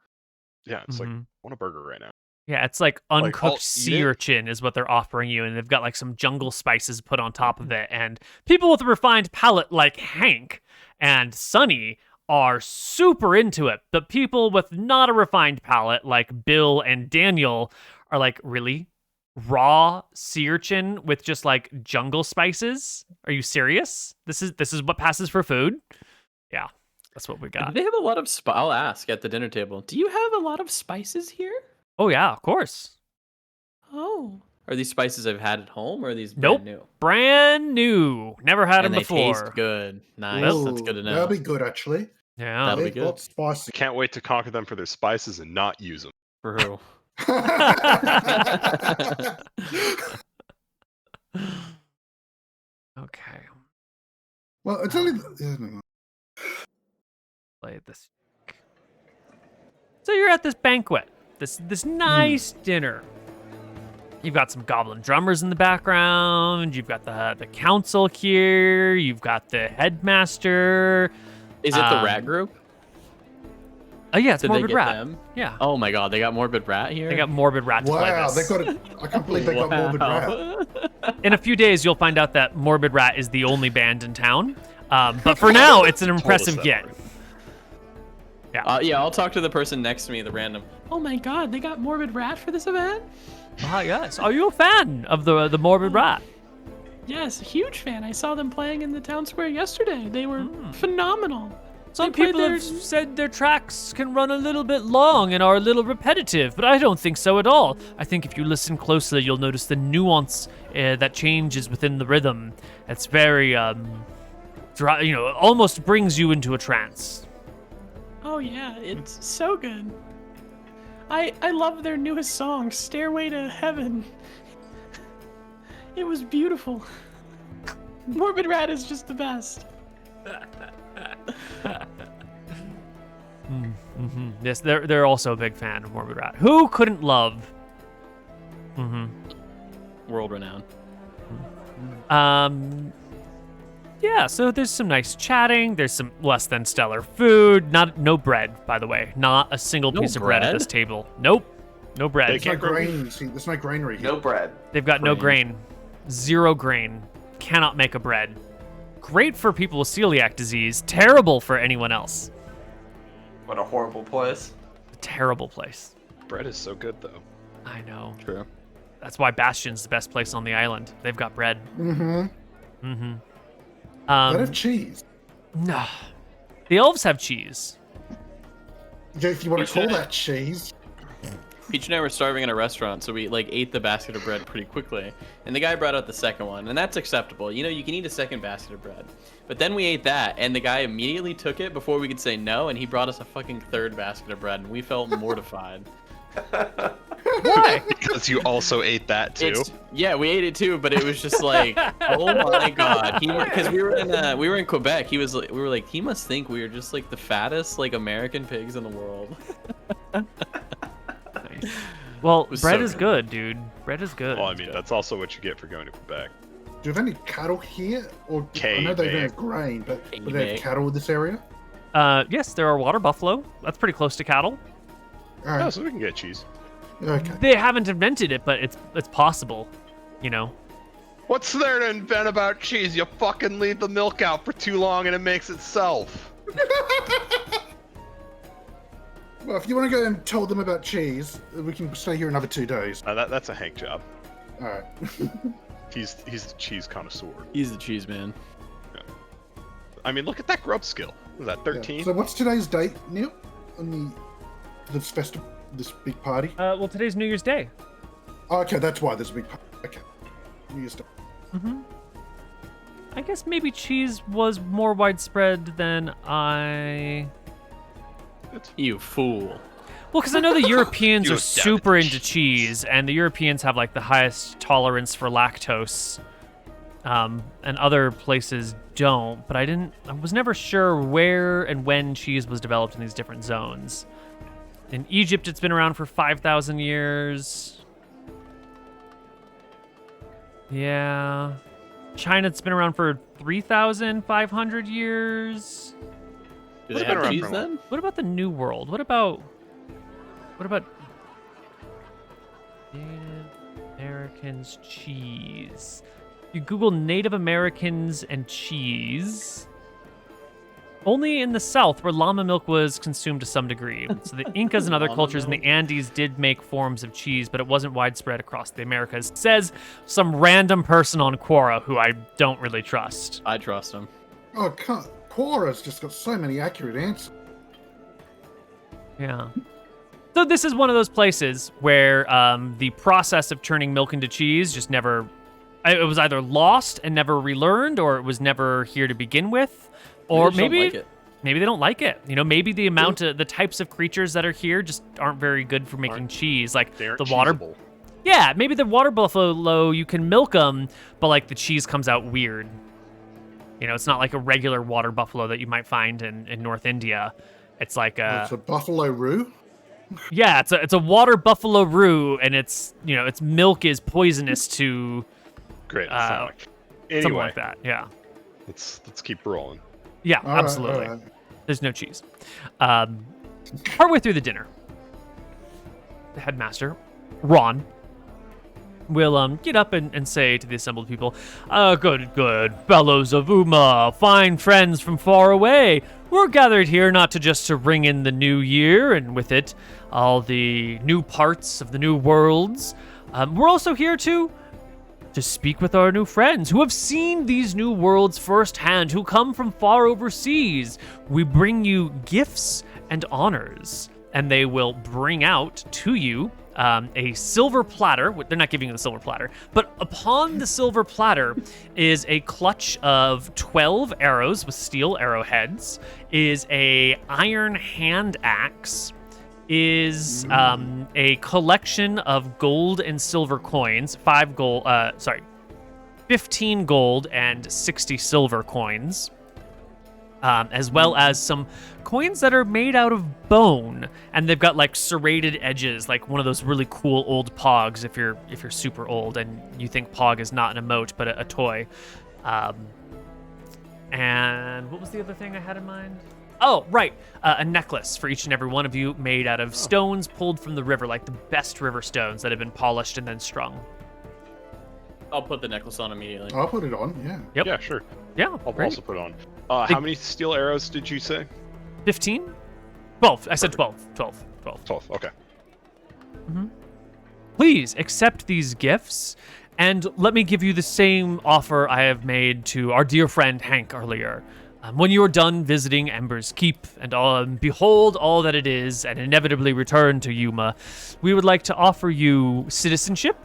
Yeah, it's like I Mhm. want a burger right now. Yeah, it's like I'll uncooked eat sea it. urchin is what they're offering you, and they've got like some jungle spices put on top of it. And people with a refined palate like Hank and Sunny are super into it, but people with not a refined palate like Bill and Daniel are like, really? Raw sea urchin with just like jungle spices? Are you serious? This is what passes for food? Yeah, that's what we Do got. they have a lot of I'll ask at the dinner table. Do you have a lot of spices here? Oh yeah, of course. Oh. Are these spices I've had at home, or are these Nope. brand new? Brand new. Never had And them they before. taste good. Nice. That's good to know. That'll be good, actually. Yeah. That'll be They've got good. spicy. I can't wait to conquer them for their spices and not use them. True. Okay. Well, it's only. Yeah, no. Play this. So you're at this banquet, this nice dinner. You've got some goblin drummers in the background. You've got the council here. You've got the headmaster. Is it the rat group? Oh yeah, it's Did they Morbid get Rat. them? Yeah, Oh my god, they got Morbid Rat here? they got Morbid Rat to play Wow, this. they got it. I can't believe they got Morbid Rat. In a few days, you'll find out that Morbid Rat is the only band in town. But for now, it's an impressive that get. already. Yeah, I'll talk to the person next to me, the random. Oh my god, they got Morbid Rat for this event? Ah, yes. Are you a fan of the Morbid Rat? Yes, huge fan. I saw them playing in the town square yesterday. They were phenomenal. Some people have said their tracks can run a little bit long and are a little repetitive, but I don't think so at all. I think if you listen closely, you'll notice the nuance that changes within the rhythm. It's very, almost brings you into a trance. Oh yeah, it's so good. I love their newest song, Stairway to Heaven. It was beautiful. Morbid Rat is just the best. Yes, they're also a big fan of Morbid Rat. Who couldn't love? World renowned. Yeah, so there's some nice chatting. There's some less than stellar food. No bread, by the way. Not a single piece of bread at this table. Nope, no bread. They There's no grain. See, there's no granary here. No bread. They've got no grain. 0 grain. Cannot make a bread. Great for people with celiac disease. Terrible for anyone else. What a horrible place. A terrible place. Bread is so good, though. I know. True. That's why Bastion's the best place on the island. They've got bread. They have cheese. No. The elves have cheese. Yeah, if you want to call that cheese. Peach and I were starving in a restaurant, so we ate the basket of bread pretty quickly. And the guy brought out the second one, and that's acceptable. You can eat a second basket of bread. But then we ate that, and the guy immediately took it before we could say no, and he brought us a fucking third basket of bread, and we felt mortified. Why? Because you also ate that too. Yeah, we ate it too, but it was just like, oh my god. Because we were in Quebec. We were like, he must think we were just like the fattest American pigs in the world. Well, bread is good, dude. Bread is good. Well, I mean, that's also what you get for going to Quebec. Do you have any cattle here? Or I know they don't have grain, but do they have cattle in this area? Yes, there are water buffalo. That's pretty close to cattle. All right. Oh, so we can get cheese. Okay. They haven't invented it, but it's possible, What's there to invent about cheese? You fucking leave the milk out for too long and it makes itself. Well, if you want to go and tell them about cheese, we can stay here another 2 days. That's a Hank job. All right. He's the cheese connoisseur. He's the cheese man. Yeah. I mean, look at that grub skill. Is that 13? Yeah. So what's today's date, Neal? On this festival, this big party? Well, today's New Year's Day. Oh, okay, that's why there's a big party. Okay. New Year's Day. I guess maybe cheese was more widespread than I... You fool. Well, because I know the Europeans You are super into cheese, and the Europeans have the highest tolerance for lactose, and other places don't. But I was never sure where and when cheese was developed in these different zones. In Egypt, it's been around for 5,000 years. Yeah. China, it's been around for 3,500 years. Do they have cheese then? What about the New World? What about Native Americans cheese? You Google Native Americans and cheese. Only in the South, where llama milk was consumed to some degree. So the Incas and other cultures in the Andes did make forms of cheese, but it wasn't widespread across the Americas. Says some random person on Quora who I don't really trust. I trust him. Oh, Quora's just got so many accurate answers. Yeah. So this is one of those places where the process of turning milk into cheese just never... It was either lost and never relearned, or it was never here to begin with. Or maybe they don't like it. Maybe the amount of the types of creatures that are here just aren't very good for making cheese. Like the water. Cheesable. Yeah, maybe the water buffalo, you can milk them, but the cheese comes out weird. It's not like a regular water buffalo that you might find in North India. It's like It's a buffalo roux? Yeah, it's a water buffalo roux, and its milk is poisonous to Great. something like that. Yeah. Let's keep rolling. Yeah, All absolutely. right. There's no cheese. Partway through the dinner, the headmaster, Ron, will get up and say to the assembled people, good, fellows of Umma, fine friends from far away. We're gathered here not just to ring in the new year, and with it, all the new parts of the new worlds. We're also here to to speak with our new friends who have seen these new worlds firsthand, who come from far overseas. We bring you gifts and honors, and they will bring out to you a silver platter. They're not giving you the silver platter, but upon the silver platter is a clutch of 12 arrows with steel arrowheads, is a iron hand axe, is a collection of gold and silver coins, 15 gold and 60 silver coins, as well as some coins that are made out of bone, and they've got like serrated edges, like one of those really cool old pogs if you're super old and you think pog is not an emote but a toy. And what was the other thing I had in mind? Oh, right. A necklace for each and every one of you made out of stones pulled from the river, like the best river stones that have been polished and then strung. I'll put the necklace on immediately. I'll put it on, yeah. Yep. Yeah, sure. Yeah, I'll great. also put it on. How many steel arrows did you say? 15? 12. I said 12. 12. 12, okay. Please accept these gifts, and let me give you the same offer I have made to our dear friend Hank earlier. When you are done visiting Ember's Keep and behold all that it is and inevitably return to Yuma, we would like to offer you citizenship,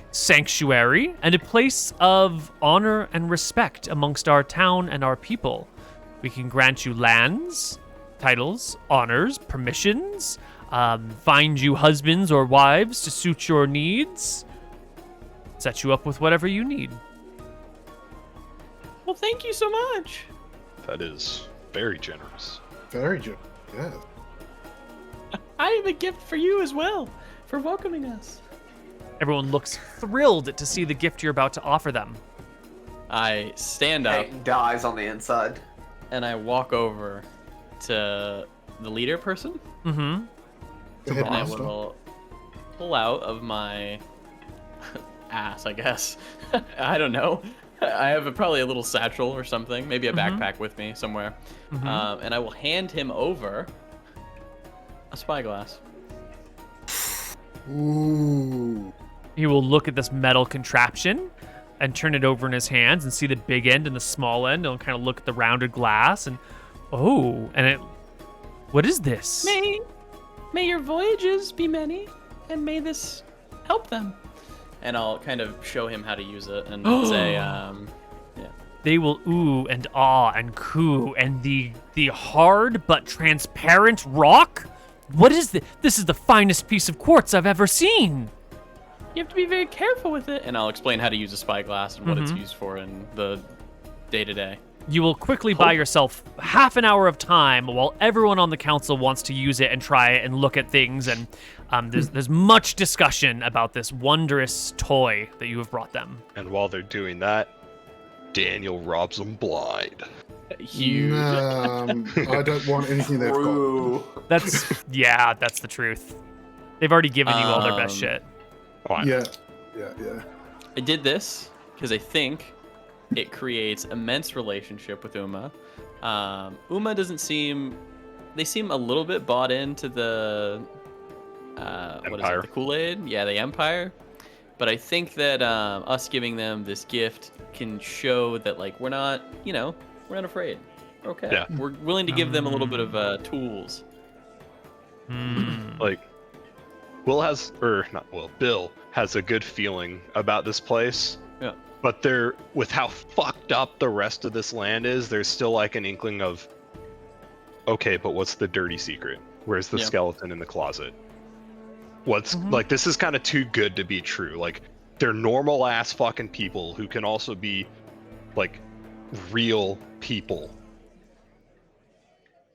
sanctuary, and a place of honor and respect amongst our town and our people. We can grant you lands, titles, honors, permissions, find you husbands or wives to suit your needs, set you up with whatever you need. Well, thank you so much. That is very generous. Very good, yeah. I have a gift for you as well, for welcoming us. Everyone looks thrilled to see the gift you're about to offer them. I stand up Hank dies on the inside. and I walk over to the leader person. Mm-hmm. The And I headmaster. will pull out of my ass, I guess. I don't know. I have probably a little satchel or something, maybe a backpack with me somewhere. And I will hand him over a spyglass. Ooh. He will look at this metal contraption and turn it over in his hands and see the big end and the small end. And kind of look at the rounded glass and what is this? May your voyages be many, and may this help them. And I'll kind of show him how to use it and say, yeah. They will ooh and ah and coo, and the hard but transparent rock? What is this? This is the finest piece of quartz I've ever seen. You have to be very careful with it. And I'll explain how to use a spyglass and what it's used for in the day-to-day. You will quickly buy yourself half an hour of time while everyone on the council wants to use it and try it and look at things. And there's much discussion about this wondrous toy that you have brought them. And while they're doing that, Daniel robs them blind. Huge. I don't want anything they've got. True. That's the truth. They've already given you all their best shit. Fine. Yeah. I did this because I think it creates immense relationship with Umma. Umma doesn't seem... They seem a little bit bought into the... what is it? The Kool-Aid? Yeah, the Empire. But I think that us giving them this gift can show that, like, we're not afraid. We're okay. Yeah. We're willing to give them a little bit of tools. Like, Bill has a good feeling about this place. Yeah. But with how fucked up the rest of this land is, there's still like an inkling of, okay, but what's the dirty secret? Where's the skeleton in the closet? Like, this is kind of too good to be true. Like, they're normal ass fucking people who can also be like real people.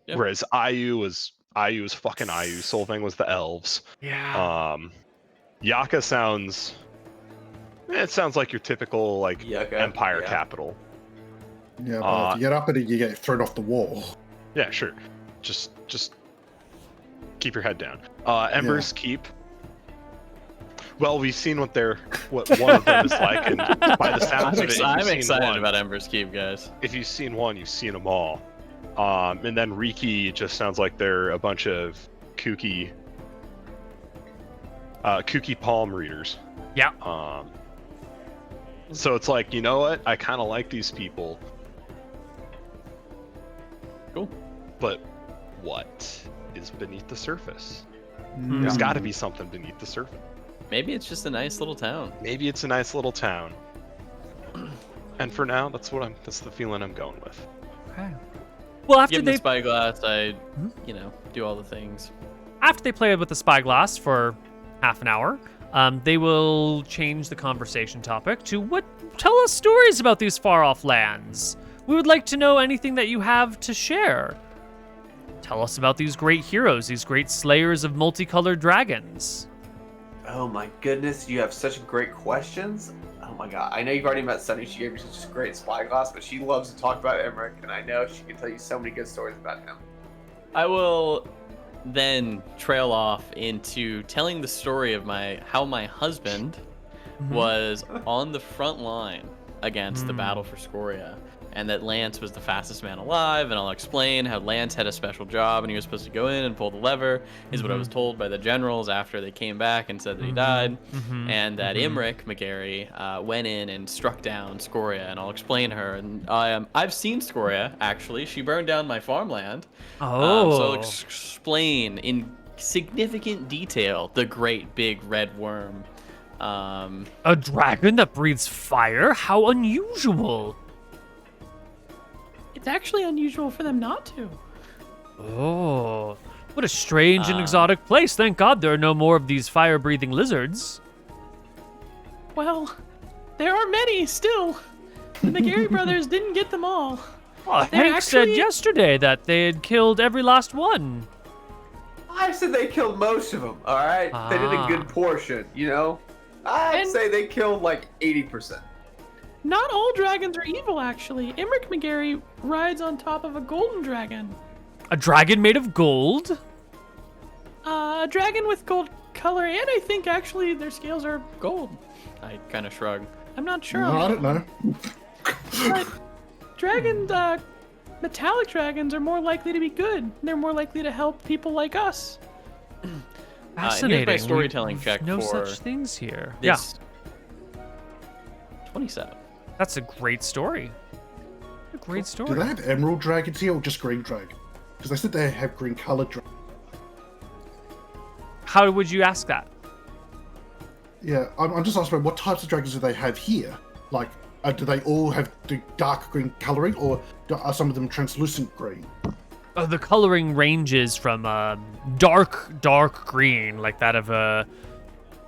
Yep. Whereas IU was fucking IU. Solvang was the elves. Yeah. Yaka sounds like your typical like Yaka, Empire yeah. capital. Yeah, but if you get up at it, you get thrown off the wall. Yeah, sure. Just keep your head down. Ember's Keep. Well, we've seen what one of them is like, and by the sounds of it, I'm excited about Ember's Keep, guys. If you've seen one, you've seen them all. And then Riki just sounds like they're a bunch of kooky palm readers. Yeah. So it's like, you know what? I kind of like these people. Cool. But what is beneath the surface? Mm. There's got to be something beneath the surface. Maybe it's just a nice little town. Maybe it's a nice little town. And for now, that's the feeling I'm going with. Okay. Well, after Give they the spyglass, I, do all the things. After they play with the spyglass for half an hour, they will change the conversation topic to tell us stories about these far-off lands. We would like to know anything that you have to share. Tell us about these great heroes, these great slayers of multicolored dragons. Oh my goodness, you have such great questions. Oh my god, I know you've already met Sunny. She gave you such a great spyglass, but she loves to talk about Emmerich, and I know she can tell you so many good stories about him. I will then trail off into telling the story of how my husband was on the front line against the battle for Scoria, and that Lance was the fastest man alive, and I'll explain how Lance had a special job and he was supposed to go in and pull the lever, is what I was told by the generals after they came back and said that he died, and that Emmerich McGarry went in and struck down Scoria, and I'll explain her. And I've seen Scoria, actually. She burned down my farmland. So I'll explain in significant detail the great big red worm. A dragon that breathes fire? How unusual! It's actually unusual for them not to. Oh, what a strange and exotic place. Thank God there are no more of these fire-breathing lizards. Well, there are many still. The McGarry brothers didn't get them all. Well, Hank said yesterday that they had killed every last one. I said they killed most of them, alright? They did a good portion, I'd say they killed like 80%. Not all dragons are evil, actually. Emmerich McGarry rides on top of a golden dragon. A dragon made of gold? A dragon with gold color, and I think actually their scales are gold. I kind of shrug. I'm not sure. No, I don't know. But dragons, metallic dragons are more likely to be good. They're more likely to help people like us. Fascinating. Here's my storytelling check no for such things here. this. 27. That's a great story. A great story. Do they have emerald dragons here or just green dragon? Because they said they have green colored dragons. How would you ask that? Yeah, I'm just asking what types of dragons do they have here? Like, do they all have the dark green coloring, or are some of them translucent green? The coloring ranges from dark green, like that of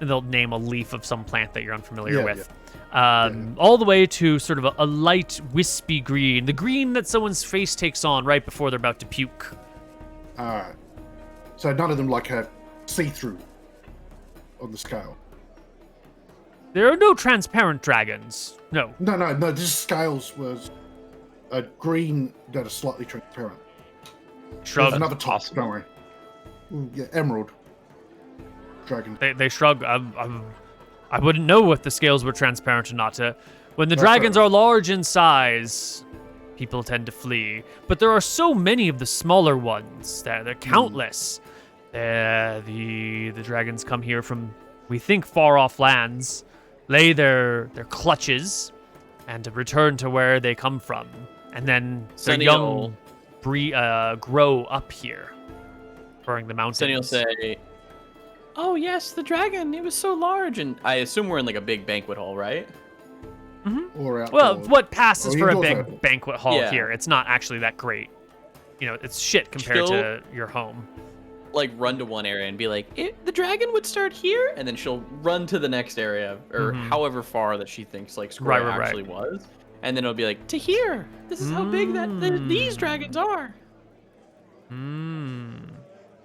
they'll name a leaf of some plant that you're unfamiliar with. All the way to sort of a light, wispy green. The green that someone's face takes on right before they're about to puke. Alright. So none of them, have see-through on the scale? There are no transparent dragons. No. No. This scales was a green that is slightly transparent. Shrug. There's another top, don't worry. Yeah, emerald dragon. They shrug. I wouldn't know if the scales were transparent or not. When the dragons are large in size, people tend to flee. But there are so many of the smaller ones. They're countless. The dragons come here from, we think, far-off lands, lay their clutches, and return to where they come from. And then their young grow up here, exploring the mountains. Then you'll say, "Oh yes, the dragon. It was so large." and I assume we're in like a big banquet hall, right? Or outdoors. Well, what passes for a indoors, big outdoors. banquet hall Yeah. here? It's not actually that great. It's shit compared to your home. Like run to one area and be like, the dragon would start here, and then she'll run to the next area, or however far that she thinks like Square Right. actually was, and then it'll be like, To here. This is how big these dragons are.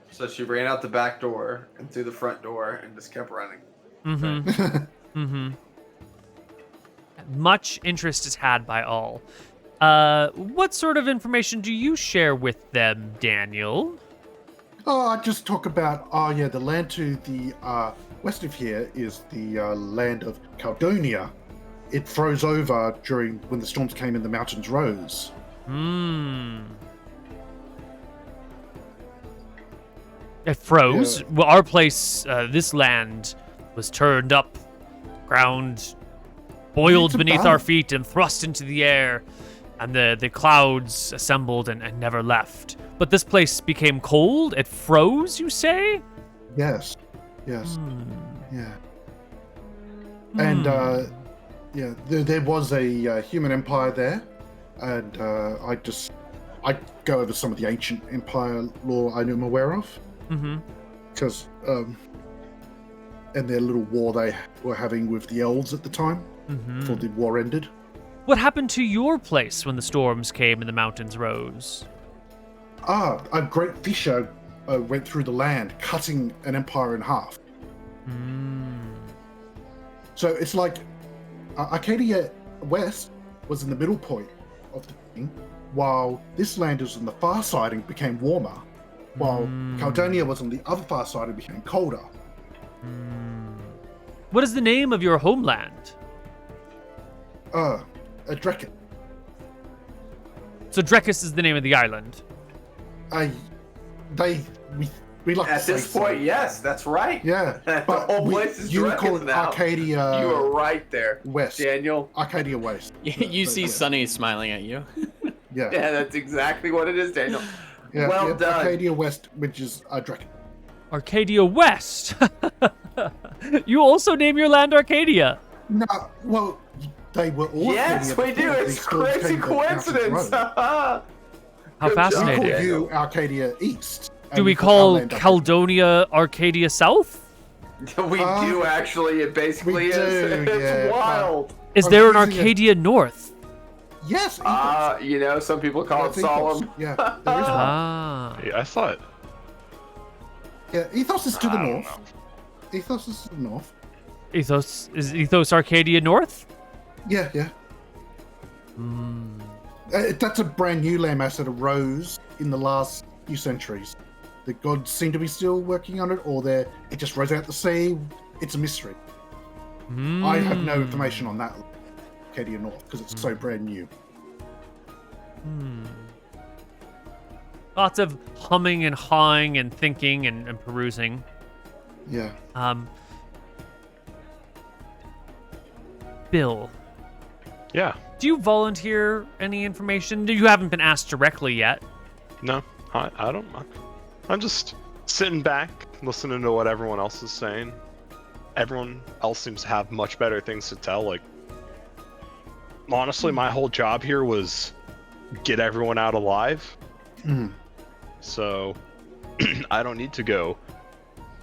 So she ran out the back door and through the front door and just kept running. Much interest is had by all. What sort of information do you share with them, Daniel? I just talk about, the land to the west of here is the land of Caldonia. It froze over when the storms came and the mountains rose. It froze. Yeah. Well, our place, this land, was turned up, ground boiled It's a beneath battle. our feet and thrust into the air, and the clouds assembled and never left. But this place became cold? It froze, you say? Yes. Yes. Yeah. And yeah, there was a human empire there, and I go over some of the ancient empire lore I'm aware of, because and their little war they were having with the elves at the time before the war ended. What happened to your place when the storms came and the mountains rose? A great fissure went through the land, cutting an empire in half. So it's like Arcadia West was in the middle point of the thing, while this land was on the far side and became warmer, while Caldonia was on the other far side and became colder. What is the name of your homeland? Drekis. So Drekis is the name of the island. We like At to say this point, so. yes, that's right. Yeah, The but whole place is you would call Drekis it now. Arcadia. You are right there, West. Daniel. Arcadia West. You But see yeah. Sunny smiling at you. Yeah. Yeah, that's exactly what it is, Daniel. Yeah, Well done. Arcadia West, which is Drekis. Arcadia West. You also name your land Arcadia. No, well, they were all. Yes, Arcadia we do. before It's these storms crazy came to Mountains coincidence. Road. How Good job. We fascinating. call you Arcadia East. Do and we call our call land Arcadia. Caldonia Arcadia South? We do actually. It basically we is. do, It's yeah, wild. Is I'm there an using it- Arcadia North? Yes. You know, some people call it That's Ethos. solemn. Yeah, there is one. Ah. Yeah, I thought. Yeah, Ethos is to the I don't north. know. Ethos is to the north. Is Ethos Arcadia North? Yeah, yeah. That's a brand new landmass that arose in the last few centuries. The gods seem to be still working on it, or it just rose out the sea. It's a mystery. I have no information on that Arcadia North because it's so brand new. Lots of humming and hawing and thinking and perusing. Yeah. Bill, Yeah. do you volunteer any information? You haven't been asked directly yet. No, I don't. I'm just sitting back, listening to what everyone else is saying. Everyone else seems to have much better things to tell. Like, honestly, my whole job here was get everyone out alive. So I don't need to go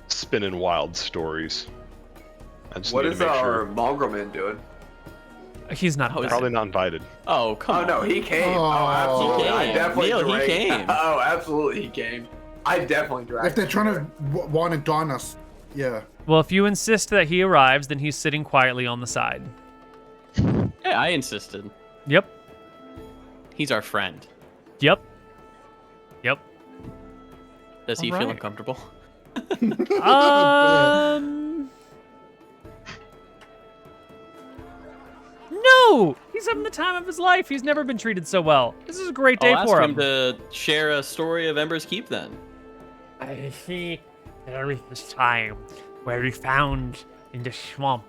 spinning wild stories. I just What need is to make our sure. mongrel man doing? He's not. Probably not invited. Oh, come Oh on. no, he came. Oh. Oh, absolutely. He I came. definitely Neal, he drank. came. Oh, absolutely, he came. I definitely drank. If they're trying to wine and dine us, yeah. Well, if you insist that he arrives, then he's sitting quietly on the side. Yeah, I insisted. Yep. He's our friend. Yep. Yep. Does he All feel right. uncomfortable? No! He's having the time of his life. He's never been treated so well. This is a great day I'll ask for him him. to share a story of Ember's Keep then. I see there is this time where we found in the swamp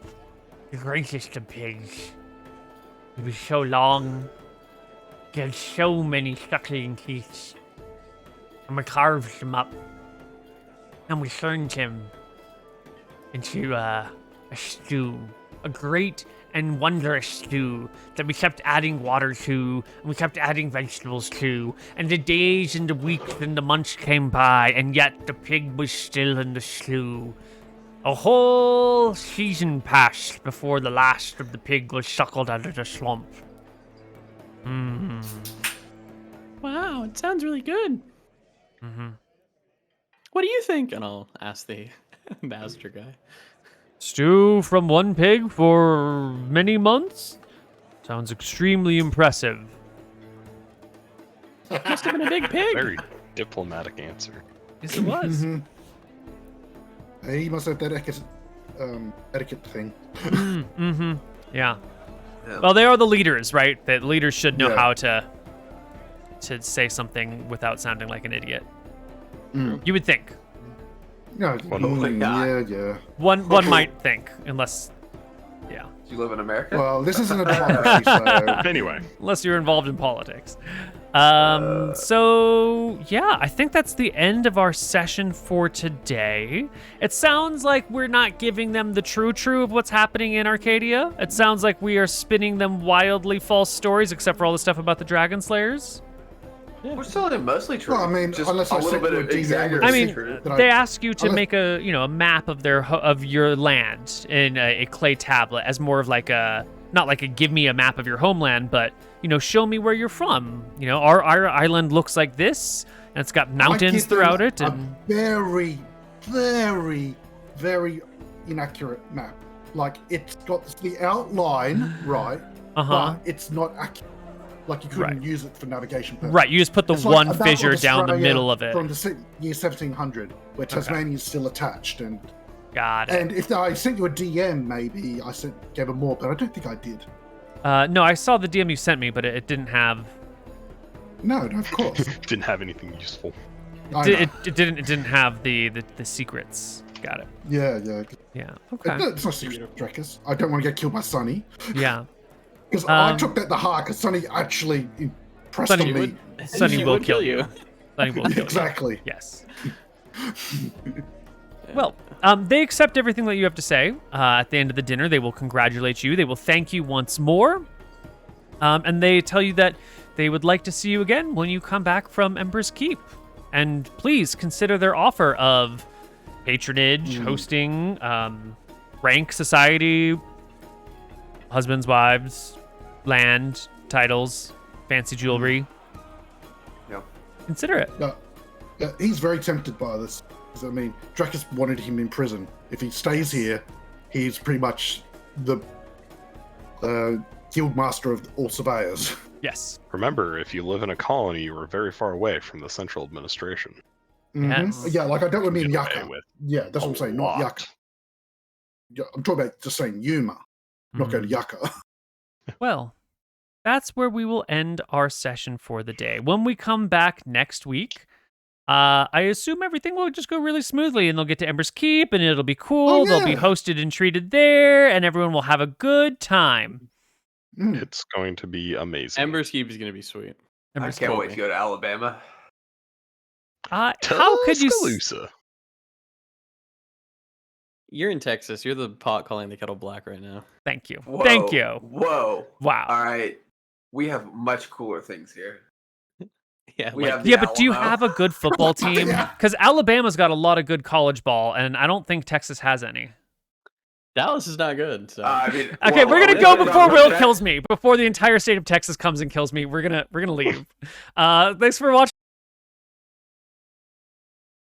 the greatest of pigs. He was so long, he had so many suckling teeth, and we carved him up, and we turned him into a stew, a great and wondrous stew that we kept adding water to, and we kept adding vegetables to, and the days and the weeks and the months came by, and yet the pig was still in the stew. A whole season passed before the last of the pig was suckled out of the swamp. Wow, it sounds really good. What do you think? And I'll ask the master guy. Stew from one pig for many months? Sounds extremely impressive. Must have been a big pig. Very diplomatic answer. Yes, it was. He must have that etiquette thing. Yeah. Yeah. Well, they are the leaders, right? That leaders should know Yeah. how to say something without sounding like an idiot. You would think. No, Well, yeah. One might think, unless Yeah. Do you live in America? Well, this isn't a democracy, so Anyway, Unless you're involved in politics. So yeah, I think that's the end of our session for today. It sounds like we're not giving them the true of what's happening in Arcadia. It sounds like we are spinning them wildly false stories, except for all the stuff about the Dragon Slayers. We're telling them mostly true. Well, I mean, just unless a I little said bit to of a DM exaggeration. I mean, That they ask you to unless- make a map of of your land in a clay tablet as more of like not like a give me a map of your homeland, but show me where you're from. Our island looks like this, and it's got I mountains give them throughout it. A And very, very, very inaccurate map. Like, it's got the outline right, but it's not accurate. Like, you couldn't use it for navigation purposes. Right, you just put the It's like one about fissure down the Australia middle of it. From the year 1700, where Tasmania is still attached. Got it. And if I sent you a DM, maybe I gave it more, but I don't think I did. No, I saw the DM you sent me, but it didn't have. No, of course. didn't have anything useful. It didn't have the secrets. Got it. Yeah. Yeah. Okay. It's not secret, Drekis. I don't want to get killed by Sonny. Yeah. Because I took that to heart, because Sonny actually impressed Sonny on me. Sonny will kill you. Sonny will kill you. Exactly. Yes. Well, they accept everything that you have to say. At the end of the dinner, they will congratulate you. They will thank you once more. And they tell you that they would like to see you again when you come back from Emperor's Keep. And please consider their offer of patronage, hosting, rank, society, husbands, wives, land, titles, fancy jewelry. Yeah. Consider it. Yeah, he's very tempted by this. 'Cause, I mean, Drekis wanted him in prison. If he stays here, he's pretty much the guild master of all surveyors. Yes. Remember, if you live in a colony, you are very far away from the central administration. Yes. Yeah, like I don't mean Get away Yucca. with Yeah, that's what I'm saying, not lot. Yucca. Yeah, I'm talking about just saying Yuma, not going to Yucca. Well, that's where we will end our session for the day. When we come back next week, I assume everything will just go really smoothly, and they'll get to Ember's Keep, and it'll be cool. Oh, They'll be yeah. hosted and treated there, and everyone will have a good time. It's going to be amazing. Ember's Keep is going to be sweet. I Ember's can't Keep. wait to go to Alabama. How could you? Tuscaloosa. You're in Texas. You're the pot calling the kettle black right now. Thank you. Whoa, Thank you. Whoa. Wow. All right. We have much cooler things here. Yeah, We like, have the Yeah, but do you Alamo. have a good football team? Yeah. Because Alabama's got a lot of good college ball, and I don't think Texas has any. Dallas is not good. So. I mean, Okay, well, we're gonna well, go well, before well, Will kills me. Before the entire state of Texas comes and kills me, we're gonna leave. Thanks for watching.